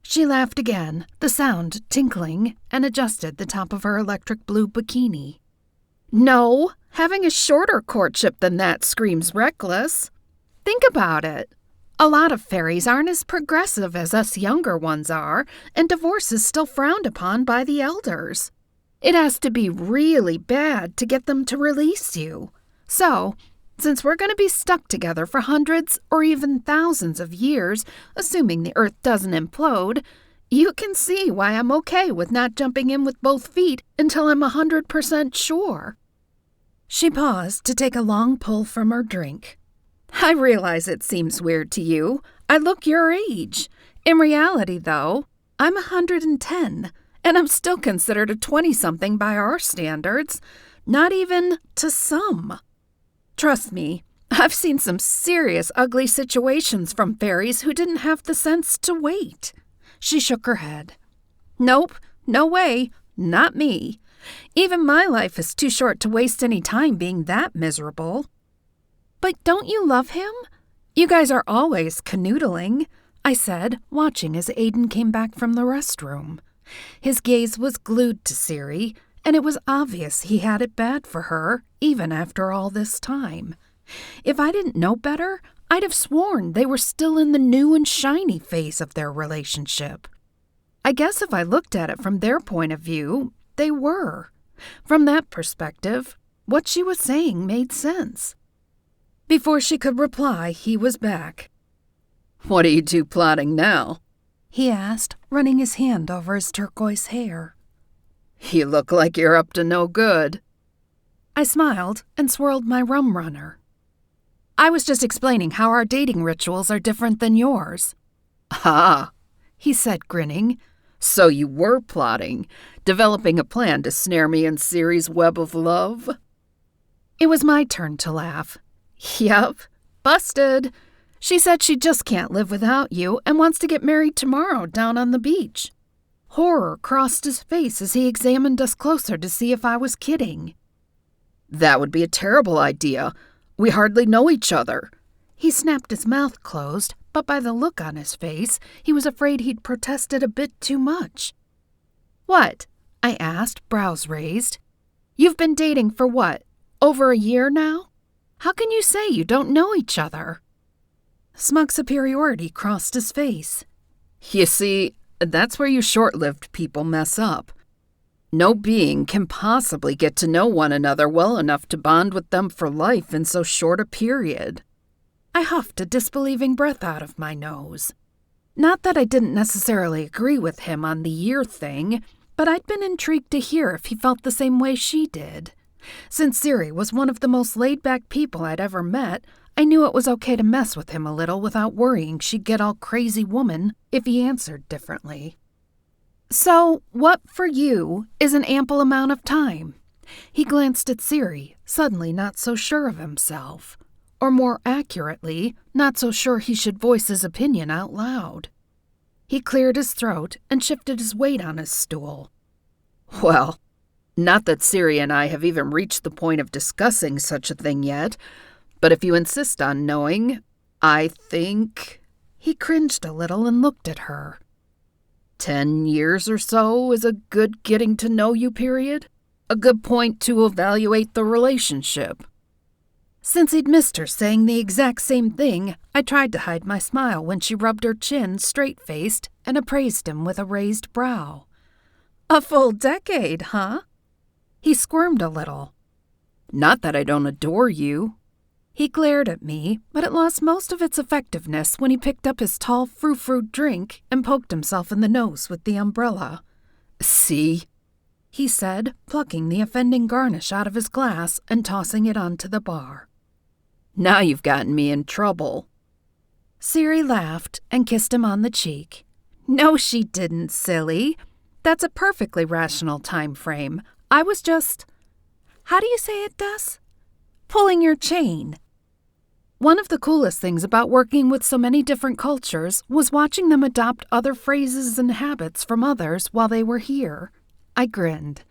She laughed again, the sound tinkling, and adjusted the top of her electric blue bikini. No, having a shorter courtship than that screams reckless. Think about it. A lot of fairies aren't as progressive as us younger ones are, and divorce is still frowned upon by the elders. It has to be really bad to get them to release you. So, since we're going to be stuck together for hundreds or even thousands of years, assuming the Earth doesn't implode, you can see why I'm okay with not jumping in with both feet until I'm 100% sure. She paused to take a long pull from her drink. I realize it seems weird to you. I look your age. In reality, though, I'm 110, and I'm still considered a 20-something by our standards, not even to some. Trust me, I've seen some serious ugly situations from fairies who didn't have the sense to wait. She shook her head. Nope, no way, not me. Even my life is too short to waste any time being that miserable. But don't you love him? You guys are always canoodling, I said, watching as Aiden came back from the restroom. His gaze was glued to Siri, and it was obvious he had it bad for her, even after all this time. If I didn't know better, I'd have sworn they were still in the new and shiny phase of their relationship. I guess if I looked at it from their point of view, they were. From that perspective, what she was saying made sense. Before she could reply, he was back. What are you two plotting now? He asked, running his hand over his turquoise hair. You look like you're up to no good. I smiled and swirled my rum runner. I was just explaining how our dating rituals are different than yours. Ah, he said, grinning. So you were plotting, developing a plan to snare me in Siri's web of love? It was my turn to laugh. Yup, busted. She said she just can't live without you and wants to get married tomorrow down on the beach. Horror crossed his face as he examined us closer to see if I was kidding. That would be a terrible idea. We hardly know each other. He snapped his mouth closed, but by the look on his face, he was afraid he'd protested a bit too much. What? I asked, brows raised. You've been dating for what, over a year now? How can you say you don't know each other? Smug superiority crossed his face. You see, that's where you short-lived people mess up. No being can possibly get to know one another well enough to bond with them for life in so short a period. I huffed a disbelieving breath out of my nose. Not that I didn't necessarily agree with him on the year thing, but I'd been intrigued to hear if he felt the same way she did. Since Siri was one of the most laid-back people I'd ever met, I knew it was okay to mess with him a little without worrying she'd get all crazy woman if he answered differently. So, what for you is an ample amount of time? He glanced at Siri, suddenly not so sure of himself. Or more accurately, not so sure he should voice his opinion out loud. He cleared his throat and shifted his weight on his stool. Well, not that Siri and I have even reached the point of discussing such a thing yet, but if you insist on knowing, I think... He cringed a little and looked at her. 10 years or so is a good getting-to-know-you period? A good point to evaluate the relationship. Since he'd missed her saying the exact same thing, I tried to hide my smile when she rubbed her chin straight-faced and appraised him with a raised brow. A full decade, huh? He squirmed a little. Not that I don't adore you. He glared at me, but it lost most of its effectiveness when he picked up his tall frou-frou drink and poked himself in the nose with the umbrella. See? He said, plucking the offending garnish out of his glass and tossing it onto the bar. Now you've gotten me in trouble. Siri laughed and kissed him on the cheek. No, she didn't, silly. That's a perfectly rational time frame. I was just... How do you say it, Des? Pulling your chain. One of the coolest things about working with so many different cultures was watching them adopt other phrases and habits from others while they were here. I grinned.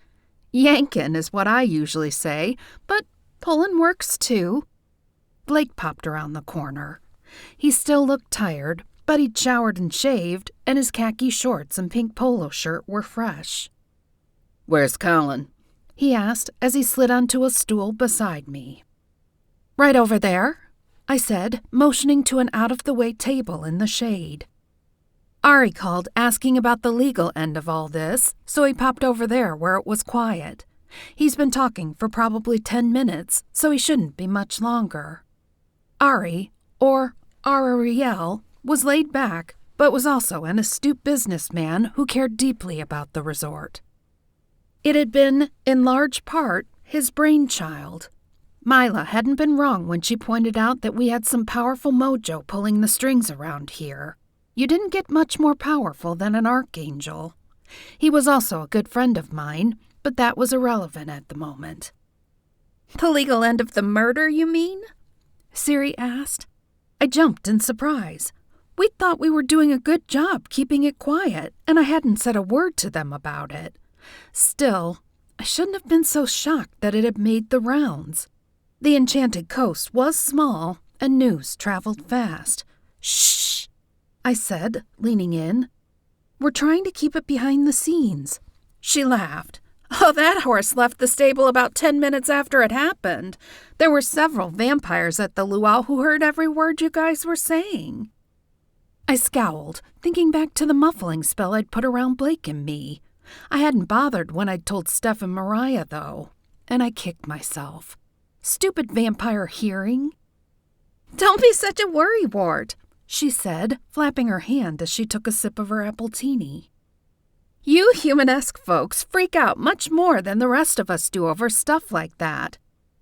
Yankin' is what I usually say, but pullin' works too. Blake popped around the corner. He still looked tired, but he'd showered and shaved, and his khaki shorts and pink polo shirt were fresh. "Where's Colin?" he asked as he slid onto a stool beside me. "Right over there," I said, motioning to an out-of-the-way table in the shade. Ari called asking about the legal end of all this, so he popped over there where it was quiet. He's been talking for probably 10 minutes, so he shouldn't be much longer. Ari, or Ariel, was laid back, but was also an astute businessman who cared deeply about the resort. It had been, in large part, his brainchild. Mila hadn't been wrong when she pointed out that we had some powerful mojo pulling the strings around here. You didn't get much more powerful than an archangel. He was also a good friend of mine, but that was irrelevant at the moment. "The legal end of the murder, you mean?" Siri asked. I jumped in surprise. We thought we were doing a good job keeping it quiet, and I hadn't said a word to them about it. Still, I shouldn't have been so shocked that it had made the rounds. The Enchanted Coast was small, and news traveled fast. "Shh," I said, leaning in. "We're trying to keep it behind the scenes." She laughed. "Oh, that horse left the stable about 10 minutes after it happened. There were several vampires at the luau who heard every word you guys were saying." I scowled, thinking back to the muffling spell I'd put around Blake and me. I hadn't bothered when I'd told Steph and Mariah, though, and I kicked myself. Stupid vampire hearing. "Don't be such a worrywart," she said, flapping her hand as she took a sip of her appletini. "You humanesque folks freak out much more than the rest of us do over stuff like that.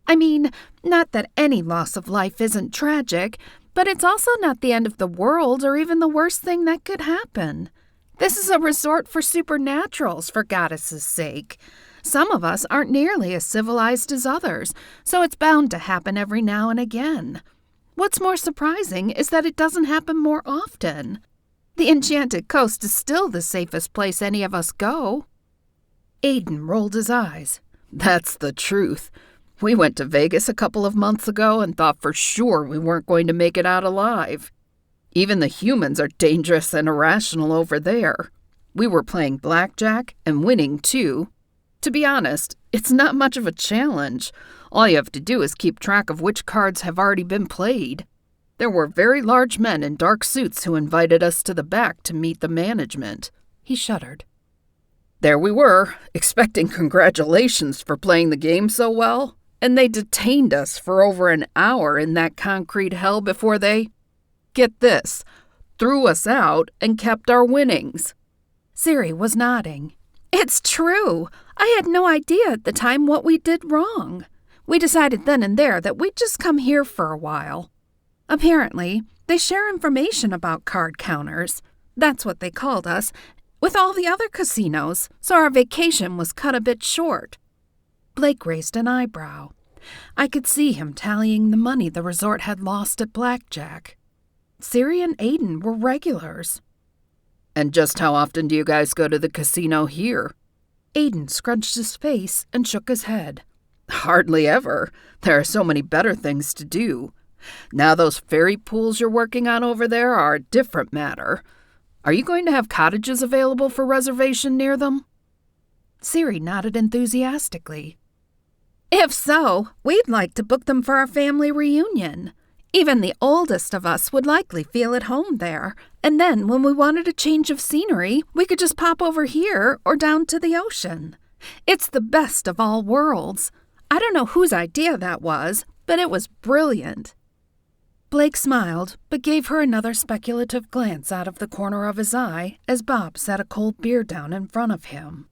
I mean, not that any loss of life isn't tragic, but it's also not the end of the world or even the worst thing that could happen. This is a resort for supernaturals, for goddesses' sake. Some of us aren't nearly as civilized as others, so it's bound to happen every now and again. What's more surprising is that it doesn't happen more often. The Enchanted Coast is still the safest place any of us go." Aiden rolled his eyes. "That's the truth. We went to Vegas a couple of months ago and thought for sure we weren't going to make it out alive. Even the humans are dangerous and irrational over there. We were playing blackjack and winning, too. To be honest, it's not much of a challenge. All you have to do is keep track of which cards have already been played. There were very large men in dark suits who invited us to the back to meet the management." He shuddered. "There we were, expecting congratulations for playing the game so well, and they detained us for over an hour in that concrete hell before they, get this, threw us out and kept our winnings." Siri was nodding. "It's true. I had no idea at the time what we did wrong. We decided then and there that we'd just come here for a while. Apparently, they share information about card counters. That's what they called us, with all the other casinos, so our vacation was cut a bit short." Blake raised an eyebrow. I could see him tallying the money the resort had lost at blackjack. Siri and Aiden were regulars. "And just how often do you guys go to the casino here?" Aiden scrunched his face and shook his head. "Hardly ever. There are so many better things to do. Now those fairy pools you're working on over there are a different matter. Are you going to have cottages available for reservation near them?" Siri nodded enthusiastically. "If so, we'd like to book them for our family reunion. Even the oldest of us would likely feel at home there, and then when we wanted a change of scenery, we could just pop over here or down to the ocean. It's the best of all worlds. I don't know whose idea that was, but it was brilliant." Blake smiled, but gave her another speculative glance out of the corner of his eye as Bob set a cold beer down in front of him.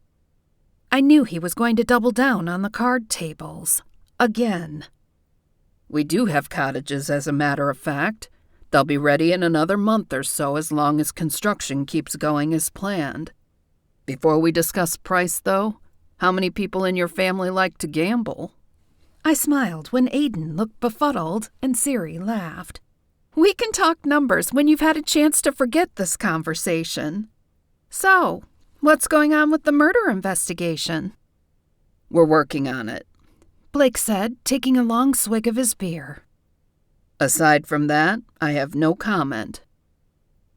I knew he was going to double down on the card tables. Again. "We do have cottages, as a matter of fact. They'll be ready in another month or so as long as construction keeps going as planned. Before we discuss price, though, how many people in your family like to gamble?" I smiled when Aiden looked befuddled and Siri laughed. We can talk numbers when you've had a chance to forget this conversation. So, what's going on with the murder investigation? We're working on it, Blake said, taking a long swig of his beer. Aside from that, I have no comment.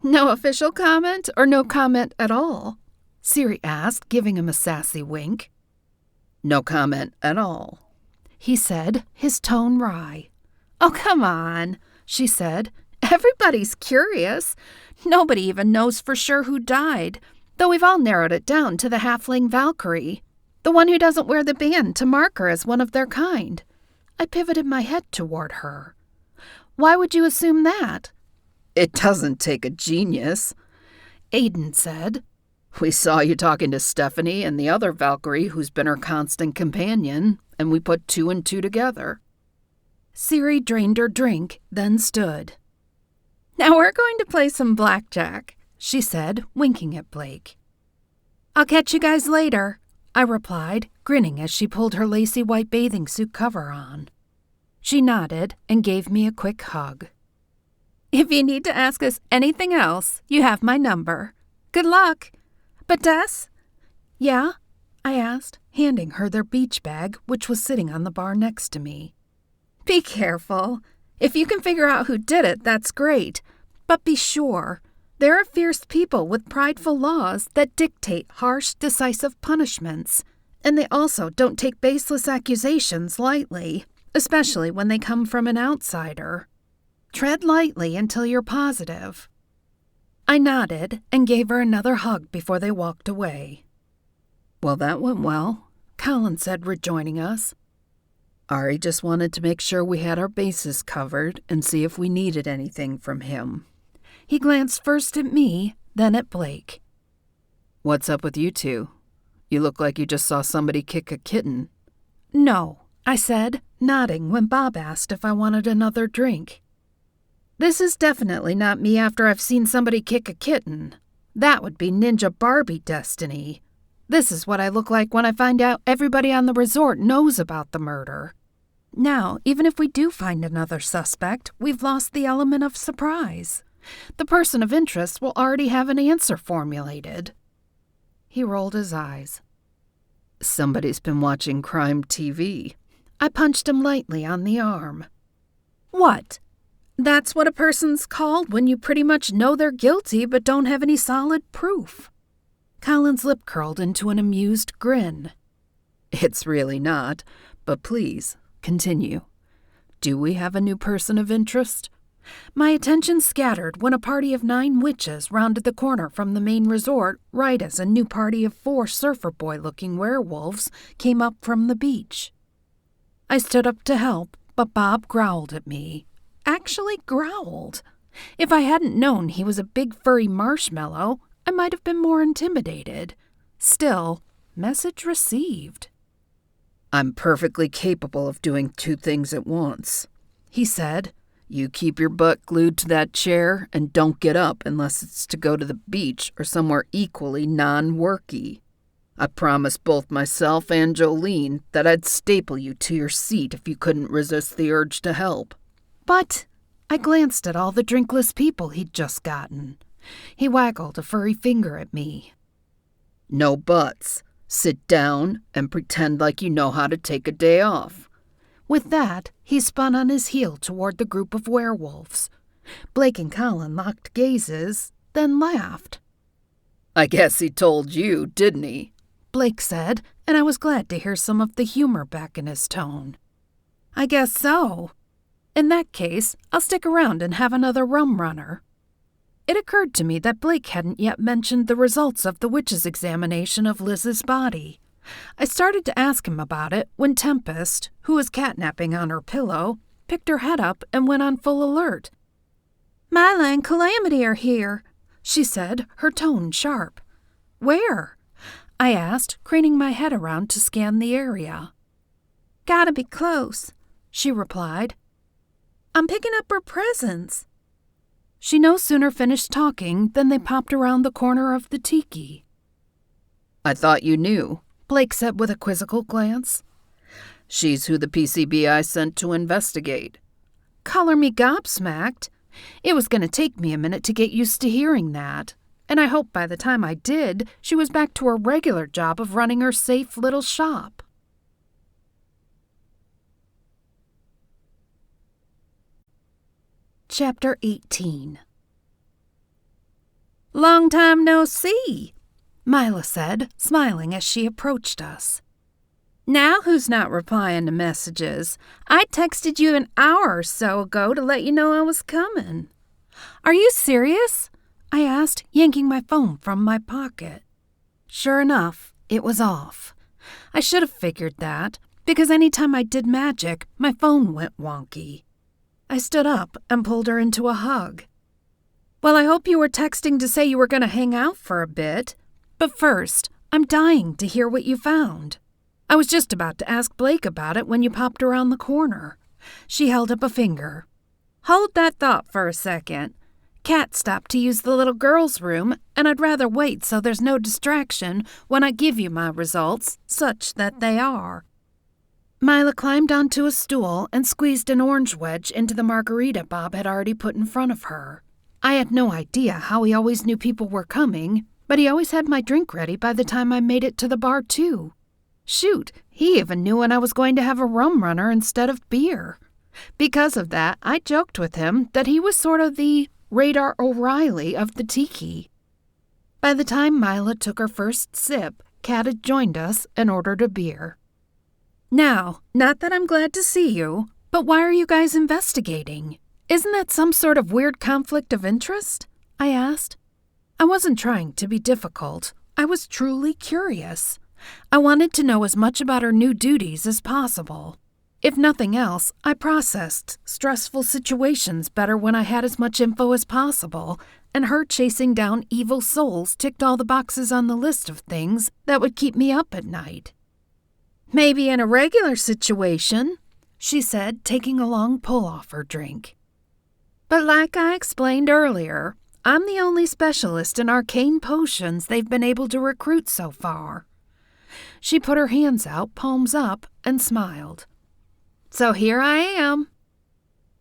No official comment or no comment at all? Siri asked, giving him a sassy wink. No comment at all, he said, his tone wry. Oh, come on, she said. Everybody's curious. Nobody even knows for sure who died, though we've all narrowed it down to the halfling Valkyrie, the one who doesn't wear the band to mark her as one of their kind. I pivoted my head toward her. Why would you assume that? It doesn't take a genius, Aiden said. We saw you talking to Stephanie and the other Valkyrie who's been her constant companion, and we put 2 and 2 together. Siri drained her drink, then stood. Now we're going to play some blackjack, she said, winking at Blake. I'll catch you guys later, I replied, grinning as she pulled her lacy white bathing suit cover on. She nodded and gave me a quick hug. If you need to ask us anything else, you have my number. Good luck. But Des? Yeah? I asked, handing her their beach bag, which was sitting on the bar next to me. Be careful. If you can figure out who did it, that's great. But be sure, there are fierce people with prideful laws that dictate harsh, decisive punishments. And they also don't take baseless accusations lightly, especially when they come from an outsider. Tread lightly until you're positive. I nodded and gave her another hug before they walked away. Well, that went well, Colin said, rejoining us. Ari just wanted to make sure we had our bases covered and see if we needed anything from him. He glanced first at me, then at Blake. What's up with you two? You look like you just saw somebody kick a kitten. No, I said, nodding when Bob asked if I wanted another drink. This is definitely not me after I've seen somebody kick a kitten. That would be Ninja Barbie destiny. This is what I look like when I find out everybody on the resort knows about the murder. Now, even if we do find another suspect, we've lost the element of surprise. The person of interest will already have an answer formulated. He rolled his eyes. Somebody's been watching crime TV. I punched him lightly on the arm. What? That's what a person's called when you pretty much know they're guilty but don't have any solid proof. Colin's lip curled into an amused grin. It's really not, but please, continue. Do we have a new person of interest? My attention scattered when a party of 9 witches rounded the corner from the main resort right as a new party of 4 surfer boy-looking werewolves came up from the beach. I stood up to help, but Bob growled at me. Actually growled. If I hadn't known he was a big furry marshmallow, I might have been more intimidated. Still, message received. I'm perfectly capable of doing 2 things at once, he said. You keep your butt glued to that chair and don't get up unless it's to go to the beach or somewhere equally non-worky. I promised both myself and Jolene that I'd staple you to your seat if you couldn't resist the urge to help. But I glanced at all the drinkless people he'd just gotten. He waggled a furry finger at me. No buts. Sit down and pretend like you know how to take a day off. With that, he spun on his heel toward the group of werewolves. Blake and Colin locked gazes, then laughed. I guess he told you, didn't he? Blake said, and I was glad to hear some of the humor back in his tone. I guess so. In that case, I'll stick around and have another rum runner. It occurred to me that Blake hadn't yet mentioned the results of the witch's examination of Liz's body. I started to ask him about it when Tempest, who was catnapping on her pillow, picked her head up and went on full alert. "Mila and Calamity are here," she said, her tone sharp. "Where?" I asked, craning my head around to scan the area. "Gotta be close," she replied. "I'm picking up her presents." She no sooner finished talking than they popped around the corner of the tiki. I thought you knew, Blake said with a quizzical glance. She's who the PCBI sent to investigate. Color me gobsmacked. It was going to take me a minute to get used to hearing that, and I hoped by the time I did, she was back to her regular job of running her safe little shop. Chapter 18. "Long time no see," Mila said, smiling as she approached us. "Now who's not replying to messages? I texted you an hour or so ago to let you know I was coming." "Are you serious?" I asked, yanking my phone from my pocket. Sure enough, it was off. I should have figured that, because any time I did magic, my phone went wonky. I stood up and pulled her into a hug. "Well, I hope you were texting to say you were going to hang out for a bit. But first, I'm dying to hear what you found. I was just about to ask Blake about it when you popped around the corner." She held up a finger. "Hold that thought for a second. Kat stopped to use the little girl's room, and I'd rather wait so there's no distraction when I give you my results, such that they are." Mila climbed onto a stool and squeezed an orange wedge into the margarita Bob had already put in front of her. I had no idea how he always knew people were coming, but he always had my drink ready by the time I made it to the bar, too. Shoot, he even knew when I was going to have a rum runner instead of beer. Because of that, I joked with him that he was sort of the Radar O'Reilly of the tiki. By the time Mila took her first sip, Kat had joined us and ordered a beer. "Now, not that I'm glad to see you, but why are you guys investigating? Isn't that some sort of weird conflict of interest?" I asked. I wasn't trying to be difficult. I was truly curious. I wanted to know as much about her new duties as possible. If nothing else, I processed stressful situations better when I had as much info as possible, and her chasing down evil souls ticked all the boxes on the list of things that would keep me up at night. "Maybe in a regular situation," she said, taking a long pull off her drink. "But like I explained earlier, I'm the only specialist in arcane potions they've been able to recruit so far." She put her hands out, palms up, and smiled. "So here I am."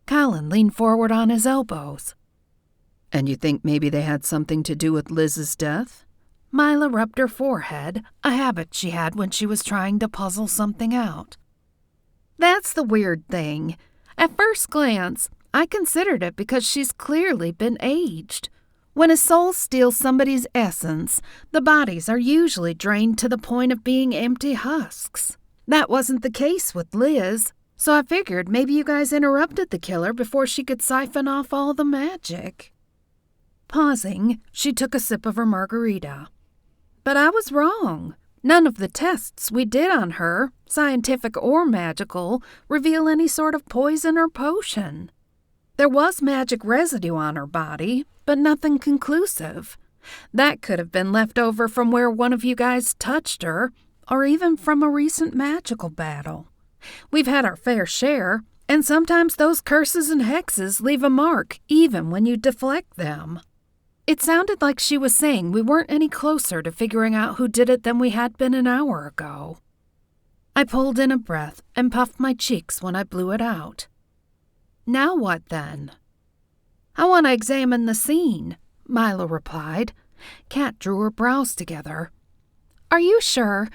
Colin leaned forward on his elbows. "And you think maybe they had something to do with Liz's death?" Mila rubbed her forehead, a habit she had when she was trying to puzzle something out. "That's the weird thing. At first glance, I considered it because she's clearly been aged. When a soul steals somebody's essence, the bodies are usually drained to the point of being empty husks. That wasn't the case with Liz, so I figured maybe you guys interrupted the killer before she could siphon off all the magic." Pausing, she took a sip of her margarita. "But I was wrong. None of the tests we did on her, scientific or magical, reveal any sort of poison or potion. There was magic residue on her body, but nothing conclusive. That could have been left over from where one of you guys touched her, or even from a recent magical battle. We've had our fair share, and sometimes those curses and hexes leave a mark even when you deflect them." It sounded like she was saying we weren't any closer to figuring out who did it than we had been an hour ago. I pulled in a breath and puffed my cheeks when I blew it out. "Now what then?" "I want to examine the scene," Mila replied. Kat drew her brows together. "Are you sure?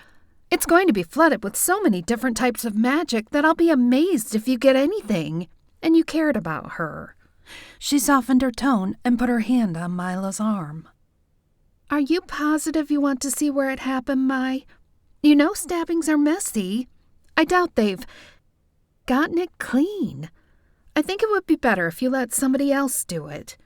It's going to be flooded with so many different types of magic that I'll be amazed if you get anything. And you cared about her." She softened her tone and put her hand on Mila's arm. "Are you positive you want to see where it happened, Mai? You know stabbings are messy. I doubt they've gotten it clean. I think it would be better if you let somebody else do it."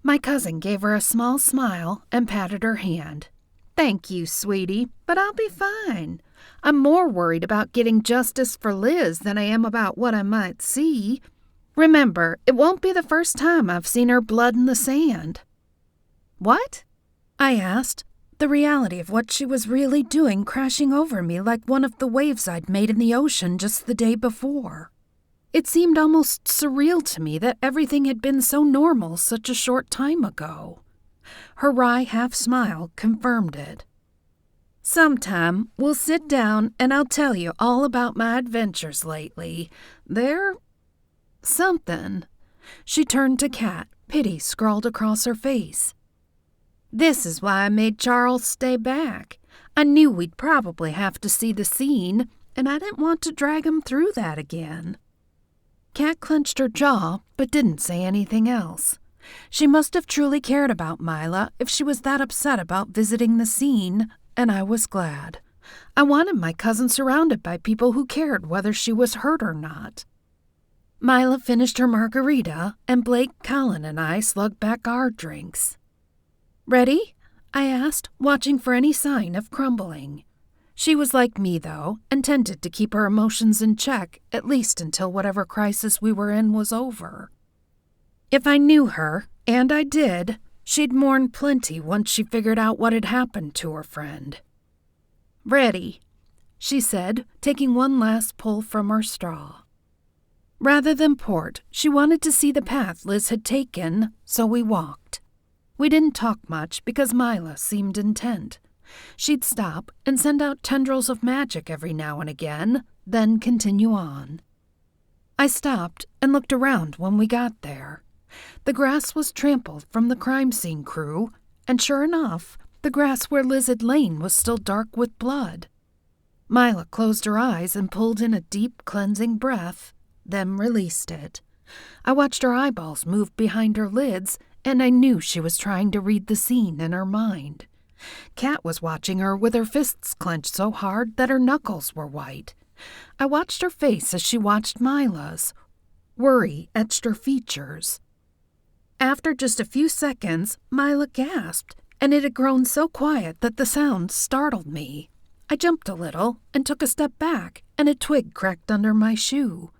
My cousin gave her a small smile and patted her hand. "Thank you, sweetie, but I'll be fine. I'm more worried about getting justice for Liz than I am about what I might see. Remember, it won't be the first time I've seen her blood in the sand." "What?" I asked, the reality of what she was really doing crashing over me like one of the waves I'd made in the ocean just the day before. It seemed almost surreal to me that everything had been so normal such a short time ago. Her wry half-smile confirmed it. Sometime we'll sit down and I'll tell you all about my adventures lately. They're something." She turned to Kat, pity scrawled across her face. "This is why I made Charles stay back. I knew we'd probably have to see the scene, and I didn't want to drag him through that again." Kat clenched her jaw, but didn't say anything else. She must have truly cared about Mila if she was that upset about visiting the scene, and I was glad. I wanted my cousin surrounded by people who cared whether she was hurt or not. Mila finished her margarita, and Blake, Colin, and I slugged back our drinks. "Ready?" I asked, watching for any sign of crumbling. She was like me, though, and tended to keep her emotions in check, at least until whatever crisis we were in was over. If I knew her, and I did, she'd mourn plenty once she figured out what had happened to her friend. "Ready," she said, taking one last pull from her straw. Rather than port, she wanted to see the path Liz had taken, so we walked. We didn't talk much because Mila seemed intent. She'd stop and send out tendrils of magic every now and again, then continue on. I stopped and looked around when we got there. The grass was trampled from the crime scene crew, and sure enough, the grass where Liz had lain was still dark with blood. Mila closed her eyes and pulled in a deep, cleansing breath, then released it. I watched her eyeballs move behind her lids, and I knew she was trying to read the scene in her mind. Kat was watching her with her fists clenched so hard that her knuckles were white. I watched her face as she watched Mila's. Worry etched her features. After just a few seconds, Mila gasped, and it had grown so quiet that the sound startled me. I jumped a little and took a step back, and a twig cracked under my shoe.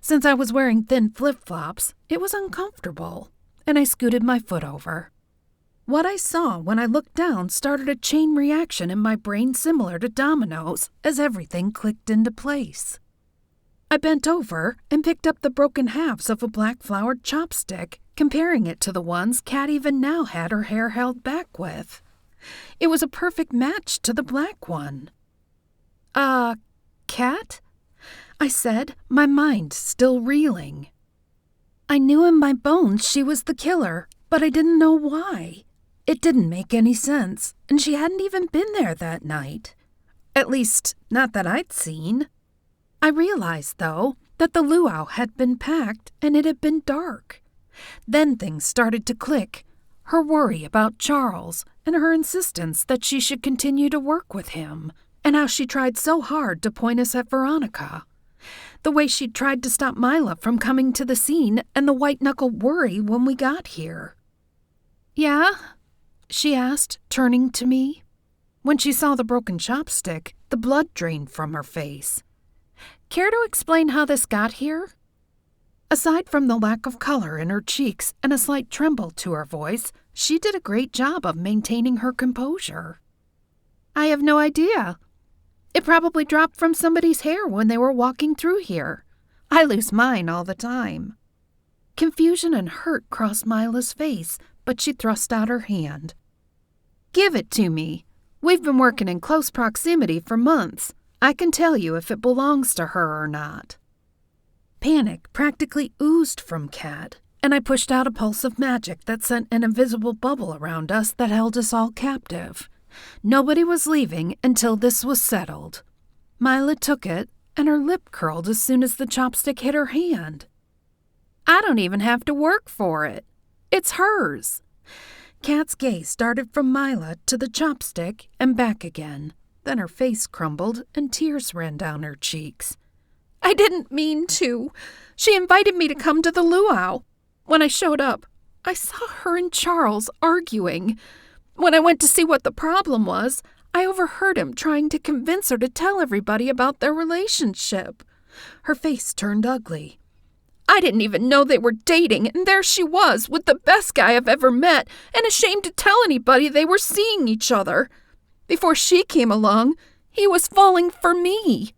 Since I was wearing thin flip-flops, it was uncomfortable, and I scooted my foot over. What I saw when I looked down started a chain reaction in my brain similar to dominoes as everything clicked into place. I bent over and picked up the broken halves of a black-flowered chopstick, comparing it to the ones Kat even now had her hair held back with. It was a perfect match to the black one. Kat?" I said, my mind still reeling. I knew in my bones she was the killer, but I didn't know why. It didn't make any sense, and she hadn't even been there that night. At least, not that I'd seen. I realized, though, that the luau had been packed and it had been dark. Then things started to click. Her worry about Charles, and her insistence that she should continue to work with him, and how she tried so hard to point us at Veronica. The way she'd tried to stop Mila from coming to the scene, and the white-knuckle worry when we got here. "Yeah?" she asked, turning to me. When she saw the broken chopstick, the blood drained from her face. "Care to explain how this got here?" Aside from the lack of color in her cheeks and a slight tremble to her voice, she did a great job of maintaining her composure. "I have no idea. It probably dropped from somebody's hair when they were walking through here. I lose mine all the time." Confusion and hurt crossed Mila's face, but she thrust out her hand. "Give it to me. We've been working in close proximity for months. I can tell you if it belongs to her or not." Panic practically oozed from Kat, and I pushed out a pulse of magic that sent an invisible bubble around us that held us all captive. Nobody was leaving until this was settled. Mila took it, and her lip curled as soon as the chopstick hit her hand. "I don't even have to work for it. It's hers." Kat's gaze started from Mila to the chopstick and back again. Then her face crumbled and tears ran down her cheeks. "I didn't mean to. She invited me to come to the luau. When I showed up, I saw her and Charles arguing. When I went to see what the problem was, I overheard him trying to convince her to tell everybody about their relationship." Her face turned ugly. "I didn't even know they were dating, and there she was with the best guy I've ever met and ashamed to tell anybody they were seeing each other. Before she came along, he was falling for me."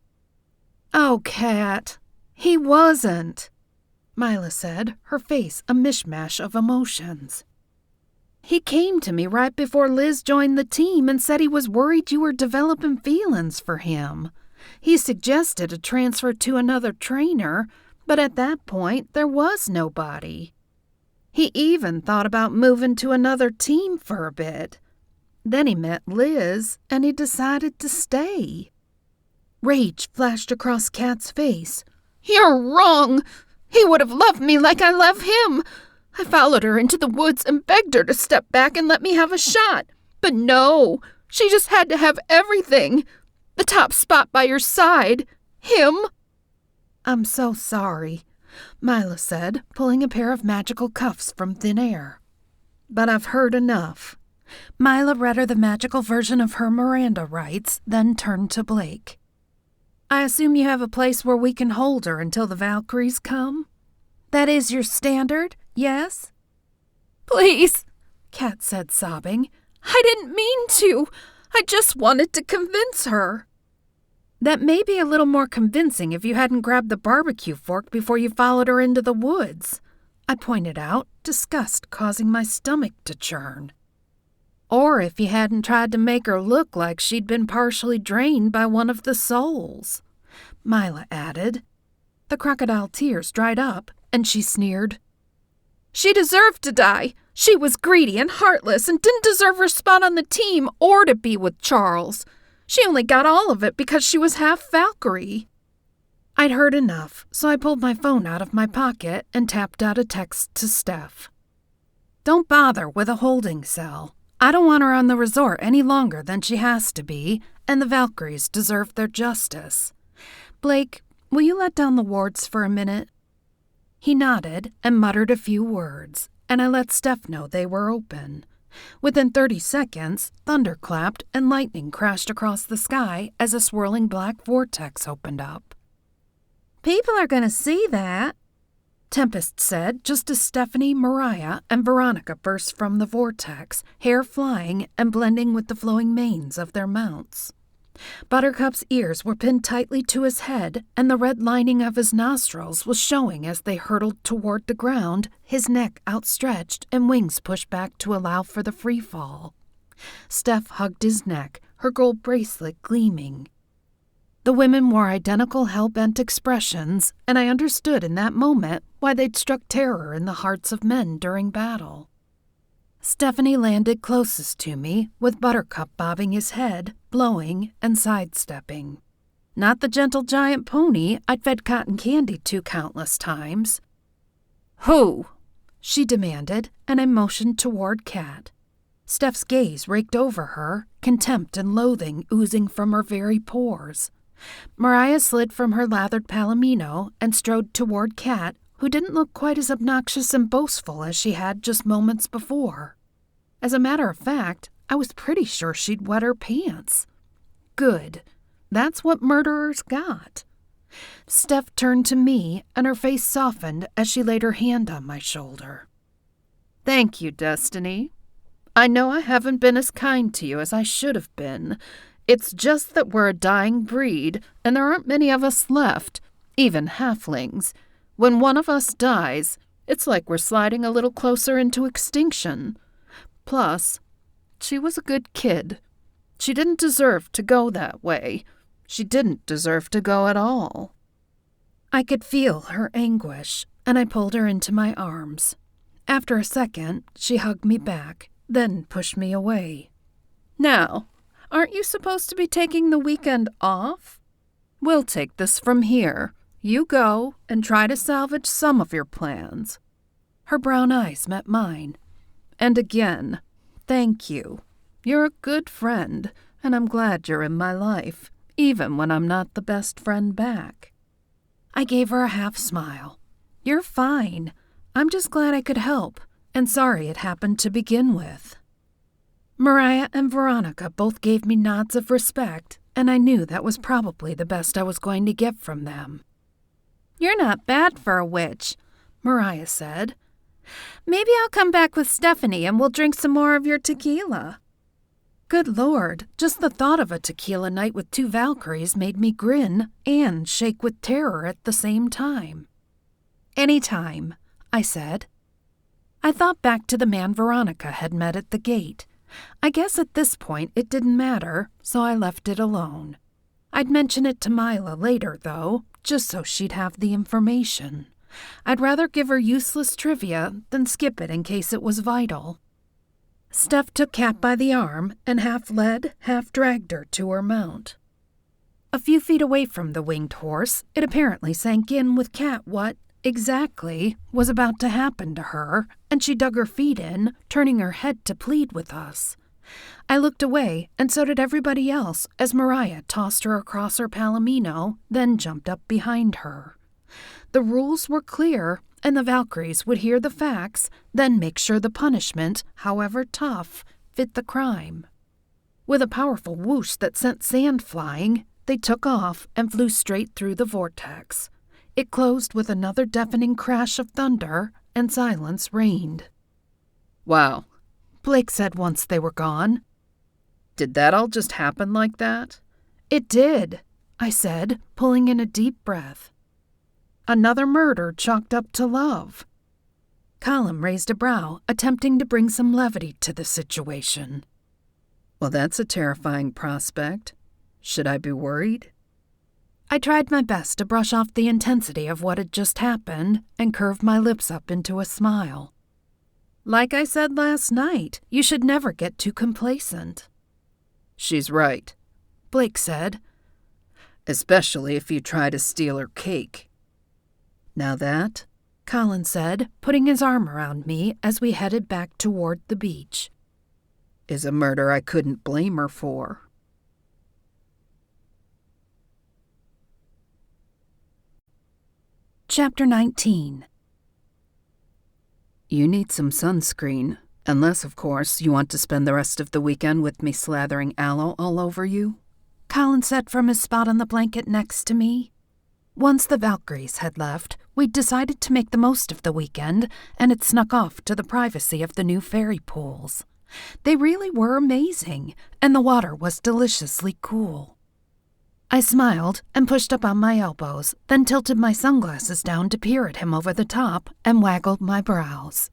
"Oh, Kat, he wasn't," Mila said, her face a mishmash of emotions. He came to me right before Liz joined the team and said he was worried you were developing feelings for him. He suggested a transfer to another trainer, but at that point there was nobody. He even thought about moving to another team for a bit. Then he met Liz, and he decided to stay. Rage flashed across Kat's face. You're wrong. He would have loved me like I love him. I followed her into the woods and begged her to step back and let me have a shot. But no, she just had to have everything. The top spot by your side. Him. I'm so sorry, Mila said, pulling a pair of magical cuffs from thin air. But I've heard enough. Mila read her the magical version of her Miranda rights, then turned to Blake. I assume you have a place where we can hold her until the Valkyries come? That is your standard, yes? Please, Kat said, sobbing. I didn't mean to. I just wanted to convince her. That may be a little more convincing if you hadn't grabbed the barbecue fork before you followed her into the woods, I pointed out, disgust causing my stomach to churn. Or if you hadn't tried to make her look like she'd been partially drained by one of the souls, Mila added. The crocodile tears dried up, and she sneered. She deserved to die. She was greedy and heartless and didn't deserve her spot on the team or to be with Charles. She only got all of it because she was half Valkyrie. I'd heard enough, so I pulled my phone out of my pocket and tapped out a text to Steph. Don't bother with a holding cell. I don't want her on the resort any longer than she has to be, and the Valkyries deserve their justice. Blake, will you let down the wards for a minute? He nodded and muttered a few words, and I let Steph know they were open. Within 30 seconds, thunder clapped and lightning crashed across the sky as a swirling black vortex opened up. People are going to see that, Tempest said just as Stephanie, Mariah, and Veronica burst from the vortex, hair flying and blending with the flowing manes of their mounts. Buttercup's ears were pinned tightly to his head, and the red lining of his nostrils was showing as they hurtled toward the ground, his neck outstretched and wings pushed back to allow for the free fall. Steph hugged his neck, her gold bracelet gleaming. The women wore identical hell-bent expressions, and I understood in that moment why they'd struck terror in the hearts of men during battle. Stephanie landed closest to me, with Buttercup bobbing his head, blowing, and sidestepping. Not the gentle giant pony I'd fed cotton candy to countless times. "Who?" she demanded, and I motioned toward Kat. Steph's gaze raked over her, contempt and loathing oozing from her very pores. Mariah slid from her lathered palomino and strode toward Kat, who didn't look quite as obnoxious and boastful as she had just moments before. As a matter of fact, I was pretty sure she'd wet her pants. Good. That's what murderers got. Steph turned to me, and her face softened as she laid her hand on my shoulder. Thank you, Destiny. I know I haven't been as kind to you as I should have been. It's just that we're a dying breed, and there aren't many of us left, even halflings. When one of us dies, it's like we're sliding a little closer into extinction. Plus, she was a good kid. She didn't deserve to go that way. She didn't deserve to go at all. I could feel her anguish, and I pulled her into my arms. After a second, she hugged me back, then pushed me away. Now, aren't you supposed to be taking the weekend off? We'll take this from here. You go and try to salvage some of your plans. Her brown eyes met mine. And again, thank you. You're a good friend, and I'm glad you're in my life, even when I'm not the best friend back. I gave her a half smile. You're fine. I'm just glad I could help, and sorry it happened to begin with. Mariah and Veronica both gave me nods of respect, and I knew that was probably the best I was going to get from them. You're not bad for a witch, Mariah said. Maybe I'll come back with Stephanie and we'll drink some more of your tequila. Good Lord, just the thought of a tequila night with 2 Valkyries made me grin and shake with terror at the same time. Anytime, I said. I thought back to the man Veronica had met at the gate. I guess at this point it didn't matter, so I left it alone. I'd mention it to Mila later, though, just so she'd have the information. I'd rather give her useless trivia than skip it in case it was vital. Steph took Kat by the arm and half led, half dragged her to her mount. A few feet away from the winged horse, it apparently sank in with Kat what, exactly, was about to happen to her, and she dug her feet in, turning her head to plead with us. I looked away, and so did everybody else, as Mariah tossed her across her palomino, then jumped up behind her. The rules were clear, and the Valkyries would hear the facts, then make sure the punishment, however tough, fit the crime. With a powerful whoosh that sent sand flying, they took off and flew straight through the vortex. It closed with another deafening crash of thunder, and silence reigned. Wow, Blake said once they were gone. Did that all just happen like that? It did, I said, pulling in a deep breath. Another murder chalked up to love. Colin raised a brow, attempting to bring some levity to the situation. Well, that's a terrifying prospect. Should I be worried? I tried my best to brush off the intensity of what had just happened and curved my lips up into a smile. Like I said last night, you should never get too complacent. She's right, Blake said. Especially if you try to steal her cake. Now that, Colin said, putting his arm around me as we headed back toward the beach, is a murder I couldn't blame her for. Chapter 19. You need some sunscreen, unless, of course, you want to spend the rest of the weekend with me slathering aloe all over you, Colin said from his spot on the blanket next to me. Once the Valkyries had left, we'd decided to make the most of the weekend, and had snuck off to the privacy of the new fairy pools. They really were amazing, and the water was deliciously cool. I smiled and pushed up on my elbows, then tilted my sunglasses down to peer at him over the top and waggled my brows.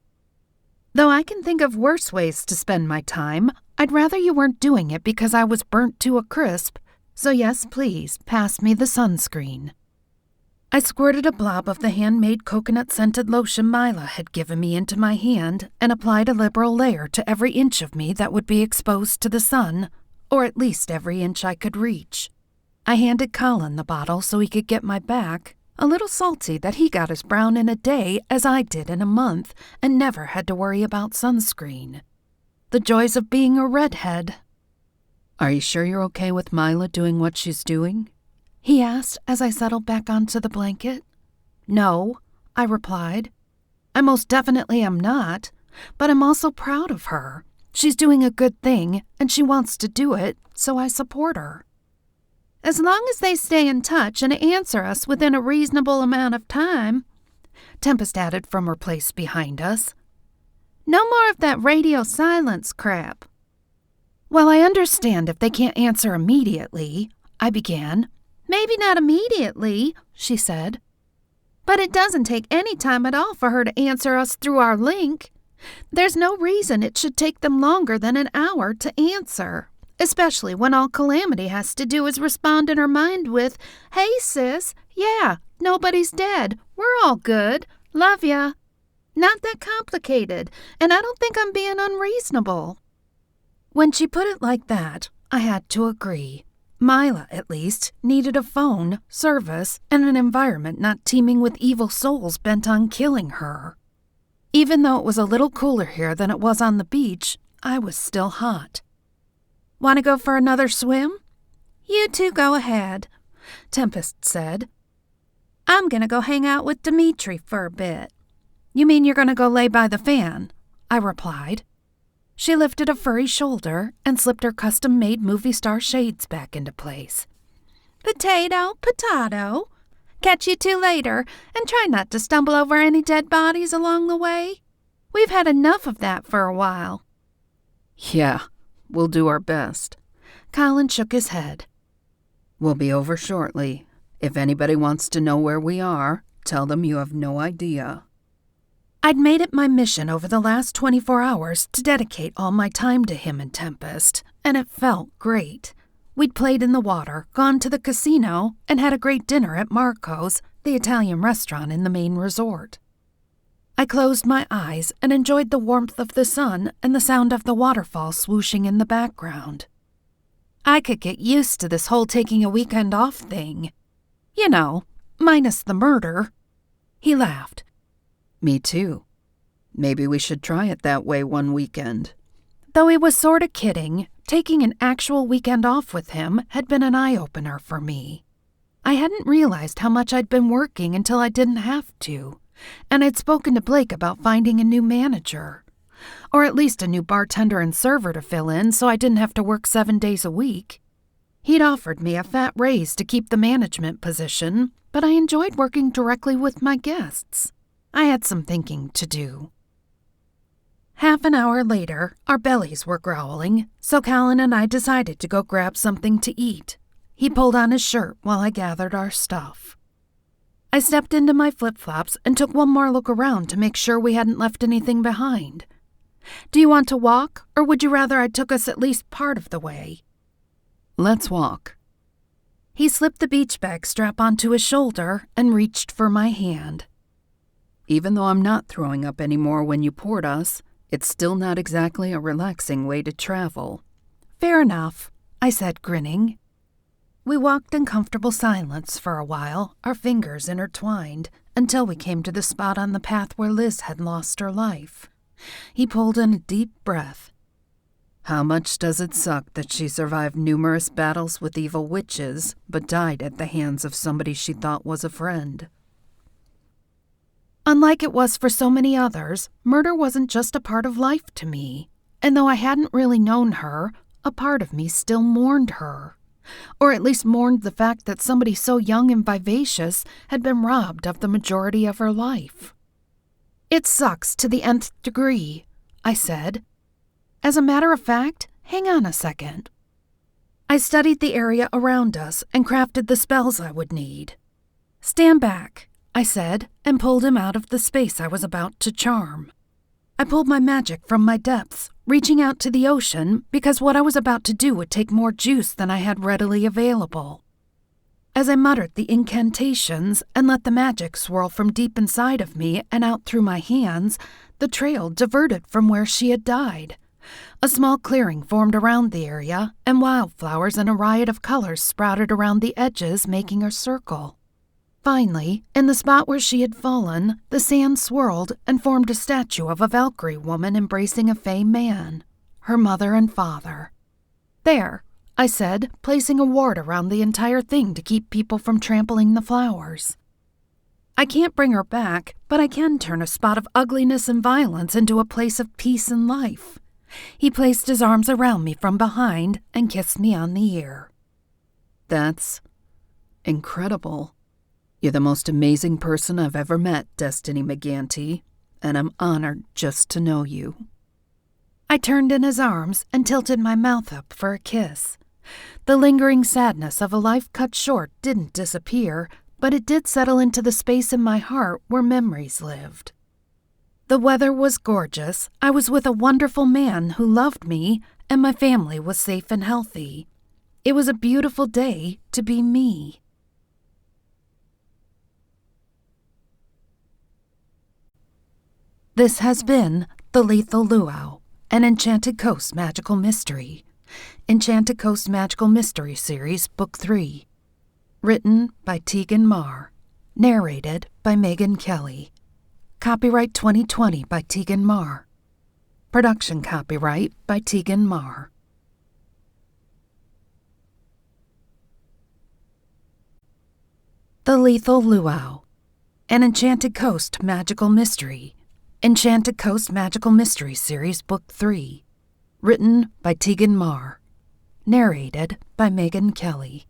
Though I can think of worse ways to spend my time, I'd rather you weren't doing it because I was burnt to a crisp, so yes, please, pass me the sunscreen. I squirted a blob of the handmade coconut-scented lotion Mila had given me into my hand and applied a liberal layer to every inch of me that would be exposed to the sun, or at least every inch I could reach. I handed Colin the bottle so he could get my back, a little salty that he got as brown in a day as I did in a month and never had to worry about sunscreen. The joys of being a redhead. Are you sure you're okay with Mila doing what she's doing? He asked as I settled back onto the blanket. No, I replied. I most definitely am not, but I'm also proud of her. She's doing a good thing, and she wants to do it, so I support her. As long as they stay in touch and answer us within a reasonable amount of time, Tempest added from her place behind us. No more of that radio silence crap. Well, I understand if they can't answer immediately, I began. Maybe not immediately, she said. But it doesn't take any time at all for her to answer us through our link. There's no reason it should take them longer than an hour to answer. Especially when all Calamity has to do is respond in her mind with, "Hey, sis, yeah, nobody's dead. We're all good. Love ya." Not that complicated, and I don't think I'm being unreasonable. When she put it like that, I had to agree. Mila, at least, needed a phone, service, and an environment not teeming with evil souls bent on killing her. Even though it was a little cooler here than it was on the beach, I was still hot. Want to go for another swim? You two go ahead, Tempest said. I'm going to go hang out with Dimitri for a bit. You mean you're going to go lay by the fan? I replied. She lifted a furry shoulder and slipped her custom-made movie star shades back into place. Potato, potato. Catch you two later, and try not to stumble over any dead bodies along the way. We've had enough of that for a while. Yeah. We'll do our best. Colin shook his head. We'll be over shortly. If anybody wants to know where we are, tell them you have no idea. I'd made it my mission over the last 24 hours to dedicate all my time to him and Tempest, and it felt great. We'd played in the water, gone to the casino, and had a great dinner at Marco's, the Italian restaurant in the main resort. I closed my eyes and enjoyed the warmth of the sun and the sound of the waterfall swooshing in the background. I could get used to this whole taking a weekend off thing. You know, minus the murder. He laughed. Me too. Maybe we should try it that way one weekend. Though he was sort of kidding, taking an actual weekend off with him had been an eye-opener for me. I hadn't realized how much I'd been working until I didn't have to, and I'd spoken to Blake about finding a new manager. Or at least a new bartender and server to fill in so I didn't have to work 7 days a week. He'd offered me a fat raise to keep the management position, but I enjoyed working directly with my guests. I had some thinking to do. Half an hour later, our bellies were growling, so Callan and I decided to go grab something to eat. He pulled on his shirt while I gathered our stuff. I stepped into my flip-flops and took one more look around to make sure we hadn't left anything behind. Do you want to walk, or would you rather I took us at least part of the way? Let's walk. He slipped the beach bag strap onto his shoulder and reached for my hand. Even though I'm not throwing up anymore when you poured us, it's still not exactly a relaxing way to travel. Fair enough, I said, grinning. We walked in comfortable silence for a while, our fingers intertwined, until we came to the spot on the path where Liz had lost her life. He pulled in a deep breath. How much does it suck that she survived numerous battles with evil witches, but died at the hands of somebody she thought was a friend? Unlike it was for so many others, murder wasn't just a part of life to me, and though I hadn't really known her, a part of me still mourned her. Or at least mourned the fact that somebody so young and vivacious had been robbed of the majority of her life. It sucks to the nth degree, I said. As a matter of fact, hang on a second. I studied the area around us and crafted the spells I would need. Stand back, I said, and pulled him out of the space I was about to charm. I pulled my magic from my depths, reaching out to the ocean because what I was about to do would take more juice than I had readily available. As I muttered the incantations and let the magic swirl from deep inside of me and out through my hands, the trail diverted from where she had died. A small clearing formed around the area, and wildflowers in a riot of colors sprouted around the edges, making a circle. Finally, in the spot where she had fallen, the sand swirled and formed a statue of a Valkyrie woman embracing a fey man, her mother and father. There, I said, placing a ward around the entire thing to keep people from trampling the flowers. I can't bring her back, but I can turn a spot of ugliness and violence into a place of peace and life. He placed his arms around me from behind and kissed me on the ear. That's incredible. You're the most amazing person I've ever met, Destiny Maganti, and I'm honored just to know you. I turned in his arms and tilted my mouth up for a kiss. The lingering sadness of a life cut short didn't disappear, but it did settle into the space in my heart where memories lived. The weather was gorgeous, I was with a wonderful man who loved me, and my family was safe and healthy. It was a beautiful day to be me. This has been The Leathal Luau, an Enchanted Coast Magical Mystery. Enchanted Coast Magical Mystery Series, Book 3. Written by Tegan Maher. Narrated by Megan Kelly. Copyright 2020 by Tegan Maher. Production copyright by Tegan Maher. The Leathal Luau, an Enchanted Coast Magical Mystery. Enchanted Coast Magical Mystery Series, Book 3. Written by Tegan Maher. Narrated by Megan Kelly.